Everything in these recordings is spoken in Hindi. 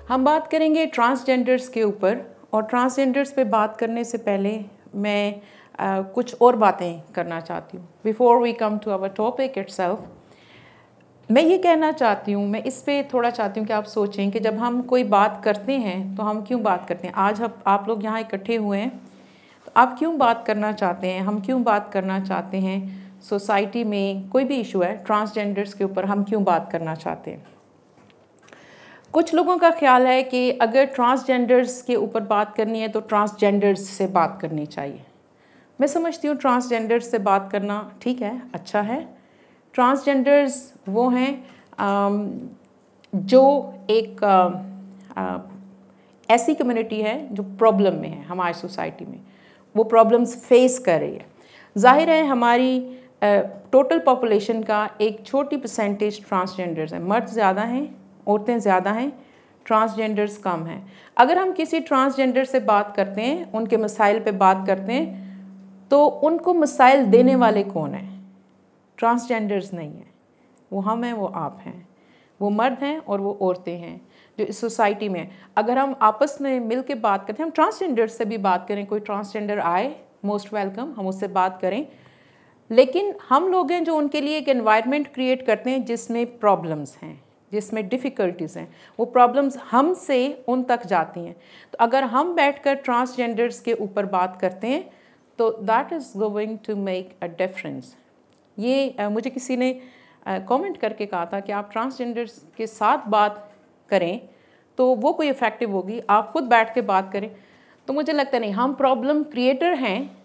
हम बात करेंगे ट्रांसजेंडर्स के ऊपर, और ट्रांसजेंडर्स पे बात करने से पहले मैं कुछ और बातें करना चाहती हूँ। Before we come to our topic itself, मैं ये कहना चाहती हूँ, मैं इस पे थोड़ा चाहती हूँ कि आप सोचें कि जब हम कोई बात करते हैं तो हम क्यों बात करते हैं। आज आप लोग यहाँ इकट्ठे हुए हैं तो आप क्यों बात करना चाहते हैं, हम क्यों बात करना चाहते हैं। सोसाइटी में कोई भी इशू है ट्रांसजेंडर्स के ऊपर, हम क्यों बात करना चाहते हैं। कुछ लोगों का ख्याल है कि अगर ट्रांसजेंडर्स के ऊपर बात करनी है तो ट्रांसजेंडर्स से बात करनी चाहिए। मैं समझती हूँ ट्रांसजेंडर्स से बात करना ठीक है, अच्छा है। ट्रांसजेंडर्स वो हैं जो एक ऐसी कम्युनिटी है जो प्रॉब्लम में है हमारी सोसाइटी में, वो प्रॉब्लम्स फेस कर रही है। जाहिर है हमारी टोटल पॉपुलेशन का एक छोटी परसेंटेज ट्रांसजेंडर्स हैं। मर्द ज़्यादा हैं, औरतें ज़्यादा हैं, ट्रांसजेंडर्स कम हैं। अगर हम किसी ट्रांसजेंडर से बात करते हैं, उनके मसाइल पे बात करते हैं, तो उनको मसाइल देने वाले कौन हैं? ट्रांसजेंडर्स नहीं हैं, वो हम हैं, वो आप हैं, वो मर्द हैं और वो औरतें हैं जो इस सोसाइटी में। अगर हम आपस में मिल के बात करते हैं, हम ट्रांसजेंडर्स से भी बात करें, कोई ट्रांसजेंडर आए, मोस्ट वेलकम, हम उससे बात करें। लेकिन हम लोग हैं जो उनके लिए एक एनवायरनमेंट क्रिएट करते हैं जिसमें प्रॉब्लम्स हैं, जिसमें डिफ़िकल्टीज़ हैं। वो प्रॉब्लम्स हमसे उन तक जाती हैं। तो अगर हम बैठकर ट्रांसजेंडर्स के ऊपर बात करते हैं तो that is going to make a difference. ये मुझे किसी ने कमेंट करके कहा था कि आप ट्रांसजेंडर्स के साथ बात करें तो वो कोई इफ़ेक्टिव होगी, आप खुद बैठ के बात करें। तो मुझे लगता नहीं, हम प्रॉब्लम क्रिएटर हैं,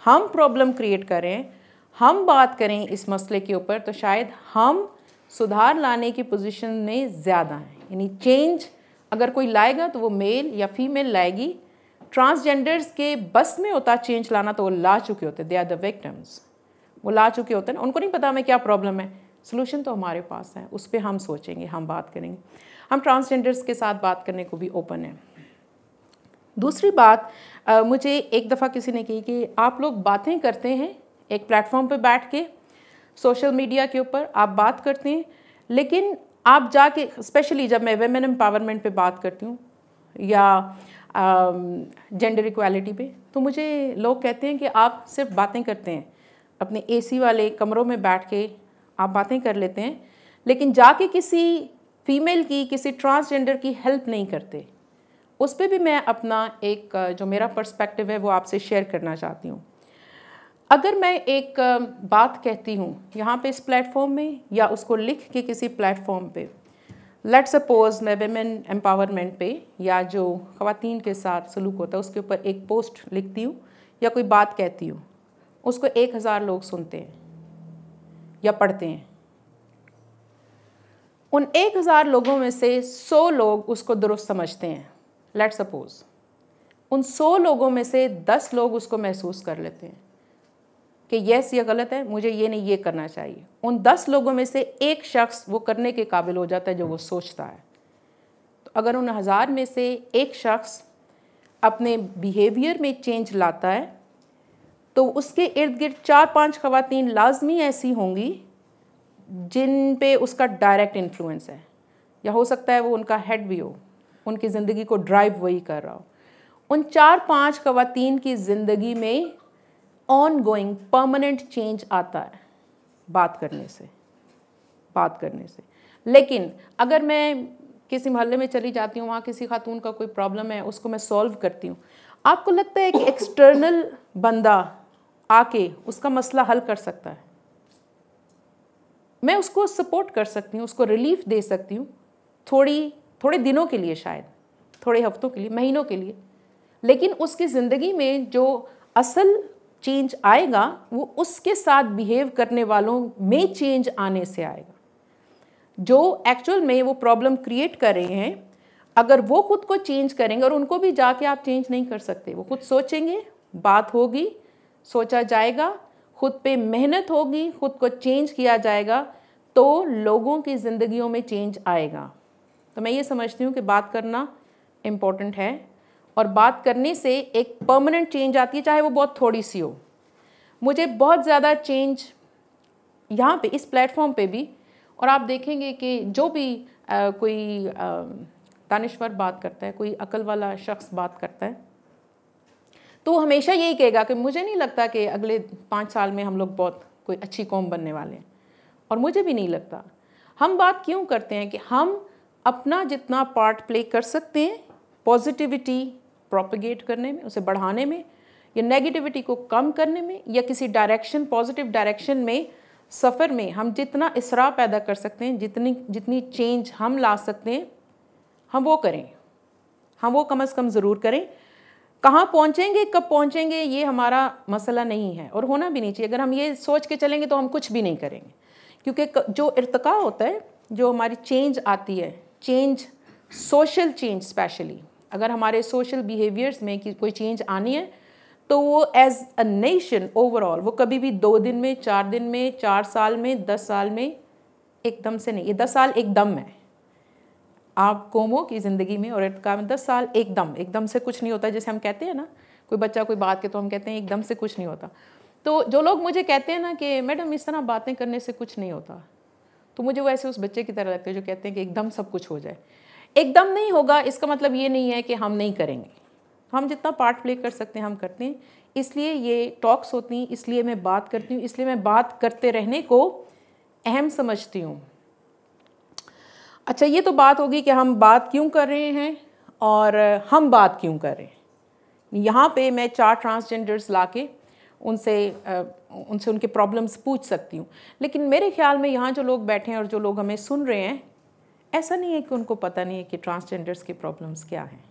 हम प्रॉब्लम क्रिएट करें, हम बात करें इस मसले के ऊपर तो शायद हम सुधार लाने की पोजीशन में ज़्यादा हैं। यानी चेंज अगर कोई लाएगा तो वो मेल या फीमेल लाएगी। ट्रांसजेंडर्स के बस में होता चेंज लाना तो वो ला चुके होते, दे आर द विक्टिम्स, वो ला चुके होते हैं। उनको नहीं पता हमें क्या प्रॉब्लम है, सोल्यूशन तो हमारे पास है, उस पर हम सोचेंगे, हम बात करेंगे। हम ट्रांसजेंडर्स के साथ बात करने को भी ओपन हैं। दूसरी बात, मुझे एक दफ़ा किसी ने कही कि आप लोग बातें करते हैं एक प्लेटफॉर्म पे बैठ के, सोशल मीडिया के ऊपर आप बात करते हैं, लेकिन आप जाके, स्पेशली जब मैं वेमेन एम्पावरमेंट पे बात करती हूँ या जेंडर इक्वालिटी पे, तो मुझे लोग कहते हैं कि आप सिर्फ बातें करते हैं, अपने एसी वाले कमरों में बैठ के आप बातें कर लेते हैं, लेकिन जाके किसी फीमेल की, किसी ट्रांसजेंडर की हेल्प नहीं करते। उस पर भी मैं अपना एक जो मेरा पर्सपेक्टिव है वो आपसे शेयर करना चाहती हूँ। अगर मैं एक बात कहती हूँ यहाँ पे इस प्लेटफॉर्म में, या उसको लिख के किसी प्लेटफॉर्म पे, लेट्स सपोज मैं वेमेन एम्पावरमेंट पे या जो ख़वातीन के साथ सलूक होता है उसके ऊपर एक पोस्ट लिखती हूँ या कोई बात कहती हूँ, उसको 1000 लोग सुनते हैं या पढ़ते हैं। उन 1000 लोगों में से 100 लोग उसको दुरुस्त समझते हैं। लेट्स सपोज उन 100 लोगों में से 10 लोग उसको महसूस कर लेते हैं कि यस ये गलत है, मुझे ये नहीं, ये करना चाहिए। उन 10 लोगों में से एक शख्स वो करने के काबिल हो जाता है जो वो सोचता है। तो अगर उन 1000 में से एक शख्स अपने बिहेवियर में चेंज लाता है तो उसके इर्द गिर्द 4-5 ख़वातीन लाजमी ऐसी होंगी जिन पे उसका डायरेक्ट इन्फ्लुएंस है, या हो सकता है वो उनका हेड भी हो, उनकी ज़िंदगी को ड्राइव वही कर रहा हो। उन 4-5 ख़वातीन की ज़िंदगी में ऑन गोइंग परमानेंट चेंज आता है बात करने से। लेकिन अगर मैं किसी मोहल्ले में चली जाती हूँ, वहाँ किसी खातून का कोई प्रॉब्लम है, उसको मैं सॉल्व करती हूँ, आपको लगता है कि एक्सटर्नल बंदा आके उसका मसला हल कर सकता है? मैं उसको सपोर्ट कर सकती हूँ, उसको रिलीफ दे सकती हूँ, थोड़े दिनों के लिए, शायद थोड़े हफ्तों के लिए, महीनों के लिए, लेकिन उसकी ज़िंदगी में जो असल चेंज आएगा वो उसके साथ बिहेव करने वालों में चेंज आने से आएगा। जो एक्चुअल में वो प्रॉब्लम क्रिएट कर रहे हैं, अगर वो खुद को चेंज करेंगे, और उनको भी जाके आप चेंज नहीं कर सकते, वो खुद सोचेंगे, बात होगी, सोचा जाएगा, खुद पे मेहनत होगी, खुद को चेंज किया जाएगा, तो लोगों की ज़िंदगियों में चेंज आएगा। तो मैं ये समझती हूँ कि बात करना इम्पोर्टेंट है, और बात करने से एक परमानेंट चेंज आती है, चाहे वो बहुत थोड़ी सी हो। मुझे बहुत ज़्यादा चेंज यहाँ पे इस प्लेटफॉर्म पे भी, और आप देखेंगे कि जो भी कोई दानिश्वर बात करता है, कोई अकल वाला शख्स बात करता है, तो वो हमेशा यही कहेगा कि मुझे नहीं लगता कि अगले 5 साल में हम लोग बहुत कोई अच्छी कौम बनने वाले हैं, और मुझे भी नहीं लगता। हम बात क्यों करते हैं कि हम अपना जितना पार्ट प्ले कर सकते हैं पॉजिटिविटी प्रोपेगेट करने में, उसे बढ़ाने में, या नेगेटिविटी को कम करने में, या किसी डायरेक्शन पॉजिटिव डायरेक्शन में सफ़र में हम जितना इसरा पैदा कर सकते हैं, जितनी चेंज हम ला सकते हैं, हम वो करें, हम वो कम से कम ज़रूर करें। कहाँ पहुँचेंगे, कब पहुँचेंगे, ये हमारा मसला नहीं है और होना भी नहीं चाहिए। अगर हम ये सोच के चलेंगे तो हम कुछ भी नहीं करेंगे, क्योंकि जो इर्तिका होता है, जो हमारी चेंज आती है, चेंज सोशल चेंज स्पेशली, अगर हमारे सोशल बिहेवियर्स में कोई चेंज आनी है तो वो एज अ नेशन ओवरऑल, वो कभी भी 2 दिन में, 4 दिन में, 4 साल में, 10 साल में एकदम से नहीं। ये 10 साल एकदम है आप कौमों की ज़िंदगी में, और इर्तिका में 10 साल एकदम से कुछ नहीं होता। जैसे हम कहते हैं ना, कोई बच्चा कोई बात के तो हम कहते हैं एकदम से कुछ नहीं होता। तो जो लोग मुझे कहते हैं ना कि मैडम इस तरह बातें करने से कुछ नहीं होता, तो मुझे वो ऐसे उस बच्चे की तरह लगता है जो कहते हैं कि एकदम सब कुछ हो जाए। एकदम नहीं होगा, इसका मतलब ये नहीं है कि हम नहीं करेंगे। हम जितना पार्ट प्ले कर सकते हैं हम करते हैं। इसलिए ये टॉक्स होती हैं, इसलिए मैं बात करती हूँ, इसलिए मैं बात करते रहने को अहम समझती हूँ। अच्छा, ये तो बात होगी कि हम बात क्यों कर रहे हैं और हम बात क्यों कर रहे हैं। यहाँ पे मैं 4 ट्रांसजेंडर्स लाके उनसे उनके प्रॉब्लम्स पूछ सकती हूँ, लेकिन मेरे ख्याल में यहाँ जो लोग बैठे हैं और जो लोग हमें सुन रहे हैं, ऐसा नहीं है कि उनको पता नहीं है कि ट्रांसजेंडर्स के प्रॉब्लम्स क्या हैं।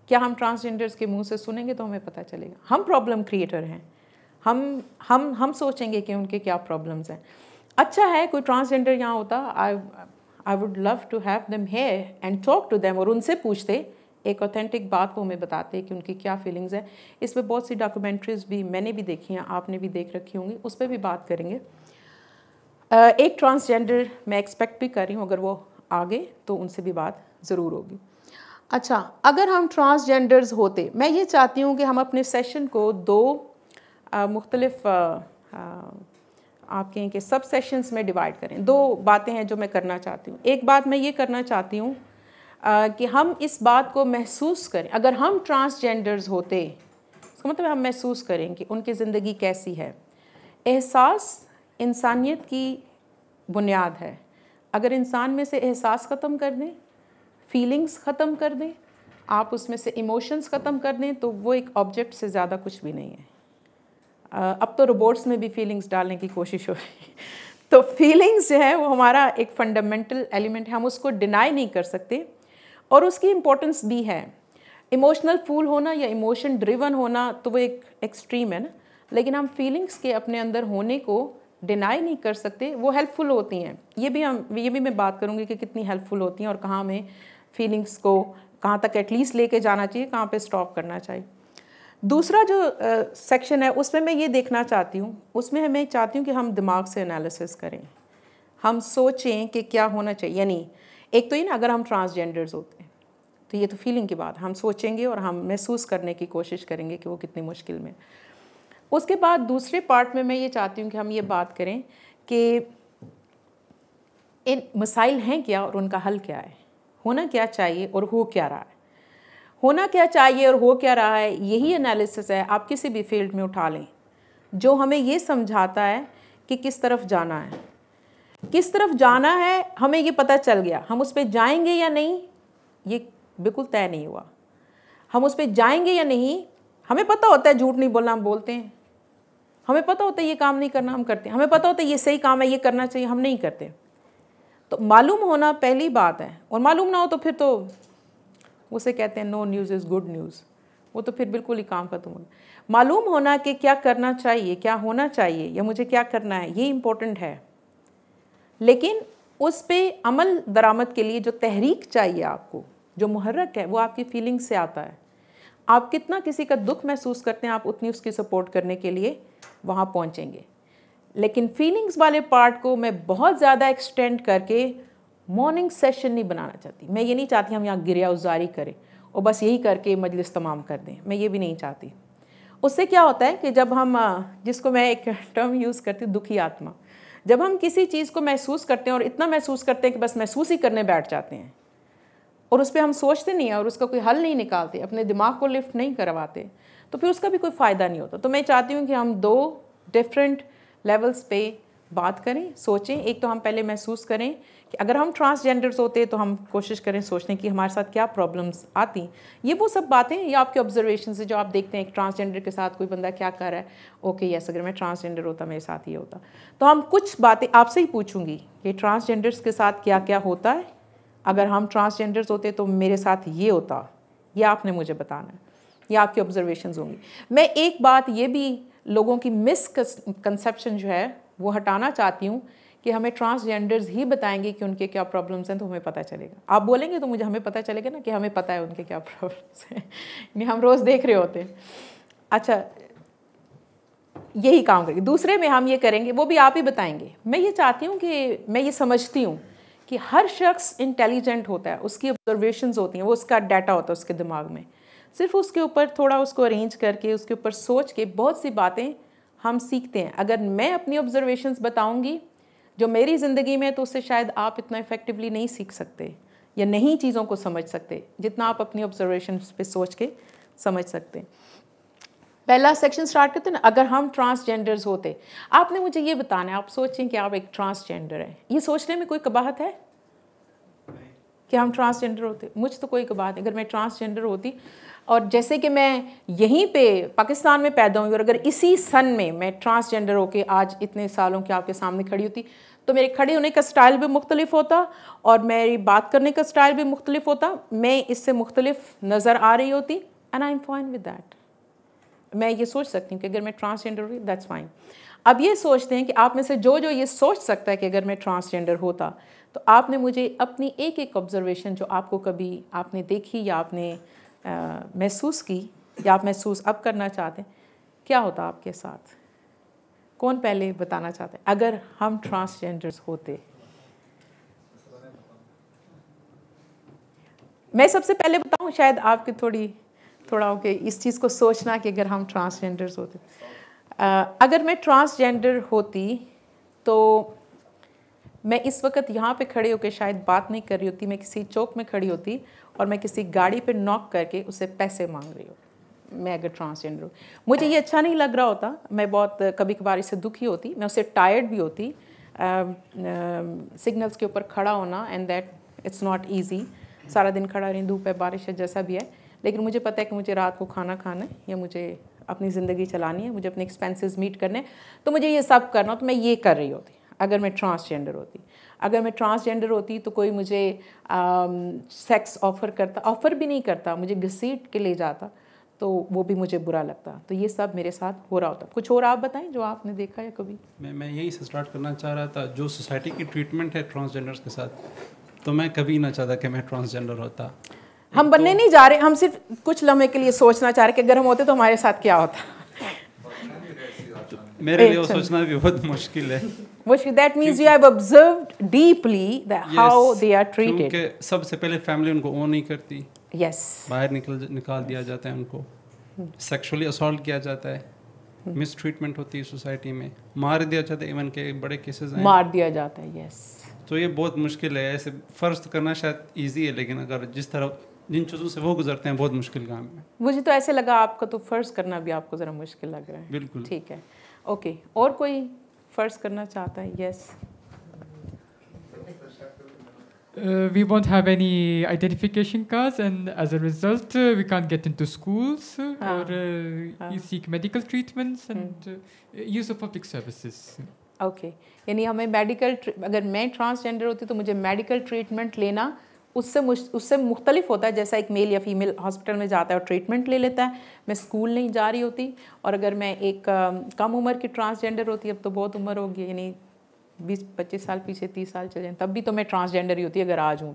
क्या हम ट्रांसजेंडर्स के मुंह से सुनेंगे तो हमें पता चलेगा। हम प्रॉब्लम क्रिएटर हैं, हम सोचेंगे कि उनके क्या प्रॉब्लम्स हैं। अच्छा है कोई ट्रांसजेंडर यहाँ होता, I would love to have them here and talk to them, और उनसे पूछते, एक ऑथेंटिक बात वो हमें बताते कि उनकी क्या फीलिंग्स है। इस पर बहुत सी डॉक्यूमेंट्रीज भी मैंने भी देखी हैं, आपने भी देख रखी होंगी, उस पर भी बात करेंगे। एक ट्रांसजेंडर मैं एक्सपेक्ट भी कर रही हूँ, अगर वो आगे तो उनसे भी बात ज़रूर होगी। अच्छा, अगर हम ट्रांसजेंडर्स होते, मैं ये चाहती हूँ कि हम अपने सेशन को 2 मुख्तलिफ आप कहें कि सब सेशंस में डिवाइड करें। 2 बातें हैं जो मैं करना चाहती हूँ। एक बात मैं ये करना चाहती हूँ कि हम इस बात को महसूस करें, अगर हम ट्रांसजेंडर्स होते, इसका मतलब हम महसूस करें कि उनकी ज़िंदगी कैसी है। एहसास इंसानियत की बुनियाद है। अगर इंसान में से एहसास ख़त्म कर दें, फीलिंग्स ख़त्म कर दें, आप उसमें से इमोशंस ख़त्म कर दें, तो वो एक ऑब्जेक्ट से ज़्यादा कुछ भी नहीं है। अब तो रोबोट्स में भी फीलिंग्स डालने की कोशिश हो रही है। तो फीलिंग्स जो है वो हमारा एक फंडामेंटल एलिमेंट है, हम उसको डिनाई नहीं कर सकते, और उसकी इम्पोर्टेंस भी है। इमोशनल फूल होना या इमोशन ड्रिवन होना तो वो एक एक्सट्रीम है ना, लेकिन हम फीलिंग्स के अपने अंदर होने को डिनाई नहीं कर सकते। वो हेल्पफुल होती हैं, ये भी मैं बात करूँगी कि कितनी हेल्पफुल होती हैं और कहाँ हमें फीलिंग्स को कहाँ तक एटलीस्ट लेके जाना चाहिए, कहाँ पे स्टॉप करना चाहिए। दूसरा जो सेक्शन है उसमें मैं ये देखना चाहती हूँ, उसमें मैं चाहती हूँ कि हम दिमाग से एनालिसिस करें, हम सोचें कि क्या होना चाहिए। यानी एक तो ये ना, अगर हम ट्रांसजेंडर्स होते हैं तो ये तो फीलिंग की बात, हम सोचेंगे और हम महसूस करने की कोशिश करेंगे कि वो कितनी मुश्किल में। उसके बाद दूसरे पार्ट में मैं ये चाहती हूँ कि हम ये बात करें कि इन मसाइल हैं क्या और उनका हल क्या है, होना क्या चाहिए और हो क्या रहा है। होना क्या चाहिए और हो क्या रहा है, यही एनालिसिस है, आप किसी भी फील्ड में उठा लें, जो हमें ये समझाता है कि किस तरफ जाना है। किस तरफ जाना है हमें ये पता चल गया, हम उस पर जाएंगे या नहीं ये बिल्कुल तय नहीं हुआ। हम उस पर जाएंगे या नहीं, हमें पता होता है झूठ नहीं बोलना, हम बोलते हैं। हमें पता होता है ये काम नहीं करना, हम करते हैं। हमें पता होता है ये सही काम है, ये करना चाहिए, हम नहीं करते। तो मालूम होना पहली बात है, और मालूम ना हो तो फिर तो उसे कहते हैं no news is good news, वो तो फिर बिल्कुल ही काम खत्म हो गया। मालूम होना कि क्या करना चाहिए, क्या होना चाहिए, या मुझे क्या करना है, ये इम्पोर्टेंट है। लेकिन उस पर अमल दरामद के लिए जो तहरीक चाहिए आपको, जो मुहर्रक है, वो आपकी फीलिंग से आता है। आप कितना किसी का दुख महसूस करते हैं, आप उतनी उसकी सपोर्ट करने के लिए वहाँ पहुँचेंगे। लेकिन फीलिंग्स वाले पार्ट को मैं बहुत ज़्यादा एक्सटेंड करके मॉर्निंग सेशन नहीं बनाना चाहती। मैं ये नहीं चाहती हम यहाँ गिरिया उजारी करें और बस यही करके मजलिस तमाम कर दें, मैं ये भी नहीं चाहती। उससे क्या होता है कि जब हम, जिसको मैं एक टर्म यूज़ करती हूँ, दुखी आत्मा, जब हम किसी चीज़ को महसूस करते हैं और इतना महसूस करते हैं कि बस महसूस ही करने बैठ जाते हैं, और उस पर हम सोचते नहीं हैं और उसका कोई हल नहीं निकालते, अपने दिमाग को लिफ्ट नहीं करवाते, तो फिर उसका भी कोई फ़ायदा नहीं होता। तो मैं चाहती हूँ कि हम 2 डिफरेंट लेवल्स पे बात करें, सोचें। एक तो हम पहले महसूस करें कि अगर हम ट्रांसजेंडर्स होते तो हम कोशिश करें सोचने की हमारे साथ क्या प्रॉब्लम्स आती। ये वो सब बातें, ये आपके ऑब्जर्वेशन से जो आप देखते हैं एक ट्रांसजेंडर के साथ कोई बंदा क्या कर रहा है, ओके यस अगर मैं ट्रांसजेंडर होता मेरे साथ ये होता। तो हम कुछ बातें आपसे ही पूछूंगी कि ट्रांसजेंडर्स के साथ क्या क्या होता है, अगर हम ट्रांसजेंडर्स होते तो मेरे साथ ये होता, ये आपने मुझे बताना है, ये आपकी ऑब्जर्वेशंस होंगी। मैं एक बात ये भी लोगों की मिसकंसेप्शन जो है वो हटाना चाहती हूँ कि हमें ट्रांसजेंडर्स ही बताएंगे कि उनके क्या प्रॉब्लम्स हैं तो हमें पता चलेगा। आप बोलेंगे तो मुझे हमें पता चलेगा ना कि हमें पता है उनके क्या प्रॉब्लम्स हैं, नहीं हम रोज़ देख रहे होते हैं। अच्छा, यही काम करेंगे। दूसरे में हम ये करेंगे, वो भी आप ही बताएंगे। मैं ये चाहती हूँ कि मैं ये समझती हूँ कि हर शख्स इंटेलिजेंट होता है, उसकी ऑब्जर्वेशंस होती हैं, वो उसका डाटा होता है उसके दिमाग में, सिर्फ उसके ऊपर थोड़ा उसको अरेंज करके उसके ऊपर सोच के बहुत सी बातें हम सीखते हैं। अगर मैं अपनी ऑब्जर्वेशंस बताऊंगी जो मेरी ज़िंदगी में, तो उससे शायद आप इतना इफ़ेक्टिवली नहीं सीख सकते या नहीं चीज़ों को समझ सकते जितना आप अपनी ऑब्जर्वेशंस पे सोच के समझ सकते हैं। पहला सेक्शन स्टार्ट करते हैं ना, अगर हम ट्रांसजेंडर्स होते। आपने मुझे ये बताना है, आप सोचें कि आप एक ट्रांसजेंडर हैं, ये सोचने में कोई कबाहत है कि हम ट्रांसजेंडर होते? मुझ तो कोई कबाहत नहीं। अगर मैं ट्रांसजेंडर होती और जैसे कि मैं यहीं पे पाकिस्तान में पैदा हुई और अगर इसी सन में मैं ट्रांसजेंडर होके आज इतने सालों के आपके सामने खड़ी होती, तो मेरे खड़े होने का स्टाइल भी मुख्तलिफ होता और मेरी बात करने का स्टाइल भी मुख्तलिफ होता, मैं इससे मुख्तलिफ नज़र आ रही होती, and I am fine with that. मैं ये सोच सकती हूँ कि अगर मैं ट्रांसजेंडर हुई दैट्स फाइन। अब ये सोचते हैं कि आप में से जो जो ये सोच सकता है कि अगर मैं ट्रांसजेंडर होता, तो आपने मुझे अपनी एक एक ऑब्जर्वेशन जो आपको कभी आपने देखी या आपने महसूस की या आप महसूस अब करना चाहते हैं, क्या होता आपके साथ? कौन पहले बताना चाहते हैं अगर हम ट्रांसजेंडर्स होते? मैं सबसे पहले बताऊं, शायद आपके थोड़ा हो के इस चीज़ को सोचना कि अगर हम ट्रांसजेंडर्स होते। अगर मैं ट्रांसजेंडर होती तो मैं इस वक्त यहाँ पे खड़े होकर शायद बात नहीं कर रही होती, मैं किसी चौक में खड़ी होती और मैं किसी गाड़ी पे नॉक करके उससे पैसे मांग रही हूँ। मैं अगर ट्रांसजेंडर हूँ, मुझे ये अच्छा नहीं लग रहा होता, मैं बहुत कभी कभार इससे दुखी होती, मैं उससे टायर्ड भी होती। सिग्नल्स के ऊपर खड़ा होना and that it's not easy, सारा दिन खड़ा रही, धूप है बारिश है जैसा भी है, लेकिन मुझे पता है कि मुझे रात को खाना खाना है या मुझे अपनी ज़िंदगी चलानी है, मुझे अपने एक्सपेंसेस मीट करने हैं, तो मुझे ये सब करना, तो मैं ये कर रही होती अगर मैं ट्रांसजेंडर होती। अगर मैं ट्रांसजेंडर होती तो कोई मुझे सेक्स ऑफ़र भी नहीं करता, मुझे घसीट के ले जाता, तो वो भी मुझे बुरा लगता। तो ये सब मेरे साथ हो रहा होता। कुछ और आप बताएं जो आपने देखा है कभी? मैं यही से स्टार्ट करना चाह रहा था, जो सोसाइटी की ट्रीटमेंट है ट्रांसजेंडर्स के साथ, तो मैं कभी ना चाहता कि मैं ट्रांसजेंडर होता। हम बनने नहीं जा रहे, हम सिर्फ कुछ लम्हे के लिए सोचना चाह रहे कि अगर हम होते तो हमारे साथ क्या होता। मेरे लिए वो सोचना भी बहुत मुश्किल है। मुश्किल, that means you have observed deeply that how they are treated. क्योंकि सबसे पहले फैमिली उनको ओन नहीं करती। Yes. बाहर निकाल दिया जाता है उनको, सेक्सुअली असॉल्ट किया जाता है, मिस ट्रीटमेंट होती है सोसाइटी में, मार दिया जाता है, इवन के बड़े केसेस हैं मार दिया जाता है। यस। तो ये बहुत मुश्किल है। ऐसे फ़र्ज करना शायद इजी है, लेकिन अगर जिस तरह जिन चीज़ों से वो गुजरते हैं, बहुत मुश्किल काम है। मुझे तो ऐसे लगा आपका तो फ़र्ज करना भी आपको ज़रा मुश्किल लग रहा है। बिल्कुल ठीक है, ओके। और कोई फ़र्ज करना चाहता है? Yes. We won't have any identification cards, and as a result, we can't get into schools or seek medical treatments and use of public services. Okay, यानी हमें मेडिकल, अगर मैं ट्रांसजेंडर होती तो मुझे मेडिकल ट्रीटमेंट लेना उससे मुख्तलिफ होता है, जैसा एक मेल या फीमेल हॉस्पिटल में जाता है और ट्रीटमेंट ले लेता है। मैं स्कूल नहीं जा रही होती। और अगर मैं एक कम उम्र की ट्रांसजेंडर होती, अब तो बहुत उम्र होगी, यानी 20-25 साल पीछे, 30 साल चले जाएँ, तब भी तो मैं ट्रांसजेंडर ही होती अगर आज हूँ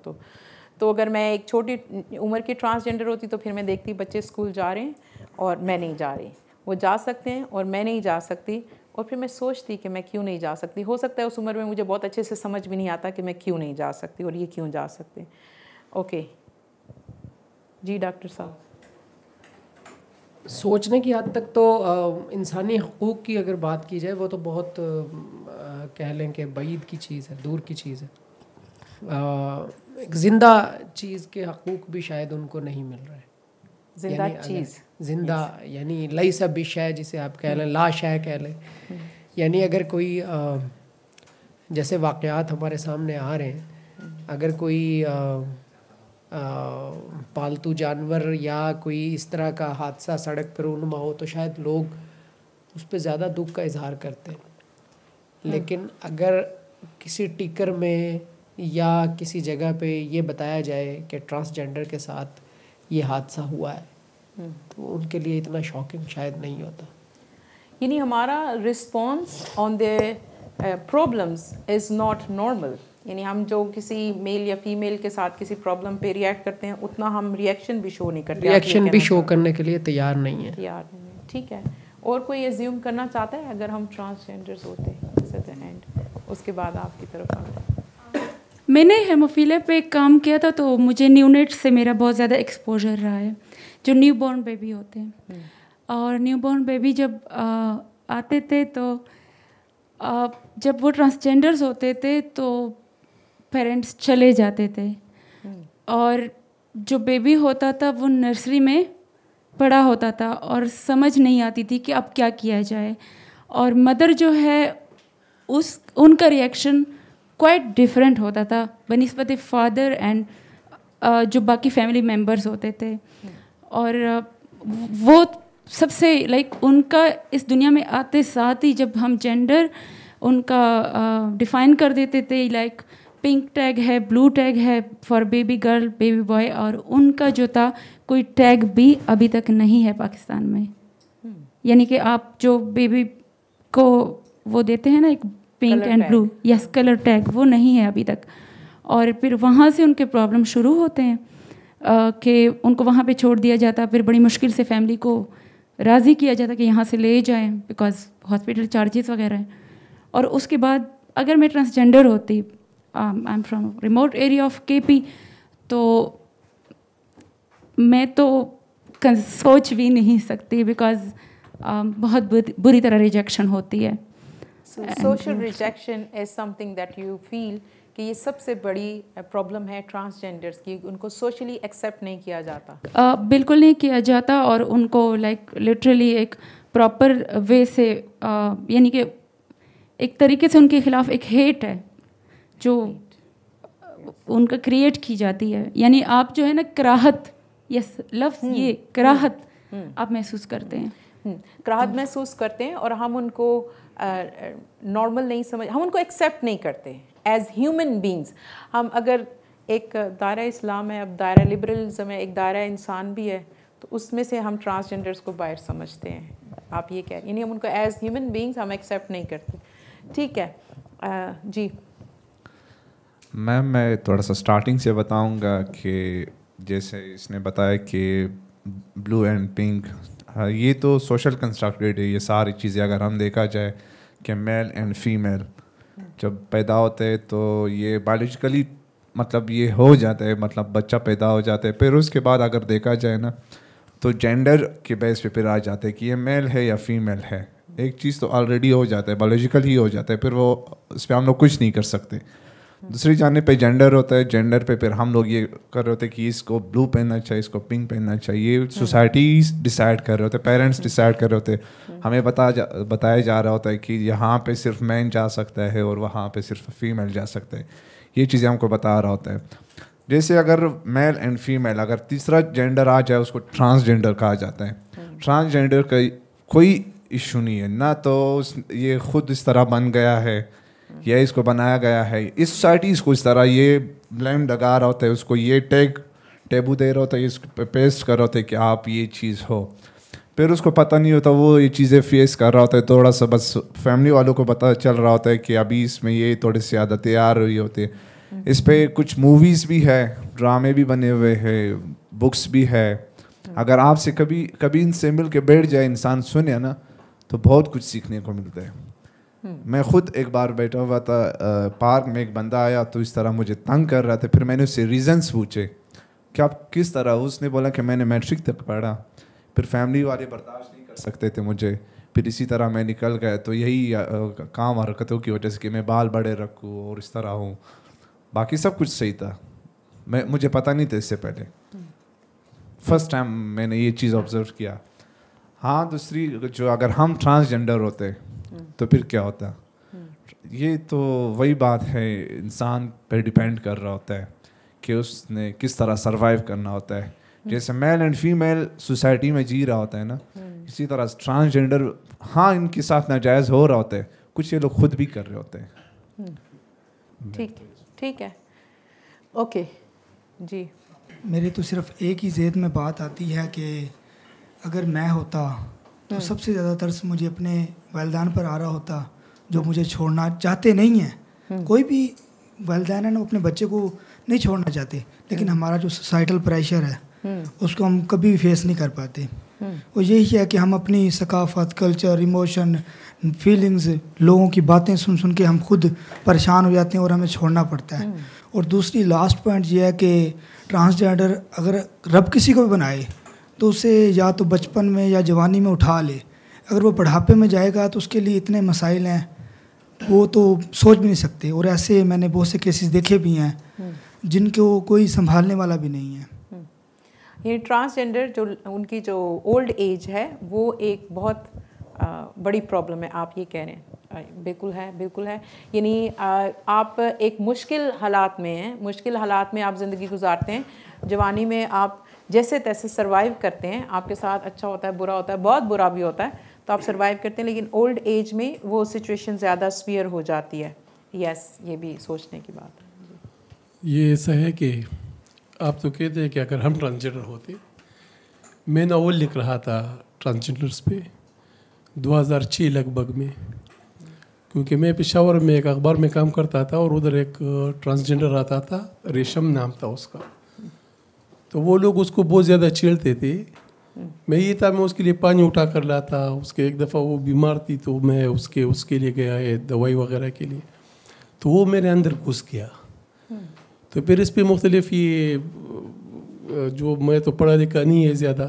तो अगर मैं एक छोटी उम्र की ट्रांसजेंडर होती तो फिर मैं देखती बच्चे स्कूल जा रहे हैं और मैं नहीं जा रही, वो जा सकते हैं और मैं नहीं जा सकती, और फिर मैं सोचती कि मैं क्यों नहीं जा सकती। हो सकता है उस उम्र में मुझे बहुत अच्छे से समझ भी नहीं आता कि मैं क्यों नहीं जा सकती और ये क्यों जा सकते। ओके जी डॉक्टर साहब। सोचने की हद तक तो इंसानी हकूक़ की अगर बात की जाए, वो तो बहुत कह लें कि बईद की चीज़ है, दूर की चीज़ है। एक ज़िंदा चीज़ के हकूक़ भी शायद उनको नहीं मिल रहे। जिंदा चीज़, जिंदा यानी लई सब बिशय जिसे आप कह लें, लाश है कह लें। यानी अगर कोई जैसे वाक़यात हमारे सामने आ रहे हैं, अगर कोई पालतू जानवर या कोई इस तरह का हादसा सड़क पर रूनुमा हो तो शायद लोग उस पर ज़्यादा दुख का इजहार करते हैं। लेकिन अगर किसी टिकर में या किसी जगह पे ये बताया जाए कि ट्रांसजेंडर के साथ ये हादसा हुआ है, तो उनके लिए इतना शॉकिंग शायद नहीं होता। यानी हमारा response on the problems is not normal. यानी हम जो किसी मेल या फीमेल के साथ किसी प्रॉब्लम पे रिएक्ट करते हैं, उतना हम रिएक्शन भी शो नहीं करते। रिएक्शन भी शो करने के लिए तैयार नहीं है। तैयार नहीं है, ठीक है। और कोई एज्यूम करना चाहता है अगर हम ट्रांसजेंडर्स होते एंड उसके बाद आपकी तरफ आते? मैंने हेमोफीलिया पे काम किया था, तो मुझे न्यूनेट से मेरा बहुत ज़्यादा एक्सपोजर रहा है, जो न्यूबॉर्न बेबी होते हैं। और न्यूबॉर्न बेबी जब आते थे तो जब वो ट्रांसजेंडर्स होते थे तो पेरेंट्स चले जाते थे, और जो बेबी होता था वो नर्सरी में पड़ा होता था और समझ नहीं आती थी कि अब क्या किया जाए। और मदर जो है उनका रिएक्शन क्वाइट डिफरेंट होता था बनिस्बत फादर एंड जो बाकी फैमिली मेम्बर्स होते थे। और वो सबसे उनका इस दुनिया में आते साथ ही जब हम जेंडर उनका डिफ़ाइन कर देते थे, पिंक टैग है, ब्लू टैग है for baby girl, baby boy, और उनका जो था कोई टैग भी अभी तक नहीं है पाकिस्तान में। यानी कि आप जो बेबी को वो देते हैं ना, एक pink and blue, yes, colour tag, वो नहीं है अभी तक। और फिर वहाँ से उनके प्रॉब्लम शुरू होते हैं कि उनको वहाँ पे छोड़ दिया जाता, फिर बड़ी मुश्किल से फैमिली को राज़ी किया जाता कि यहाँ से ले जाएं बिकॉज हॉस्पिटल चार्जेस वगैरह हैं। और उसके बाद अगर मैं ट्रांसजेंडर होती, I am from remote area of KP, तो मैं तो सोच भी नहीं सकती बिकॉज बहुत बुरी तरह रिजेक्शन होती है। Social rejection is something that you feel कि ये सबसे बड़ी प्रॉब्लम है ट्रांसजेंडर्स की, उनको सोशली एक्सेप्ट नहीं किया जाता। बिल्कुल नहीं किया जाता, और उनको लिटरली एक प्रॉपर वे से यानी कि एक तरीके से उनके खिलाफ एक हेट है जो उनका क्रिएट की जाती है। यानी आप जो है ना कराहत, यस लफ्ज़ ये कराहत आप महसूस करते हैं, कराहत महसूस करते हैं, और हम उनको नॉर्मल नहीं समझ, हम उनको एक्सेप्ट नहीं करते एज ह्यूमन बींग्स। हम अगर एक दायरा इस्लाम है, अब दायरा लिबरलिज्म है, एक दायरा इंसान भी है, तो उसमें से हम ट्रांसजेंडर्स को बाहर समझते हैं। आप ये कह रहे हैं, यानी हम उनको एज ह्यूमन बींग्स हम एक्सेप्ट नहीं करते। ठीक है जी मैम, मैं थोड़ा सा स्टार्टिंग से बताऊंगा कि जैसे इसने बताया कि ब्लू एंड पिंक, ये तो सोशल कंस्ट्रक्टेड है। ये सारी चीज़ें अगर हम देखा जाए कि मेल एंड फीमेल जब पैदा होते हैं तो ये बायोलॉजिकली मतलब ये हो जाता है, मतलब बच्चा पैदा हो जाता है। फिर उसके बाद अगर देखा जाए ना तो जेंडर के बेस पे फिर आ जाते हैं कि ये मेल है या फीमेल है। एक चीज़ तो ऑलरेडी हो जाता है, बायोलॉजिकल ही हो जाता है, फिर वो उस पर हम लोग कुछ नहीं कर सकते। दूसरी जाने पे जेंडर होता है, जेंडर पे फिर हम लोग ये कर रहे होते हैं कि इसको ब्लू पहनना चाहिए, इसको पिंक पहनना चाहिए। सोसाइटी डिसाइड कर रहे होते हैं, पेरेंट्स डिसाइड कर रहे होते हैं। हमें बताया जा रहा होता है कि यहाँ पे सिर्फ मैन जा सकता है और वहाँ पे सिर्फ फीमेल जा सकता है। ये चीज़ें हमको बता रहा होता है। जैसे अगर मेल एंड फीमेल, अगर तीसरा जेंडर आ जाए उसको ट्रांसजेंडर कहा जाता है। ट्रांसजेंडर का कोई इशू नहीं है ना, तो ये खुद इस तरह बन गया है या इसको बनाया गया है। इस सोसाइटी इसको इस तरह ये ब्लेम लगा रहा होता है, उसको ये टेबू दे रहा होता है, इसको पेस्ट कर रहा होता है कि आप ये चीज़ हो। फिर उसको पता नहीं होता, वो ये चीज़ें फेस कर रहा होता है। थोड़ा सा बस फैमिली वालों को पता चल रहा होता है कि अभी इसमें ये थोड़ी सी आदतें आ रही होती है। इस पे कुछ मूवीज़ भी है, ड्रामे भी बने हुए हैं, बुक्स भी है। अगर आपसे कभी इनसे मिल के बैठ जाए इंसान, सुने ना, तो बहुत कुछ सीखने को मिलता है। मैं खुद एक बार बैठा हुआ था पार्क में, एक बंदा आया तो इस तरह मुझे तंग कर रहा था। फिर मैंने उससे रीजंस पूछे कि आप किस तरह। उसने बोला कि मैंने मैट्रिक तक पढ़ा, फिर फैमिली वाले बर्दाश्त नहीं कर सकते थे मुझे, फिर इसी तरह मैं निकल गया। तो यही काम हरकतों की वजह से कि मैं बाल बड़े रखूँ और इस तरह हूँ। बाकी सब कुछ सही था, मुझे पता नहीं था इससे पहले, फर्स्ट टाइम मैंने ये चीज़ ऑब्जर्व किया। हाँ, दूसरी जो अगर हम ट्रांसजेंडर होते तो फिर क्या होता, ये तो वही बात है, इंसान पे डिपेंड कर रहा होता है कि उसने किस तरह सरवाइव करना होता है। जैसे मेल एंड फीमेल सोसाइटी में जी रहा होता है ना, इसी तरह ट्रांसजेंडर हाँ इनके साथ नाजायज़ हो रहा होता है, कुछ ये लोग खुद भी कर रहे होते हैं। ठीक है, ओके जी। मेरे तो सिर्फ एक ही ज़हन में बात आती है कि अगर मैं होता तो सबसे ज़्यादा तरस मुझे अपने वालिदैन पर आ रहा होता, जो मुझे छोड़ना चाहते नहीं हैं। कोई भी वालिदैन है ना, अपने बच्चे को नहीं छोड़ना चाहते, लेकिन हमारा जो सोसाइटल प्रेशर है उसको हम कभी भी फेस नहीं कर पाते। वो यही है कि हम अपनी सकाफत, कल्चर, इमोशन, फीलिंग्स, लोगों की बातें सुन सुन के हम खुद परेशान हो जाते हैं और हमें छोड़ना पड़ता है। और दूसरी लास्ट पॉइंट ये है कि ट्रांसजेंडर अगर रब किसी को भी बनाए तो उसे या तो बचपन में या जवानी में उठा ले, अगर वो बुढ़ापे में जाएगा तो उसके लिए इतने मसाइल हैं वो तो सोच भी नहीं सकते। और ऐसे मैंने बहुत से केसेस देखे भी हैं जिनको कोई संभालने वाला भी नहीं है। ये ट्रांसजेंडर जो उनकी जो ओल्ड एज है वो एक बहुत बड़ी प्रॉब्लम है, आप ये कह रहे हैं। बिल्कुल है। यानी आप एक मुश्किल हालात में हैं, मुश्किल हालात में आप ज़िंदगी गुजारते हैं। जवानी में आप जैसे तैसे सरवाइव करते हैं, आपके साथ अच्छा होता है, बुरा होता है, बहुत बुरा भी होता है, तो आप सरवाइव करते हैं। लेकिन ओल्ड एज में वो सिचुएशन ज़्यादा सीवियर हो जाती है। यस, ये भी सोचने की बात है। ये ऐसा है कि आप तो कहते हैं कि अगर हम ट्रांसजेंडर होते, मैं नावल लिख रहा था ट्रांसजेंडर्स पे 2006 लगभग में, क्योंकि मैं पेशावर में एक अखबार में काम करता था और उधर एक ट्रांसजेंडर आता था, रेशम नाम था उसका। तो वो लोग उसको बहुत ज़्यादा छेड़ते थे। मैं ये था, मैं उसके लिए पानी उठा कर लाता। उसके एक दफ़ा वो बीमार थी तो मैं उसके लिए गया है दवाई वगैरह के लिए, तो वो मेरे अंदर घुस गया। तो फिर इस पर मुख्तलिफ ये जो मैं तो पढ़ा लिखा नहीं है ज़्यादा,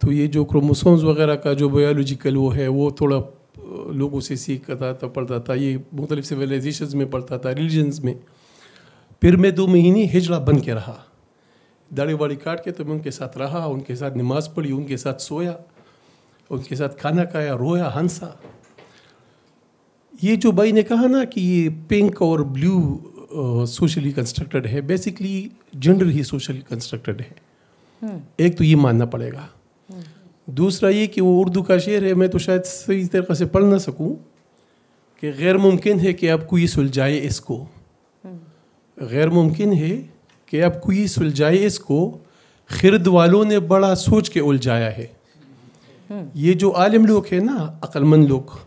तो ये जो क्रोमोसोम्स वगैरह का जो बायोलॉजिकल वो है वो थोड़ा लोगों से सीखता था, पढ़ता था। ये मुख्तलिफ सिविलाइजेशंस में पढ़ता था, रिलीजन्स में। फिर मैं 2 महीने हिजड़ा बन के रहा, दाढ़ी वाड़ी काट के। तो मैं उनके साथ रहा, उनके साथ नमाज़ पढ़ी, उनके साथ सोया, उनके साथ खाना खाया, रोया, हंसा। ये जो भाई ने कहा ना कि ये पिंक और ब्लू सोशली कंस्ट्रक्टेड है, बेसिकली जेंडर ही सोशली कंस्ट्रक्टेड है। एक तो ये मानना पड़ेगा। दूसरा ये कि वो उर्दू का शेर है, मैं तो शायद सही तरीके से पढ़ ना सकूं, कि गैर मुमकिन है कि अब कोई सुलझाए इसको, गैर मुमकिन है कि अब कोई सुलझाए इसको, खिरद वालों ने बड़ा सोच के उलझाया है। ये जो आलिम लोग हैं ना, अक्लमंद लोग,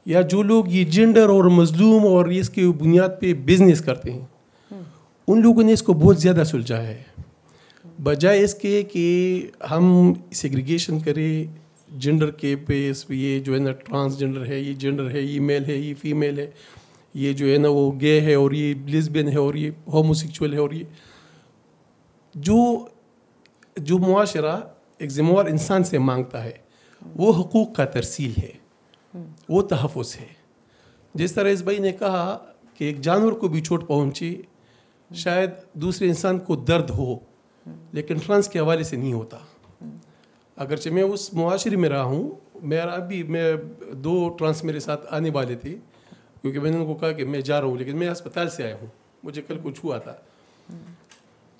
या जो लोग ये जेंडर और मजलूम और इसके बुनियाद पे बिजनेस करते हैं, उन लोगों ने इसको बहुत ज़्यादा सुलझाया है। बजाय इसके कि हम सेग्रीगेशन करें जेंडर के बेस पे, ये जो है ना ट्रांसजेंडर है, ये जेंडर है, ये मेल है, ये फीमेल है, ये जो है ना वो गे है, और ये लेस्बियन है, और ये होमोसेक्सुअल है, और ये जो मुआशरा एक ज़िम्मेवार इंसान से मांगता है वो हुकूक का तरसील है, वो तहफ़्फ़ुज़ है। जिस तरह इस भाई ने कहा कि एक जानवर को भी चोट पहुँची, शायद दूसरे इंसान को दर्द हो, लेकिन ट्रांस के हवाले से नहीं होता। अगरचे मैं उस मुआशरे में रहा हूँ, मैं 2 ट्रांस मेरे साथ आने वाले थे, क्योंकि मैंने उनको कहा कि मैं जा रहा हूँ, लेकिन मैं अस्पताल से आया हूँ, मुझे कल कुछ हुआ था।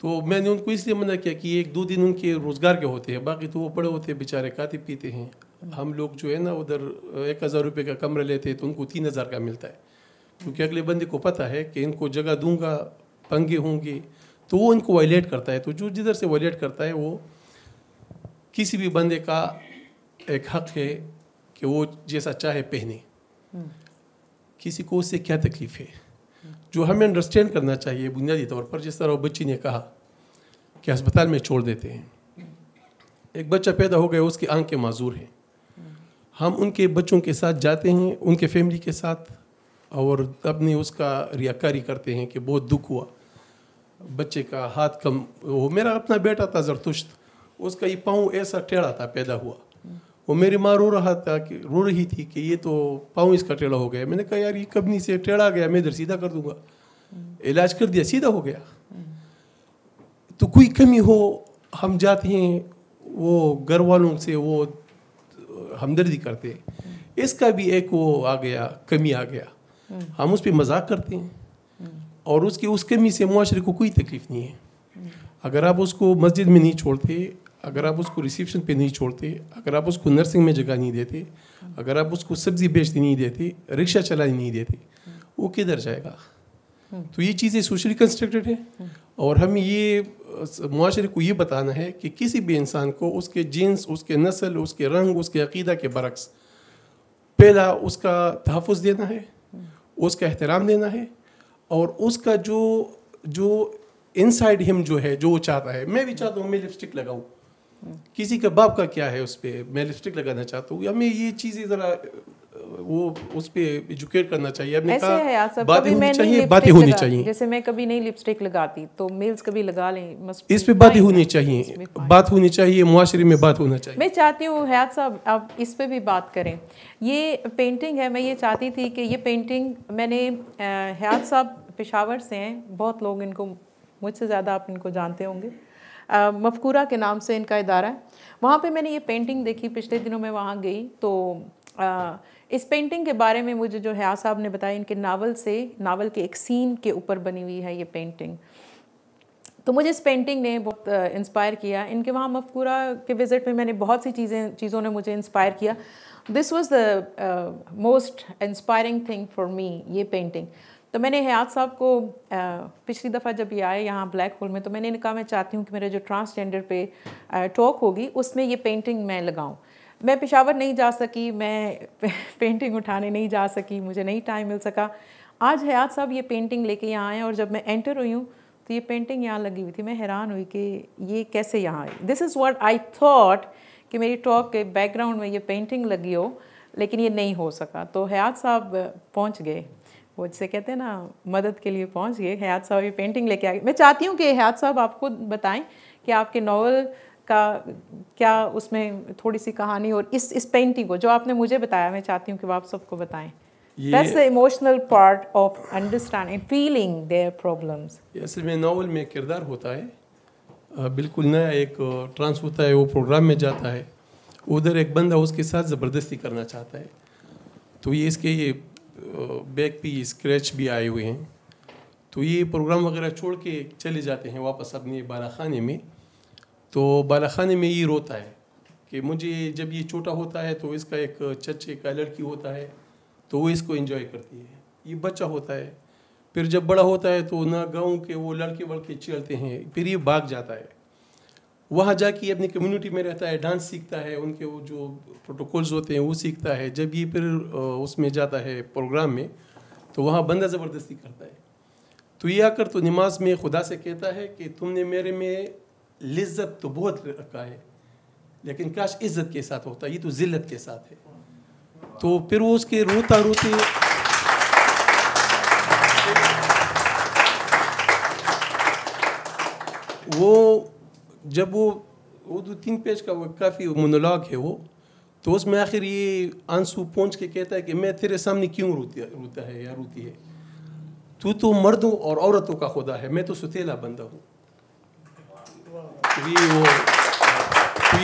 तो मैंने उनको इसलिए मना किया कि 1-2 दिन उनके रोज़गार के होते हैं, बाकी तो वो पड़े होते हैं बेचारे, खाते पीते हैं। हम लोग जो है ना उधर 1000 रुपये का कमरा लेते हैं तो उनको 3000 का मिलता है, क्योंकि अगले बंदे को पता है कि इनको जगह दूंगा, पंगे होंगे, तो वो इनको वायलेट करता है। तो जो जिधर से वायलेट करता है, वो किसी भी बंदे का एक हक है कि वो जैसा चाहे पहने, किसी को उससे क्या तकलीफ़ है। जो हमें अंडरस्टैंड करना चाहिए बुनियादी तौर पर, जिस तरह वो बच्ची ने कहा कि अस्पताल में छोड़ देते हैं, एक बच्चा पैदा हो गया, उसकी आंखें माजूर हैं, हम उनके बच्चों के साथ जाते हैं, उनके फैमिली के साथ, और अपनी उसका रियाकारी करते हैं कि बहुत दुख हुआ, बच्चे का हाथ कम हो। मेरा अपना बेटा था जरतुश्त, उसका ये पाँव ऐसा टेढ़ा था, पैदा हुआ, वो मेरी माँ रो रही थी कि ये तो पाँव इसका टेढ़ा हो गया। मैंने कहा यार ये कबनी से टेढ़ा गया, मैं इधर सीधा कर दूंगा। इलाज कर दिया, सीधा हो गया। तो कोई कमी हो, हम जाते हैं वो घर वालों से वो हमदर्दी करते, इसका भी एक वो आ गया, कमी आ गया, हम उस पर मजाक करते हैं, और उसकी उस कमी से मुआशरे को कोई तकलीफ नहीं है। अगर आप उसको मस्जिद में नहीं छोड़ते, अगर आप उसको रिसेप्शन पे नहीं छोड़ते, अगर आप उसको नर्सिंग में जगह नहीं देते, अगर आप उसको सब्जी बेचते नहीं देते, रिक्शा चलाने नहीं देते, वो किधर जाएगा? तो ये चीज़ें सोशली कंस्ट्रक्टेड है, और हमें ये मुआशरे को ये बताना है कि किसी भी इंसान को उसके जीन्स, उसके नस्ल, उसके रंग, उसके अकीदा के बरक्स पहला उसका तहफ़्फ़ुज़ देना है, उसका एहतराम देना है, और उसका जो इनसाइड हिम जो है, जो वो चाहता है। मैं भी चाहता हूँ मैं लिपस्टिक लगाऊँ, किसी का बाप का क्या है उस पर, मैं लिपस्टिक लगाना चाहता हूँ। हमें ये चीज़ें ज़रा वो उस पर एजुकेट करना चाहिए। आपने कहा बातें होनी चाहिए, बातें होनी चाहिए। जैसे मैं कभी नहीं लिपस्टिक लगाती, तो मेल्स कभी लगा लें, इस पे बातें होनी चाहिए, बात होनी चाहिए, मुआशरे में बात होना चाहिए। मैं चाहती हूँ हयात साहब आप इस पे भी बात करें। ये पेंटिंग है, मैं ये चाहती थी कि ये पेंटिंग मैंने, हयात साहब पेशावर से हैं, बहुत लोग इनको, मुझसे ज़्यादा आप इनको जानते होंगे, मफकूरा के नाम से इनका इदारा है। वहाँ पे मैंने ये पेंटिंग देखी, पिछले दिनों में वहाँ गई, तो इस पेंटिंग के बारे में मुझे जो हयात साहब ने बताया, इनके नावल के एक सीन के ऊपर बनी हुई है ये पेंटिंग। तो मुझे इस पेंटिंग ने बहुत इंस्पायर किया। इनके वहाँ मफकूरा के विज़िट में मैंने बहुत सी चीज़ों ने मुझे इंस्पायर किया। This was the most inspiring thing for me, ये पेंटिंग। तो मैंने हयात साहब को पिछली दफ़ा जब ये आए यहाँ ब्लैक होल में, तो मैंने कहा मैं चाहती हूँ कि मेरा जो ट्रांसजेंडर पे टॉक होगी उसमें ये पेंटिंग मैं लगाऊँ। मैं पेशावर नहीं जा सकी, मैं पेंटिंग उठाने नहीं जा सकी, मुझे नहीं टाइम मिल सका। आज हयात साहब ये पेंटिंग लेके यहाँ आए, और जब मैं एंटर हुई हूँ तो ये पेंटिंग यहाँ लगी हुई थी। मैं हैरान हुई कि ये कैसे यहाँ आई। This is what I thought कि मेरी टॉक के बैकग्राउंड में ये पेंटिंग लगी हो, लेकिन ये नहीं हो सका। तो हयात साहब पहुँच गए, वो जिसे कहते हैं ना मदद के लिए पहुँच गए। हयात साहब ये पेंटिंग लेके आ गए। मैं चाहती हूँ कि हयात साहब आप खुद बताएं कि आपके नावल का क्या उसमें थोड़ी सी कहानी, और इस पेंटिंग को जो आपने मुझे बताया, मैं चाहती हूँ कि आप सबको बताएं। That's the emotional part of understanding, feeling their problems. असल में नावल में किरदार होता है, बिल्कुल नया एक ट्रांस होता है, वो प्रोग्राम में जाता है, उधर एक बंदा उसके साथ ज़बरदस्ती करना चाहता है। तो ये इसके ये बैक पे स्क्रैच भी आए हुए हैं। तो ये प्रोग्राम वगैरह छोड़ के चले जाते हैं वापस अपने बालाखाने में। तो बालाखाने में ये रोता है कि मुझे जब ये छोटा होता है तो इसका एक चच्चे का लड़की होता है, तो वो इसको एंजॉय करती है, ये बच्चा होता है। फिर जब बड़ा होता है तो ना गाँव के वो लड़के वड़के चलते हैं, फिर ये भाग जाता है, वहाँ जाके अपनी कम्युनिटी में रहता है, डांस सीखता है, उनके वो जो प्रोटोकॉल्स होते हैं वो सीखता है। जब ये फिर उसमें जाता है प्रोग्राम में, तो वहाँ बंदा ज़बरदस्ती करता है। तो ये आकर तो नमाज में खुदा से कहता है कि तुमने मेरे में लिज्जत तो बहुत रखा है, लेकिन काश इज्जत के साथ होता, ये तो जिल्लत के साथ है। तो फिर वो उसके रोता रोते वो जब वो 2-3 पेज का वो काफ़ी मोनोलॉग है वो, तो उसमें आखिर ये आंसू पहुँच के कहता है कि मैं तेरे सामने क्यों रोता है या रोती है, तू तो मर्दों और औरतों का खुदा है, मैं तो सुतेला बंदा हूँ।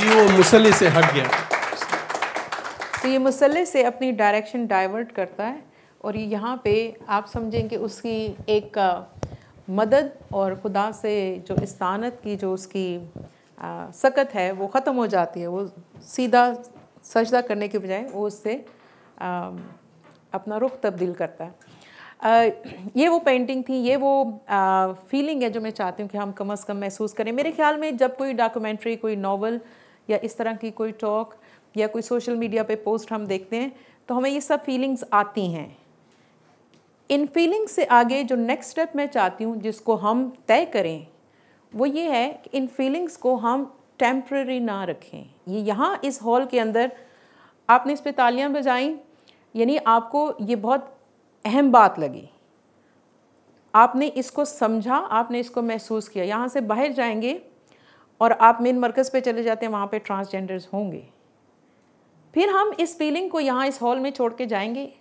वो मुसल्ले से हट गया। तो ये मुसल्ले से अपनी डायरेक्शन डाइवर्ट करता है, और ये यहाँ पे आप समझें कि उसकी एक मदद और खुदा से जो इस्तानत की जो उसकी सकत है वो ख़त्म हो जाती है। वो सीधा सजदा करने के बजाय वो उससे अपना रुख तब्दील करता है। ये वो पेंटिंग थी, ये वो फीलिंग है जो मैं चाहती हूँ कि हम कम से कम महसूस करें। मेरे ख्याल में जब कोई डॉक्यूमेंट्री, कोई नावल या इस तरह की कोई टॉक या कोई सोशल मीडिया पे पोस्ट हम देखते हैं, तो हमें ये सब फीलिंग्स आती हैं। इन फीलिंग्स से आगे जो नेक्स्ट स्टेप मैं चाहती हूँ जिसको हम तय करें, वो ये है कि इन फीलिंग्स को हम टेम्परेरी ना रखें। ये यहाँ इस हॉल के अंदर आपने इस पे तालियां बजाई, यानी आपको ये बहुत अहम बात लगी, आपने इसको समझा, आपने इसको महसूस किया। यहाँ से बाहर जाएंगे और आप मेन मरकज़ पे चले जाते हैं, वहाँ पे ट्रांसजेंडर्स होंगे। फिर हम इस फीलिंग को यहाँ इस हॉल में छोड़ के जाएंगे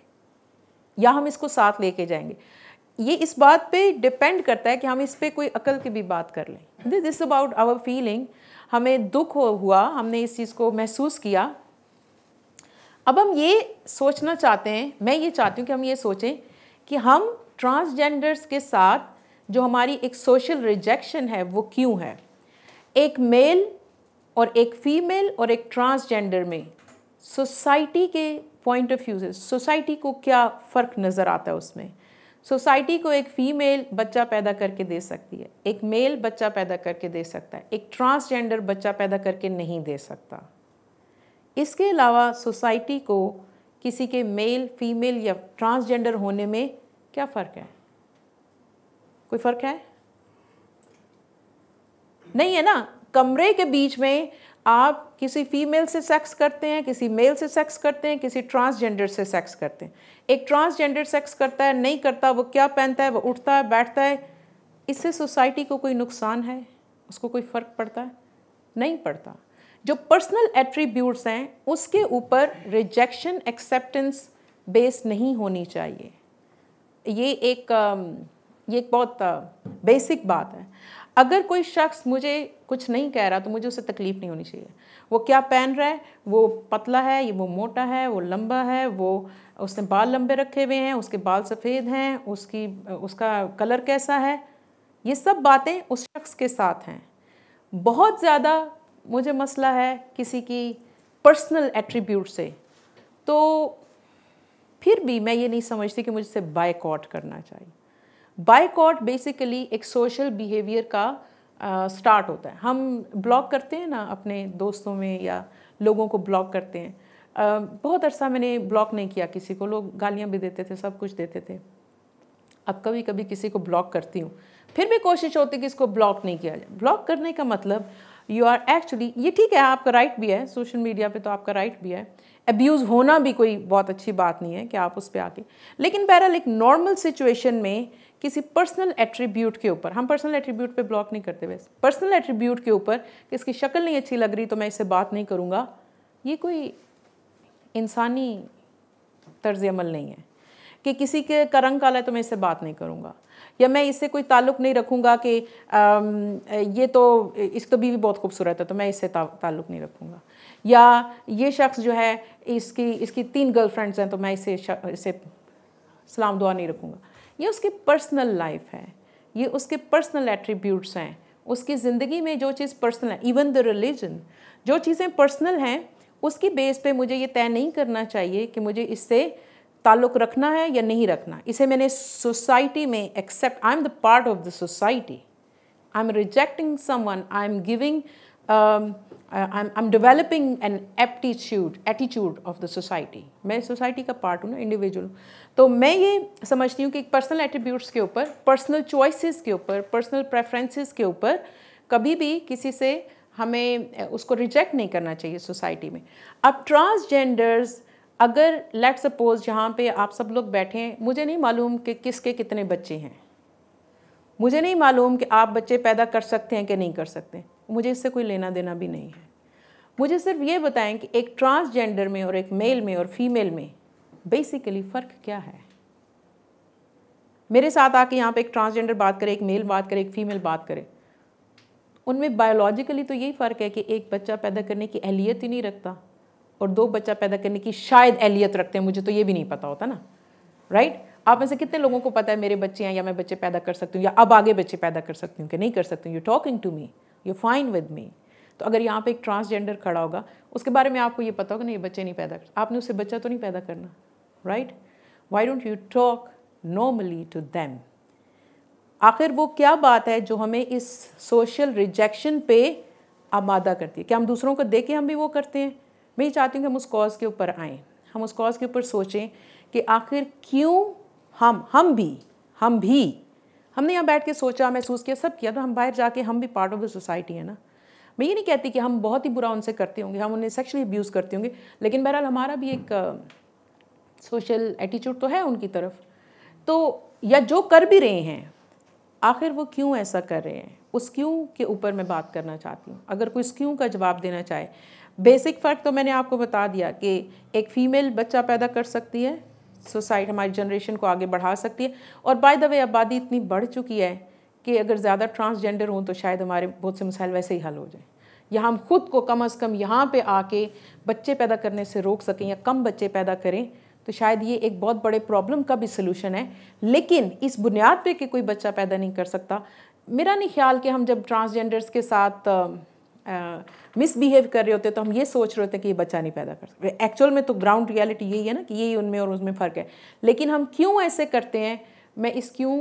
या हम इसको साथ लेके जाएंगे। ये इस बात पे डिपेंड करता है कि हम इस पे कोई अकल की भी बात कर लें। दिस अबाउट आवर फीलिंग, हमें दुख हुआ, हमने इस चीज़ को महसूस किया। अब हम ये सोचना चाहते हैं, मैं ये चाहती हूँ कि हम ये सोचें कि हम ट्रांसजेंडर्स के साथ जो हमारी एक सोशल रिजेक्शन है वो क्यों है। एक मेल और एक फीमेल और एक ट्रांसजेंडर में सोसाइटी के पॉइंट ऑफ व्यू से सोसाइटी को क्या फ़र्क नज़र आता है उसमें। सोसाइटी को एक फ़ीमेल बच्चा पैदा करके दे सकती है, एक मेल बच्चा पैदा करके दे सकता है, एक ट्रांसजेंडर बच्चा पैदा करके नहीं दे सकता। इसके अलावा सोसाइटी को किसी के मेल, फीमेल या ट्रांसजेंडर होने में क्या फ़र्क है? कोई फ़र्क है? नहीं है ना। कमरे के बीच में आप किसी फीमेल से सेक्स करते हैं, किसी मेल से सेक्स करते हैं, किसी ट्रांसजेंडर से सेक्स करते हैं। एक ट्रांसजेंडर सेक्स करता है, नहीं करता, वो क्या पहनता है, वो उठता है, बैठता है, इससे सोसाइटी को कोई नुकसान है? उसको कोई फ़र्क पड़ता है? नहीं पड़ता। जो पर्सनल एट्रीब्यूट्स हैं उसके ऊपर रिजेक्शन एक्सेप्टेंस बेस नहीं होनी चाहिए। ये एक बहुत बेसिक बात है। अगर कोई शख्स मुझे कुछ नहीं कह रहा तो मुझे उससे तकलीफ़ नहीं होनी चाहिए। वो क्या पहन रहा है, वो पतला है, ये वो मोटा है, वो लंबा है, वो उसने बाल लंबे रखे हुए हैं, उसके बाल सफ़ेद हैं, उसका कलर कैसा है, ये सब बातें उस शख्स के साथ हैं। बहुत ज़्यादा मुझे मसला है किसी की पर्सनल एट्रीब्यूट से, तो फिर भी मैं ये नहीं समझती कि मुझसे बायकॉट करना चाहिए। बायकॉट बेसिकली एक सोशल बिहेवियर का स्टार्ट होता है। हम ब्लॉक करते हैं ना अपने दोस्तों में, या लोगों को ब्लॉक करते हैं। बहुत अरसा मैंने ब्लॉक नहीं किया किसी को, लोग गालियाँ भी देते थे, सब कुछ देते थे। अब कभी कभी किसी को ब्लॉक करती हूँ, फिर भी कोशिश होती है कि इसको ब्लॉक नहीं किया जाए। ब्लॉक करने का मतलब यू आर एक्चुअली, ये ठीक है, आपका राइट भी है, सोशल मीडिया पे तो आपका राइट भी है, अब्यूज़ होना भी कोई बहुत अच्छी बात नहीं है कि आप उस पर आके, लेकिन बहरहाल एक नॉर्मल सिचुएशन में किसी पर्सनल एट्रीब्यूट के ऊपर, हम पर्सनल एट्रीब्यूट पे ब्लॉक नहीं करते, वैसे पर्सनल एट्रीब्यूट के ऊपर कि इसकी शक्ल नहीं अच्छी लग रही तो मैं इससे बात नहीं करूँगा, ये कोई इंसानी तर्ज अमल नहीं है। कि किसी के का रंग काला है तो मैं इससे बात नहीं करूँगा, या मैं इससे कोई ताल्लुक़ नहीं रखूँगा कि ये तो, इसकी तो बीवी बहुत खूबसूरत है तो मैं इससे ताल्लुक़ नहीं रखूँगा, या ये शख्स जो है इसकी 3 गर्लफ्रेंड्स हैं तो मैं इससे सलाम दुआ नहीं रखूँगा। ये उसकी पर्सनल लाइफ है, ये उसके पर्सनल एट्रीब्यूट्स हैं, उसकी ज़िंदगी में जो चीज़ पर्सनल है, इवन द रिलीजन, जो चीज़ें पर्सनल हैं उसकी बेस पे मुझे ये तय नहीं करना चाहिए कि मुझे इससे ताल्लुक़ रखना है या नहीं रखना। इसे मैंने सोसाइटी में accept, I am the part of the society, I am rejecting someone, I am giving, I am developing an attitude of the society. मैं सोसाइटी का पार्ट हूँ ना, इंडिविजुअल। तो मैं ये समझती हूँ कि पर्सनल एट्रीब्यूट्स के ऊपर, पर्सनल चॉइसेस के ऊपर, पर्सनल प्रेफरेंसेस के ऊपर कभी भी किसी से हमें उसको रिजेक्ट नहीं करना चाहिए सोसाइटी में। अब ट्रांसजेंडर्स, अगर लेट सपोज जहाँ पे आप सब लोग बैठे हैं, मुझे नहीं मालूम कि किसके कितने बच्चे हैं, मुझे नहीं मालूम कि आप बच्चे पैदा कर सकते हैं कि नहीं कर सकते, मुझे इससे कोई लेना देना भी नहीं है। मुझे सिर्फ ये बताएं कि एक ट्रांसजेंडर में और एक मेल में और फीमेल में बेसिकली फ़र्क क्या है। मेरे साथ आके यहाँ पे एक ट्रांसजेंडर बात करे, एक मेल बात करे, एक फीमेल बात करे, उनमें बायोलॉजिकली तो यही फ़र्क है कि एक बच्चा पैदा करने की अहलियत ही नहीं रखता और 2 बच्चा पैदा करने की शायद अहलियत रखते हैं, मुझे तो ये भी नहीं पता होता ना, राइट। आप में से कितने लोगों को पता है मेरे बच्चे हैं, या मैं बच्चे पैदा कर सकती हूँ, या अब आगे बच्चे पैदा कर सकती हूँ कि नहीं कर सकती हूँ। You talking to me, you fine with me. तो अगर यहाँ पे एक ट्रांसजेंडर खड़ा होगा, उसके बारे में आपको ये पता होगा नहीं, ये बच्चे नहीं पैदा कर, आपने उससे बच्चा तो नहीं पैदा करना, right. Why don't you talk normally to them. आखिर वो क्या बात है जो हमें इस सोशल रिजेक्शन पे आमादा करती है? क्या हम दूसरों को देख के हम भी वो करते हैं? मैं ये चाहती हूँ कि हम उस कॉज के ऊपर आएँ, हम उस कॉज के ऊपर सोचें कि आखिर क्यों हम भी हमने यहाँ बैठ के सोचा, महसूस किया, सब किया, तो हम बाहर जाके हम भी पार्ट ऑफ द सोसाइटी है ना। मैं ये नहीं कहती कि हम बहुत ही बुरा उनसे करते होंगे, हम उन्हें सेक्सुअली अब्यूज़ करते होंगे, लेकिन बहरहाल हमारा भी एक सोशल एटीट्यूड तो है उनकी तरफ। तो या जो कर भी रहे हैं, आखिर वो क्यों ऐसा कर रहे हैं, उस क्यों के ऊपर मैं बात करना चाहती हूँ। अगर कोई इस क्यों का जवाब देना चाहे, बेसिक फ़र्क तो मैंने आपको बता दिया कि एक फ़ीमेल बच्चा पैदा कर सकती है, सोसाइटी हमारी जनरेशन को आगे बढ़ा सकती है। और बाय द वे आबादी इतनी बढ़ चुकी है कि अगर ज़्यादा ट्रांसजेंडर हों तो शायद हमारे बहुत से मसाइल वैसे ही हल हो जाएं, या हम खुद को कम अज़ कम यहाँ पे आके बच्चे पैदा करने से रोक सकें या कम बच्चे पैदा करें, तो शायद ये एक बहुत बड़े प्रॉब्लम का भी सलूशन है। लेकिन इस बुनियाद पे कि कोई बच्चा पैदा नहीं कर सकता, मेरा नहीं ख्याल कि हम जब ट्रांसजेंडर्स के साथ मिसबिहेव कर रहे होते तो हम ये सोच रहे होते कि ये बच्चा नहीं पैदा कर सकते। एक्चुअल में तो ग्राउंड रियलिटी यही है ना कि यही उनमें और उसमें फ़र्क है। लेकिन हम क्यों ऐसे करते हैं, मैं इस क्यों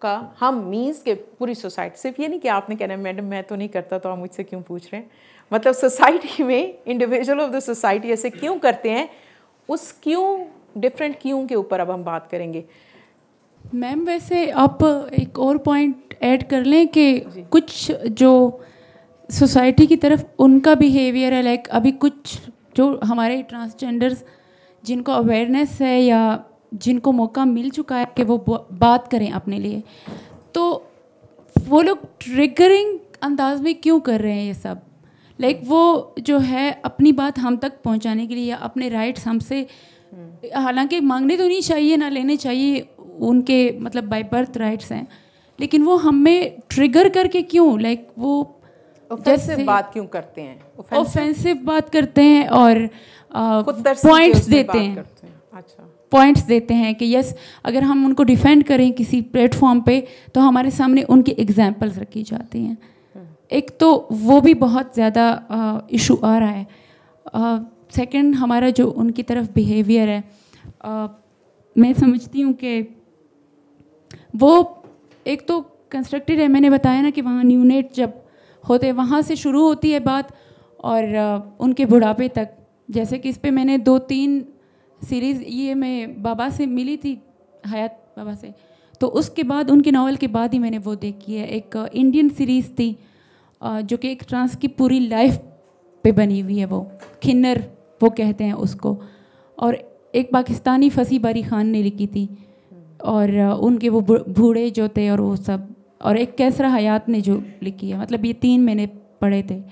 का हम मीन्स के पूरी सोसाइटी, सिर्फ ये नहीं कि आपने कहना मैडम मैं तो नहीं करता तो आप मुझसे क्यों पूछ रहे हैं, मतलब सोसाइटी में इंडिविजुअल ऑफ द सोसाइटी ऐसे क्यों करते हैं, उस क्यों डिफरेंट क्यों के ऊपर अब हम बात करेंगे। मैम वैसे आप एक और पॉइंट ऐड कर लें कि कुछ जो सोसाइटी की तरफ उनका बिहेवियर है, लाइक अभी कुछ जो हमारे ट्रांसजेंडर्स जिनको अवेयरनेस है या जिनको मौका मिल चुका है कि वो बात करें अपने लिए, तो वो लोग ट्रिगरिंग अंदाज में क्यों कर रहे हैं ये सब, लाइक वो जो है अपनी बात हम तक पहुंचाने के लिए या अपने राइट्स हमसे, हालांकि मांगने तो नहीं चाहिए ना लेने चाहिए, उनके मतलब बाय बर्थ राइट्स हैं, लेकिन वो हमें ट्रिगर करके क्यों, लाइक वो ऑफेंसिव बात क्यों करते हैं, ऑफेंसिव बात करते हैं और पॉइंट्स देते हैं। अच्छा, पॉइंट्स देते हैं कि यस अगर हम उनको डिफेंड करें किसी प्लेटफॉर्म पे तो हमारे सामने उनकी एग्जांपल्स रखी जाती हैं। एक तो वो भी बहुत ज़्यादा इशू आ रहा है। सेकंड हमारा जो उनकी तरफ बिहेवियर है, मैं समझती हूँ कि वो एक तो कंस्ट्रक्टेड है, मैंने बताया ना कि वहाँ न्यूनेट जब होते वहाँ से शुरू होती है बात और उनके बुढ़ापे तक, जैसे कि इस पे मैंने 2-3 सीरीज़, ये मैं बाबा से मिली थी, हयात बाबा से, तो उसके बाद उनके नावल के बाद ही मैंने वो देखी है। एक इंडियन सीरीज़ थी जो कि एक ट्रांस की पूरी लाइफ पे बनी हुई है, वो खिन्नर वो कहते हैं उसको, और एक पाकिस्तानी फसी बारी खान ने लिखी थी और उनके वो बूढ़े जो थे और वो सब, और एक कैसरा हयात ने जो लिखी है, मतलब ये 3 मैंने पढ़े थे।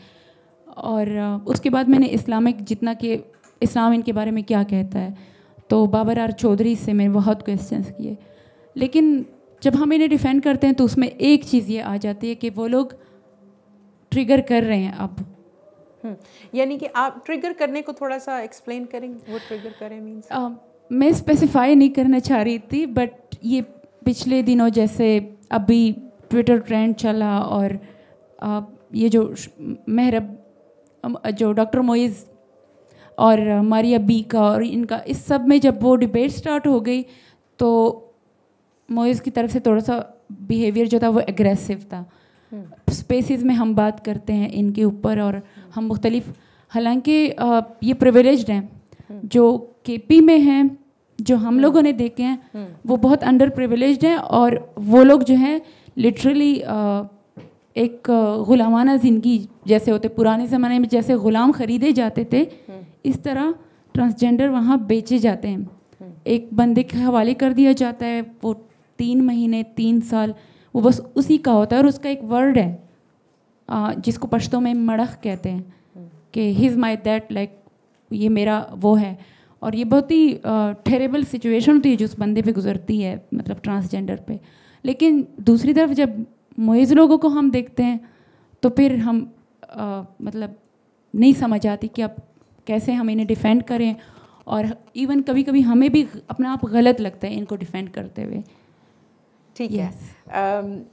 और उसके बाद मैंने इस्लामिक, जितना कि इस्लाम इनके बारे में क्या कहता है, तो बाबर आर चौधरी से मैंने बहुत क्वेश्चंस किए, लेकिन जब हम इन्हें डिफेंड करते हैं तो उसमें एक चीज़ ये आ जाती है कि वो लोग ट्रिगर कर रहे हैं अब। यानी कि आप ट्रिगर करने को थोड़ा सा एक्सप्लेन करेंगे, वो ट्रिगर करें मीन्स? मैं स्पेसिफाई नहीं करना चाह रही थी, बट ये पिछले दिनों जैसे अभी ट्विटर ट्रेंड चला और ये जो महरब जो डॉक्टर मोइज़ और मारिया बी का और इनका, इस सब में जब वो डिबेट स्टार्ट हो गई तो मोइज़ की तरफ से थोड़ा सा बिहेवियर जो था वो एग्रेसिव था। स्पेसिस में हम बात करते हैं इनके ऊपर और हम मुख्तलिफ, हालांकि ये प्रिविलेज्ड हैं जो केपी में हैं, जो हम लोगों ने देखे हैं वो बहुत अंडर प्रिविलेज्ड हैं और वो लोग जो हैं लिटरली एक ग़ुलामाना ज़िंदगी जैसे होते, पुराने ज़माने में जैसे ग़ुलाम ख़रीदे जाते थे इस तरह ट्रांसजेंडर वहाँ बेचे जाते हैं। एक बंदे के हवाले कर दिया जाता है, वो 3 महीने 3 साल वो बस उसी का होता है और उसका एक वर्ड है जिसको पश्तो में मड़ख कहते हैं कि हिज माई दैट, लाइक ये मेरा वो है। और ये बहुत ही टेरेबल सिचुएशन होती है जो उस बंदे पे गुजरती है, मतलब ट्रांसजेंडर पे। लेकिन दूसरी तरफ जब मोइज़ लोगों को हम देखते हैं तो फिर हम मतलब नहीं समझ आती कि अब कैसे हम इन्हें डिफेंड करें, और इवन कभी कभी हमें भी अपना आप गलत लगता है इनको डिफेंड करते हुए। ठीक है,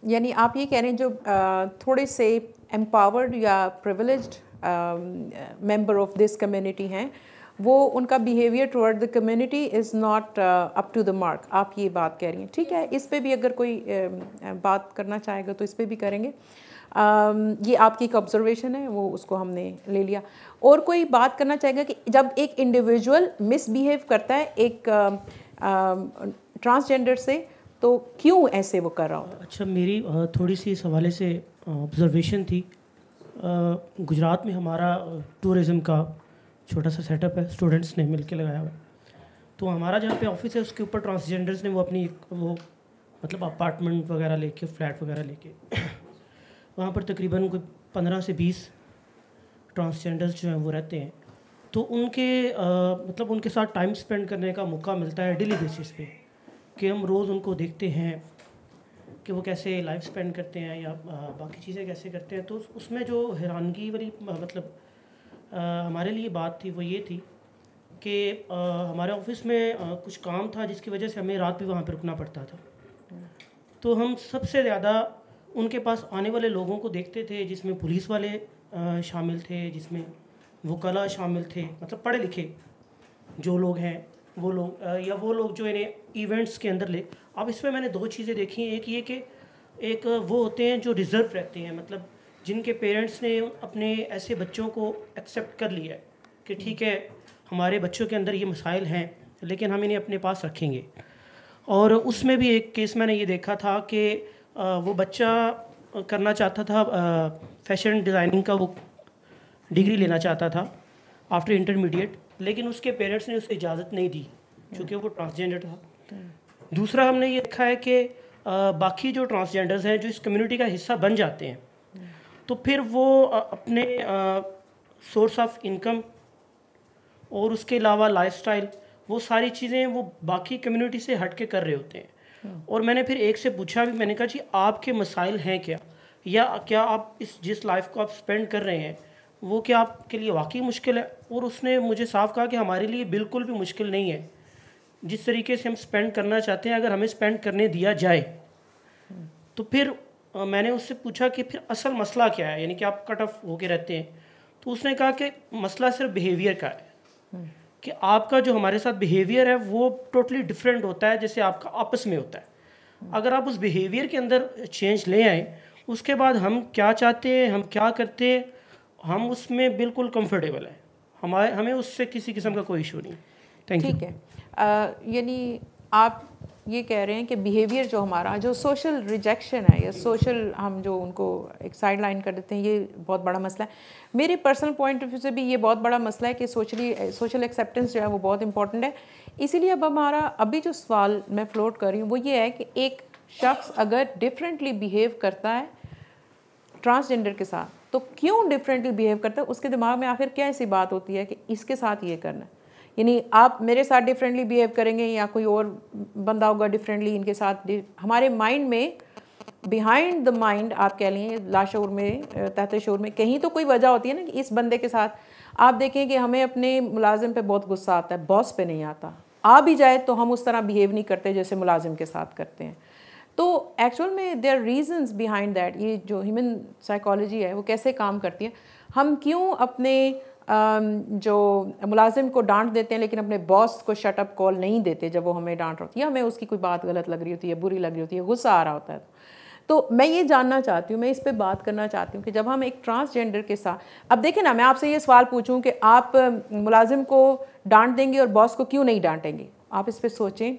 यानी आप ये कह रहे हैं जो थोड़े से एम्पावर्ड या privileged member of this community हैं वो उनका behaviour toward the community is not up to the mark, आप ये बात कह रही हैं। ठीक है, इस पे भी अगर कोई बात करना चाहेगा तो इस पे भी करेंगे। ये आपकी एक ऑब्जर्वेशन है, वो उसको हमने ले लिया। और कोई बात करना चाहेगा कि जब एक इंडिविजुअल मिसबिहेव करता है एक ट्रांसजेंडर से तो क्यों ऐसे वो कर रहा होता है? अच्छा, मेरी थोड़ी सी इस हवाले से ऑब्जर्वेशन थी। गुजरात में हमारा टूरिज़म का छोटा सा सेटअप है, स्टूडेंट्स ने मिलके लगाया हुआ है। तो हमारा जहाँ पे ऑफिस है उसके ऊपर ट्रांसजेंडर्स ने वो अपनी वो मतलब अपार्टमेंट वगैरह लेके, फ्लैट वगैरह लेके वहाँ पर तकरीबन कोई 15 से 20 ट्रांसजेंडर्स जो हैं वो रहते हैं। तो उनके मतलब उनके साथ टाइम स्पेंड करने का मौका मिलता है डेली बेसिस पे, कि हम रोज़ उनको देखते हैं कि वो कैसे लाइफ स्पेंड करते हैं या बाकी चीज़ें कैसे करते हैं। तो उसमें जो हैरानगी वाली मतलब हमारे लिए बात थी वो ये थी कि हमारे ऑफिस में कुछ काम था जिसकी वजह से हमें रात भी वहाँ पर रुकना पड़ता था। तो हम सबसे ज़्यादा उनके पास आने वाले लोगों को देखते थे जिसमें पुलिस वाले शामिल थे, जिसमें वकला शामिल थे, मतलब पढ़े लिखे जो लोग हैं वो लोग, या वो लोग जो इन्हें इवेंट्स के अंदर ले। अब इसमें मैंने दो चीज़ें देखी हैं। एक ये कि एक वो होते हैं जो रिज़र्व रहते हैं, मतलब जिनके पेरेंट्स ने अपने ऐसे बच्चों को एक्सेप्ट कर लिया है कि ठीक है हमारे बच्चों के अंदर ये मसाइल हैं लेकिन हम इन्हें अपने पास रखेंगे। और उसमें भी एक केस मैंने ये देखा था कि वो बच्चा करना चाहता था फैशन डिज़ाइनिंग का, वो डिग्री लेना चाहता था आफ्टर इंटरमीडिएट, लेकिन उसके पेरेंट्स ने उसे इजाज़त नहीं दी क्योंकि वो ट्रांसजेंडर था। दूसरा हमने ये देखा है कि बाकी जो ट्रांसजेंडर्स हैं जो इस कम्युनिटी का हिस्सा बन जाते हैं तो फिर वो अपने सोर्स ऑफ इनकम और उसके अलावा लाइफस्टाइल, वो सारी चीज़ें वो बाकी कम्युनिटी से हट के कर रहे होते हैं। और मैंने फिर एक से पूछा भी, मैंने कहा जी आपके मसाइल हैं क्या, या क्या आप इस जिस लाइफ को आप स्पेंड कर रहे हैं वो क्या आपके लिए वाकई मुश्किल है। और उसने मुझे साफ कहा कि हमारे लिए बिल्कुल भी मुश्किल नहीं है, जिस तरीके से हम स्पेंड करना चाहते हैं अगर हमें स्पेंड करने दिया जाए। तो फिर मैंने उससे पूछा कि फिर असल मसला क्या है, यानी कि आप कट ऑफ होके रहते हैं। तो उसने कहा कि मसला सिर्फ बिहेवियर का है, कि आपका जो हमारे साथ बिहेवियर है वो टोटली डिफरेंट होता है जैसे आपका आपस में होता है। अगर आप उस बिहेवियर के अंदर चेंज ले आए, उसके बाद हम क्या चाहते हैं, हम क्या करते हैं, हम उसमें बिल्कुल कंफर्टेबल है, हमें उससे किसी किस्म का कोई इशू नहीं। Thank you. ठीक है, यानी आप ये कह रहे हैं कि बिहेवियर जो हमारा जो सोशल रिजेक्शन है या सोशल हम जो उनको एक साइड लाइन कर देते हैं, ये बहुत बड़ा मसला है। मेरे पर्सनल पॉइंट ऑफ व्यू से भी ये बहुत बड़ा मसला है कि सोशल एक्सेप्टेंस जो है वो बहुत इंपॉर्टेंट है। इसीलिए अब हमारा अभी जो सवाल मैं फ्लोट कर रही हूँ वो ये है कि एक शख्स अगर डिफरेंटली बिहेव करता है ट्रांसजेंडर के साथ, तो क्यों डिफरेंटली बिहेव करता है, उसके दिमाग में आखिर क्या ऐसी बात होती है कि इसके साथ ये करना है। यानी आप मेरे साथ डिफरेंटली बिहेव करेंगे या कोई और बंदा होगा डिफरेंटली इनके साथ, हमारे माइंड में बिहाइंड द माइंड आप कह लें लाशऊर में तहत शऊर में कहीं तो कोई वजह होती है ना कि इस बंदे के साथ। आप देखें कि हमें अपने मुलाजिम पे बहुत गुस्सा आता है, बॉस पे नहीं आता। आ भी जाए तो हम उस तरह बिहेव नहीं करते जैसे मुलाजिम के साथ करते हैं। तो एक्चुअल में देयर रीजंस बिहाइंड दैट। ये जो ह्यूमन साइकोलॉजी है वो कैसे काम करती है, हम क्यों अपने जो मुलाजिम को डांट देते हैं लेकिन अपने बॉस को शट अप कॉल नहीं देते जब वो हमें डांट रहा होती है, हमें उसकी कोई बात गलत लग रही होती है, बुरी लग रही होती है, गुस्सा आ रहा होता है। तो मैं ये जानना चाहती हूँ, मैं इस पे बात करना चाहती हूँ कि जब हम एक ट्रांसजेंडर के साथ, अब देखें ना, मैं आपसे ये सवाल पूछूं कि आप मुलाजिम को डांट देंगे और बॉस को क्यों नहीं डांटेंगे। आप इस पर सोचें।